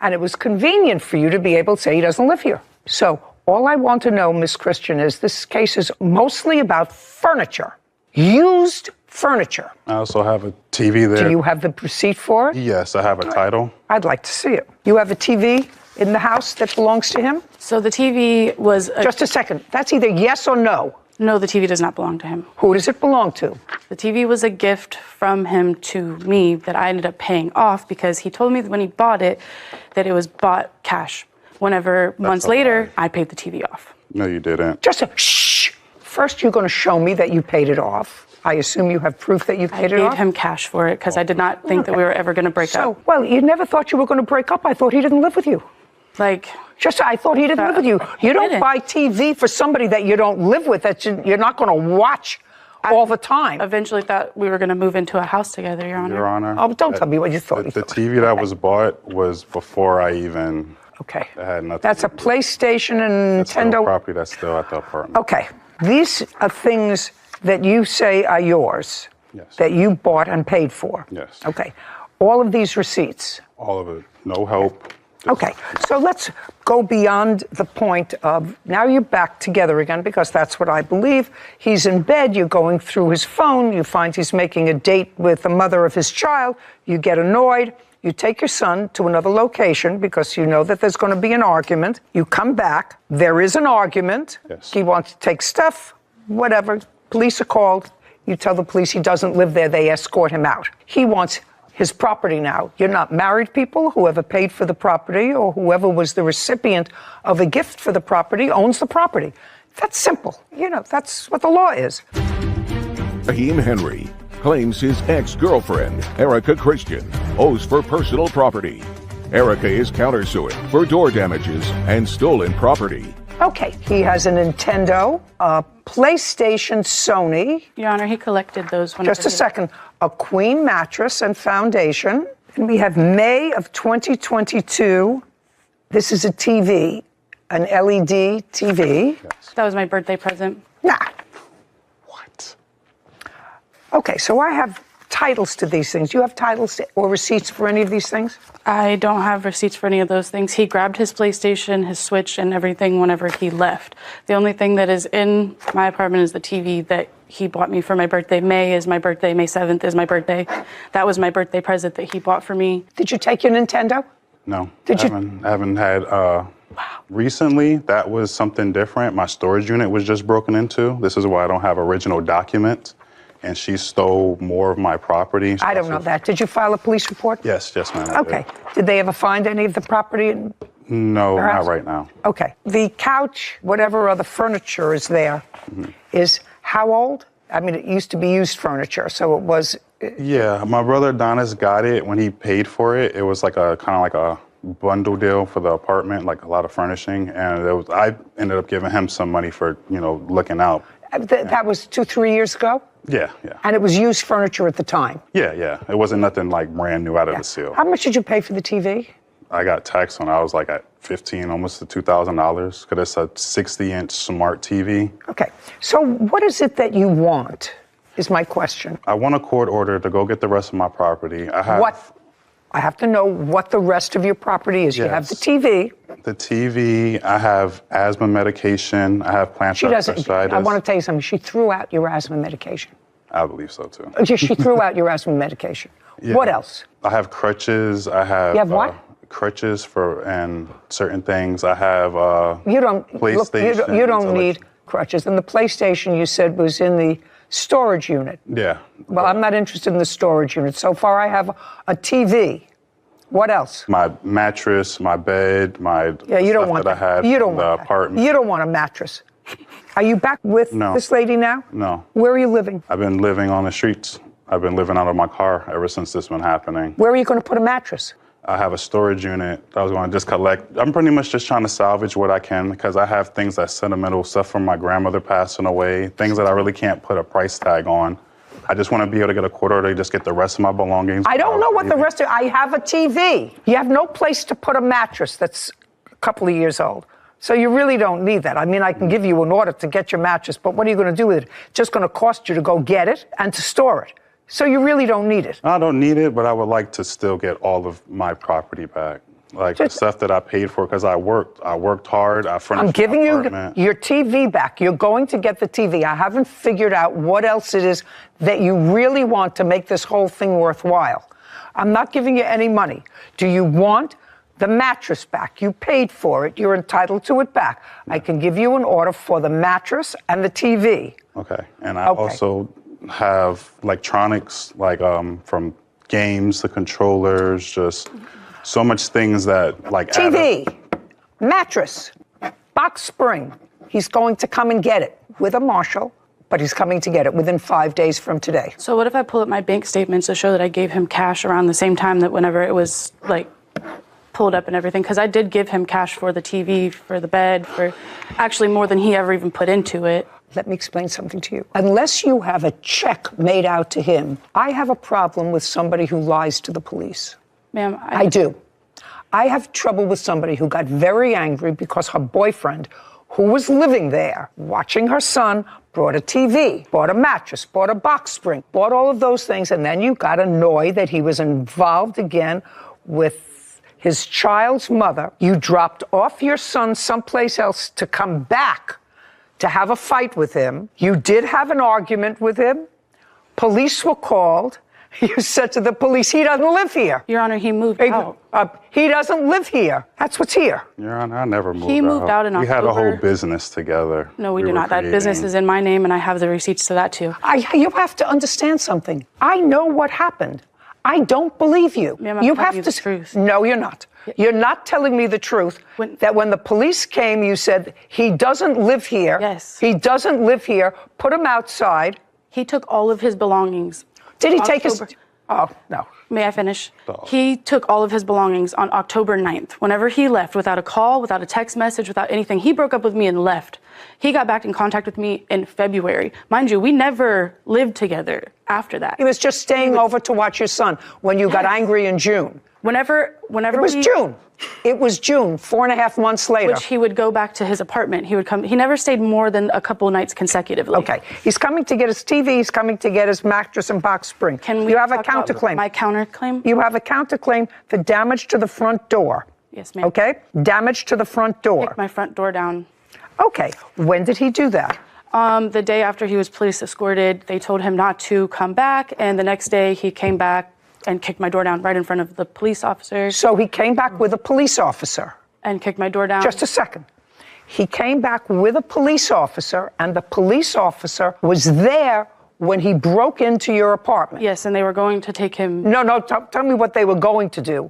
And it was convenient for you to be able to say he doesn't live here. So all I want to know, Miss Christian, is this case is mostly about furniture, used furniture. I also have a TV there. Do you have the receipt for it? Yes, I have a title. I'd like to see it. You have a TV in the house that belongs to him? So the TV was... Just a second. That's either yes or no. No, the TV does not belong to him. Who does it belong to? The TV was a gift from him to me that I ended up paying off because he told me that when he bought it, that it was bought cash. Whenever months later, I paid the TV off. No, you didn't. Just a shh. First, you're going to show me that you paid it off. I assume you have proof that you paid it off? I paid him cash for it because I did not think that we were ever going to break up. Well, you never thought you were going to break up. I thought he didn't live with you. I thought he didn't live with you. You don't buy TV for somebody that you don't live with, that you're not going to watch all the time. Eventually thought we were going to move into a house together, Your Honor. Your Honor. Oh, don't tell me what you thought. The TV that was bought was before I even... Okay. It had nothing. That's a PlayStation and Nintendo. Property that's still at the apartment. Okay. These are things that you say are yours. Yes. That you bought and paid for. Yes. Okay. All of these receipts. All of it. No help. Okay, so let's go beyond the point of now you're back together again, because that's what I believe. He's in bed, you're going through his phone, you find he's making a date with the mother of his child, you get annoyed, you take your son to another location because you know that there's going to be an argument. You come back, there is an argument, yes. He wants to take stuff, whatever, police are called, you tell the police he doesn't live there, they escort him out. He wants his property now. You're not married people. Whoever paid for the property or whoever was the recipient of a gift for the property owns the property. That's simple. You know, that's what the law is. Raheem Henry claims his ex-girlfriend, Erica Christian, owes for personal property. Erica is countersuing for door damages and stolen property. Okay, he has a Nintendo, a PlayStation, Sony. Your Honor, he collected those. Just a second. A queen mattress and foundation. And we have May of 2022. This is a TV, an LED TV. Yes. That was my birthday present. Nah. What? Okay, so I have titles to these things. Do you have titles or receipts for any of these things? I don't have receipts for any of those things. He grabbed his PlayStation, his Switch, and everything whenever he left. The only thing that is in my apartment is the TV that he bought me for my birthday. May is my birthday. May 7th is my birthday. That was my birthday present that he bought for me. Did you take your Nintendo? No. I haven't had... Recently, that was something different. My storage unit was just broken into. This is why I don't have original documents. And she stole more of my property. I don't know that. Did you file a police report? Yes, ma'am. Okay. Did they ever find any of the property? No, not right now. Okay. The couch, whatever other furniture is there, is how old? I mean, it used to be used furniture, so it was... Yeah, my brother Adonis got it when he paid for it. It was like a kind of like a bundle deal for the apartment, like a lot of furnishing. And I ended up giving him some money for, looking out. That was 2-3 years ago? Yeah. And it was used furniture at the time? Yeah. It wasn't nothing like brand new out of the seal. How much did you pay for the TV? I got taxed when I was like at $1,500, almost to $2,000, because it's a 60-inch smart TV. Okay. So what is it that you want, is my question. I want a court order to go get the rest of my property. I have to know what the rest of your property is. Yes. You have the TV. The TV, I have asthma medication, I have plantar fasciitis. I want to tell you something. She threw out your asthma medication. I believe so, too. She threw out your asthma medication. Yeah. What else? I have crutches. I have... You have what? crutches and certain things. I have You don't PlayStation. you don't need crutches. And the PlayStation you said was in the storage unit. Yeah. Well, I'm not interested in the storage unit. So far, I have a TV. What else? My mattress, my bed, my you don't stuff want that I had you don't from the want apartment. You don't want a mattress. Are you back with this lady now? No. Where are you living? I've been living on the streets. I've been living out of my car ever since this been happening. Where are you going to put a mattress? I have a storage unit that I was going to just collect. I'm pretty much just trying to salvage what I can because I have things that's sentimental, stuff from my grandmother passing away, things that I really can't put a price tag on. I just want to be able to get a quarter to just get the rest of my belongings. I don't know what the rest of. I have a TV. You have no place to put a mattress that's a couple of years old. So you really don't need that. I mean, I can give you an order to get your mattress, but what are you going to do with it? It's just going to cost you to go get it and to store it. So you really don't need it. I don't need it, but I would like to still get all of my property back. Like the stuff that I paid for because I worked hard. I furnished I'm giving my you apartment. your TV back. You're going to get the TV. I haven't figured out what else it is that you really want to make this whole thing worthwhile. I'm not giving you any money. Do you want the mattress back? You paid for it. You're entitled to it back. I can give you an order for the mattress and the TV. Okay. And I also have electronics, like from games to controllers, just so much things that like TV, mattress, box spring. He's going to come and get it with a marshal, but he's coming to get it within 5 days from today. So what if I pull up my bank statements to show that I gave him cash around the same time that whenever it was like pulled up and everything? Because I did give him cash for the TV, for the bed, for actually more than he ever even put into it. Let me explain something to you. Unless you have a check made out to him, I have a problem with somebody who lies to the police. Ma'am, I do. I have trouble with somebody who got very angry because her boyfriend, who was living there, watching her son, brought a TV, bought a mattress, bought a box spring, bought all of those things, and then you got annoyed that he was involved again with his child's mother. You dropped off your son someplace else to come back to have a fight with him. You did have an argument with him. Police were called. You said to the police, he doesn't live here. Your Honor, he moved out. He doesn't live here. That's what's here. Your Honor, I never moved out. He moved out in We had a October. whole business together. No, we do not. That business is in my name, and I have the receipts to that too. You have to understand something. I know what happened. I don't believe you. Ma'am, I'm you telling have you to. the truth. No, you're not. You're not telling me the truth. That when the police came, you said he doesn't live here. Yes. He doesn't live here. Put him outside. He took all of his belongings. Did he take his? Oh no. May I finish? He took all of his belongings on October 9th. Whenever he left, without a call, without a text message, without anything, he broke up with me and left. He got back in contact with me in February. Mind you, we never lived together after that. He was just staying over to watch your son when you got angry in June. Whenever it was June. It was June, 4.5 months later. Which he would go back to his apartment. He would come. He never stayed more than a couple nights consecutively. Okay. He's coming to get his TV. He's coming to get his mattress and box spring. Can we You have a talk about counterclaim. my counterclaim? You have a counterclaim for damage to the front door. Yes, ma'am. Okay? Damage to the front door. Kicked my front door down. Okay. When did he do that? The day after he was police escorted, they told him not to come back, and the next day he came back and kicked my door down right in front of the police officer. So he came back with a police officer. And kicked my door down. Just a second. He came back with a police officer, and the police officer was there when he broke into your apartment. Yes, and they were going to take him. No, tell me what they were going to do.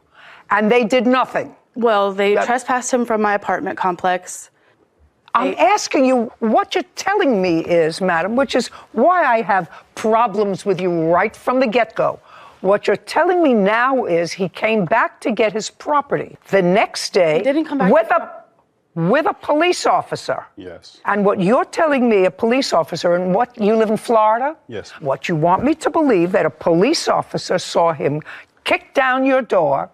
And they did nothing. Well, they trespassed him from my apartment complex. I'm asking you, what you're telling me is, madam, which is why I have problems with you right from the get-go. What you're telling me now is he came back to get his property. The next day, He didn't come back with a police officer. Yes. And what you're telling me, a police officer, and what, you live in Florida? Yes. What you want me to believe that a police officer saw him kick down your door,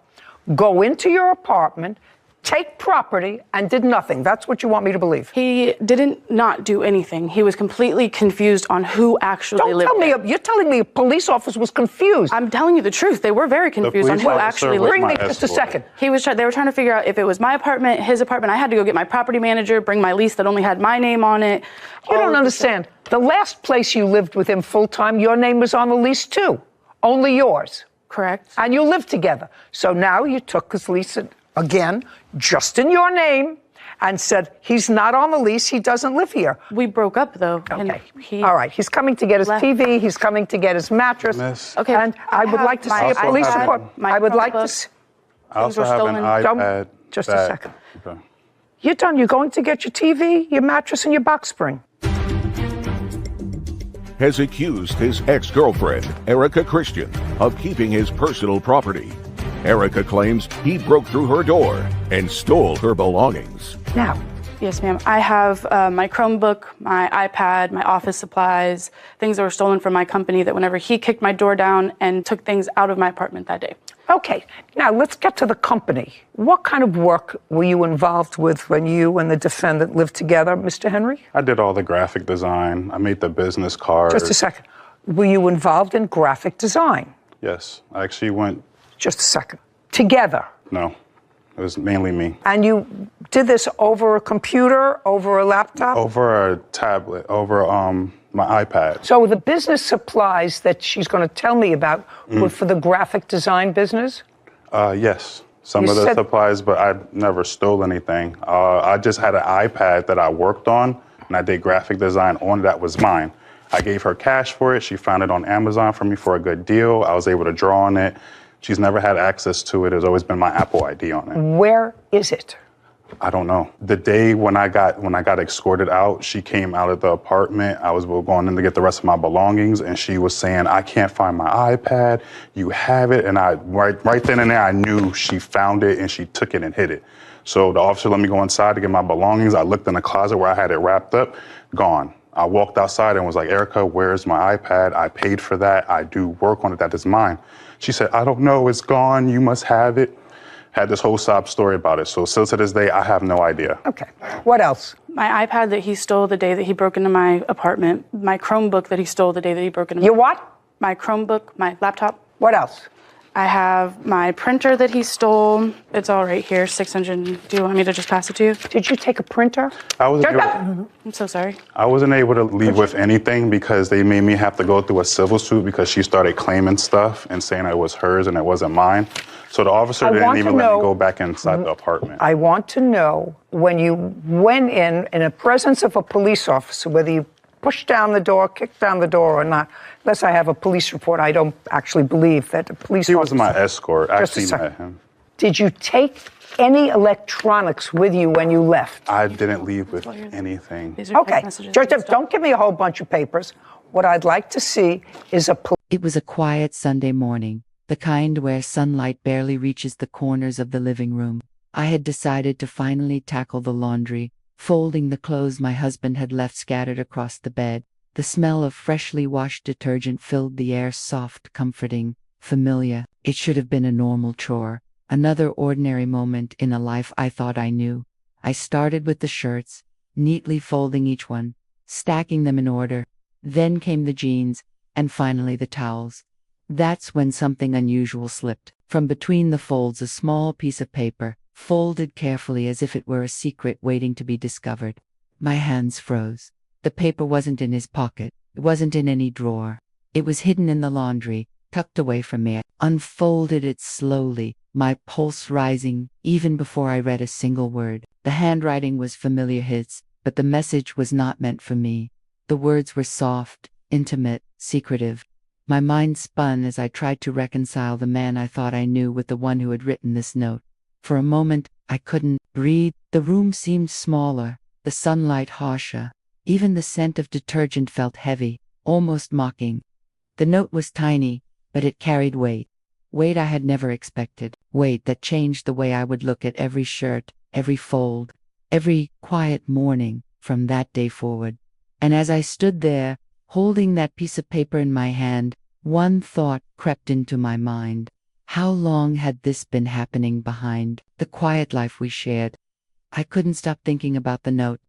go into your apartment, take property, and did nothing. That's what you want me to believe. He didn't not do anything. He was completely confused on who actually lived there. You're telling me a police officer was confused. I'm telling you the truth. They were very confused on who actually lived Bring me there. just a second. They were trying to figure out if it was my apartment, his apartment. I had to go get my property manager, bring my lease that only had my name on it. You don't understand. The last place you lived with him full-time, your name was on the lease too. Only yours. Correct. And you live together. So now you took his lease again, just in your name, and said, he's not on the lease, he doesn't live here. We broke up, though. Okay. All right. He's coming to get his TV. He's coming to get his mattress. Okay. And I would like to see a police report. I would like to see. I also have an iPad. Just a second. Okay. You're done. You're going to get your TV, your mattress, and your box spring. Has accused his ex-girlfriend, Erica Christian, of keeping his personal property. Erica claims he broke through her door and stole her belongings. Now. Yes, ma'am. I have my Chromebook, my iPad, my office supplies, things that were stolen from my company that whenever he kicked my door down and took things out of my apartment that day. Okay. Now, let's get to the company. What kind of work were you involved with when you and the defendant lived together, Mr. Henry? I did all the graphic design. I made the business cards. Just a second. Were you involved in graphic design? Yes. I actually went... Just a second. Together? No. It was mainly me. And you did this over a computer, over a laptop? Over a tablet, over my iPad. So the business supplies that she's going to tell me about were for the graphic design business? Yes. Some of the supplies, but I never stole anything. I just had an iPad that I worked on, and I did graphic design on that was mine. I gave her cash for it. She found it on Amazon for me for a good deal. I was able to draw on it. She's never had access to it. It's always been my Apple ID on it. Where is it? I don't know. The day when I got escorted out, she came out of the apartment. I was going in to get the rest of my belongings, and she was saying, "I can't find my iPad. You have it." And I right then and there, I knew she found it and she took it and hid it. So the officer let me go inside to get my belongings. I looked in the closet where I had it wrapped up, gone. I walked outside and was like, "Erica, where's my iPad? I paid for that. I do work on it. That is mine." She said, "I don't know. It's gone. You must have it." Had this whole sob story about it. So still to this day, I have no idea. Okay. What else? My iPad that he stole the day that he broke into my apartment. My Chromebook that he stole the day that he broke into my... Your what? My Chromebook, my laptop. What else? I have my printer that he stole. It's all right here, 600. Do you want me to just pass it to you? Did you take a printer? I'm so sorry. I wasn't able to leave with anything because they made me have to go through a civil suit because she started claiming stuff and saying it was hers and it wasn't mine. So the officer didn't even let me go back inside the apartment. I want to know when you went in the presence of a police officer, whether you pushed down the door, kicked down the door or not. Unless I have a police report, I don't actually believe that the police officer... He was my escort. I actually met him. Did you take any electronics with you when you left? I didn't leave with anything. Okay. Judge, don't give me a whole bunch of papers. What I'd like to see is a... It was a quiet Sunday morning, the kind where sunlight barely reaches the corners of the living room. I had decided to finally tackle the laundry, folding the clothes my husband had left scattered across the bed. The smell of freshly washed detergent filled the air, soft, comforting, familiar. It should have been a normal chore, another ordinary moment in a life I thought I knew. I started with the shirts, neatly folding each one, stacking them in order. Then came the jeans, and finally the towels. That's when something unusual slipped. From between the folds, a small piece of paper, folded carefully as if it were a secret waiting to be discovered. My hands froze. The paper wasn't in his pocket. It wasn't in any drawer. It was hidden in the laundry, tucked away from me. I unfolded it slowly, my pulse rising, even before I read a single word. The handwriting was familiar his, but the message was not meant for me. The words were soft, intimate, secretive. My mind spun as I tried to reconcile the man I thought I knew with the one who had written this note. For a moment, I couldn't breathe. The room seemed smaller, the sunlight harsher. Even the scent of detergent felt heavy, almost mocking. The note was tiny, but it carried weight. Weight I had never expected. Weight that changed the way I would look at every shirt, every fold, every quiet morning from that day forward. And as I stood there, holding that piece of paper in my hand, one thought crept into my mind. How long had this been happening behind the quiet life we shared? I couldn't stop thinking about the note.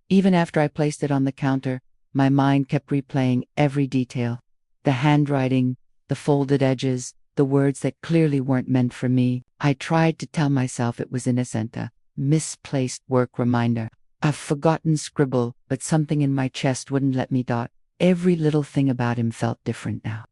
Even after I placed it on the counter, my mind kept replaying every detail. The handwriting, the folded edges, the words that clearly weren't meant for me. I tried to tell myself it was innocent, a misplaced work reminder, a forgotten scribble, but something in my chest wouldn't let me dot. Every little thing about him felt different now.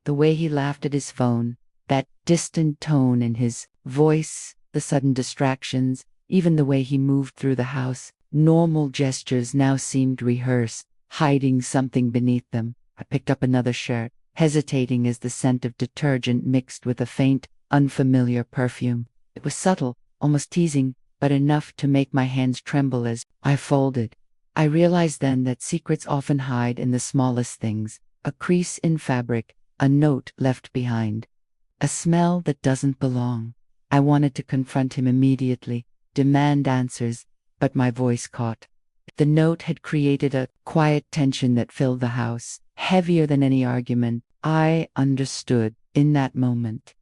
The way he laughed at his phone, That distant tone in his voice, the sudden distractions, even the way he moved through the house, normal gestures now seemed rehearsed, hiding something beneath them. I picked up another shirt, hesitating as the scent of detergent mixed with a faint, unfamiliar perfume. It was subtle, almost teasing, but enough to make my hands tremble as I folded. I realized then that secrets often hide in the smallest things: a crease in fabric, a note left behind, a smell that doesn't belong. I wanted to confront him immediately, demand answers, but my voice caught. The note had created a quiet tension that filled the house, heavier than any argument. I understood in that moment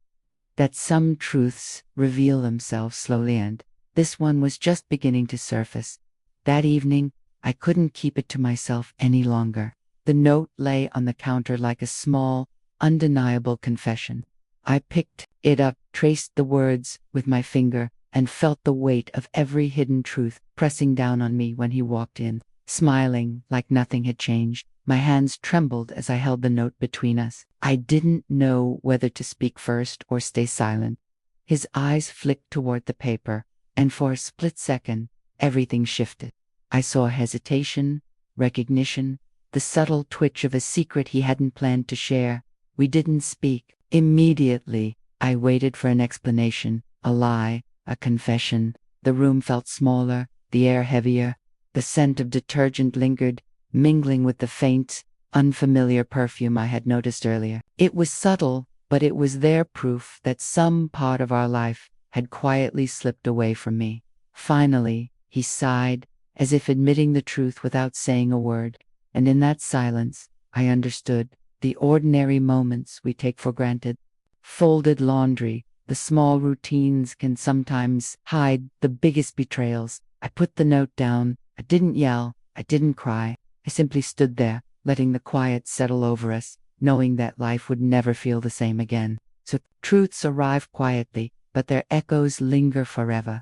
that some truths reveal themselves slowly, and this one was just beginning to surface. That evening, I couldn't keep it to myself any longer. The note lay on the counter like a small, undeniable confession. I picked it up, traced the words with my finger, and felt the weight of every hidden truth pressing down on me when he walked in, smiling like nothing had changed. My hands trembled as I held the note between us. I didn't know whether to speak first or stay silent. His eyes flicked toward the paper, and for a split second, everything shifted. I saw hesitation, recognition, the subtle twitch of a secret he hadn't planned to share. We didn't speak. Immediately, I waited for an explanation, a lie, a confession. The room felt smaller, the air heavier. The scent of detergent lingered, mingling with the faint, unfamiliar perfume I had noticed earlier. It was subtle, but it was their proof that some part of our life had quietly slipped away from me. Finally, he sighed, as if admitting the truth without saying a word, and in that silence, I understood the ordinary moments we take for granted. Folded laundry, the small routines can sometimes hide the biggest betrayals. I put the note down. I didn't yell. I didn't cry. I simply stood there, letting the quiet settle over us, knowing that life would never feel the same again. So truths arrive quietly, but their echoes linger forever.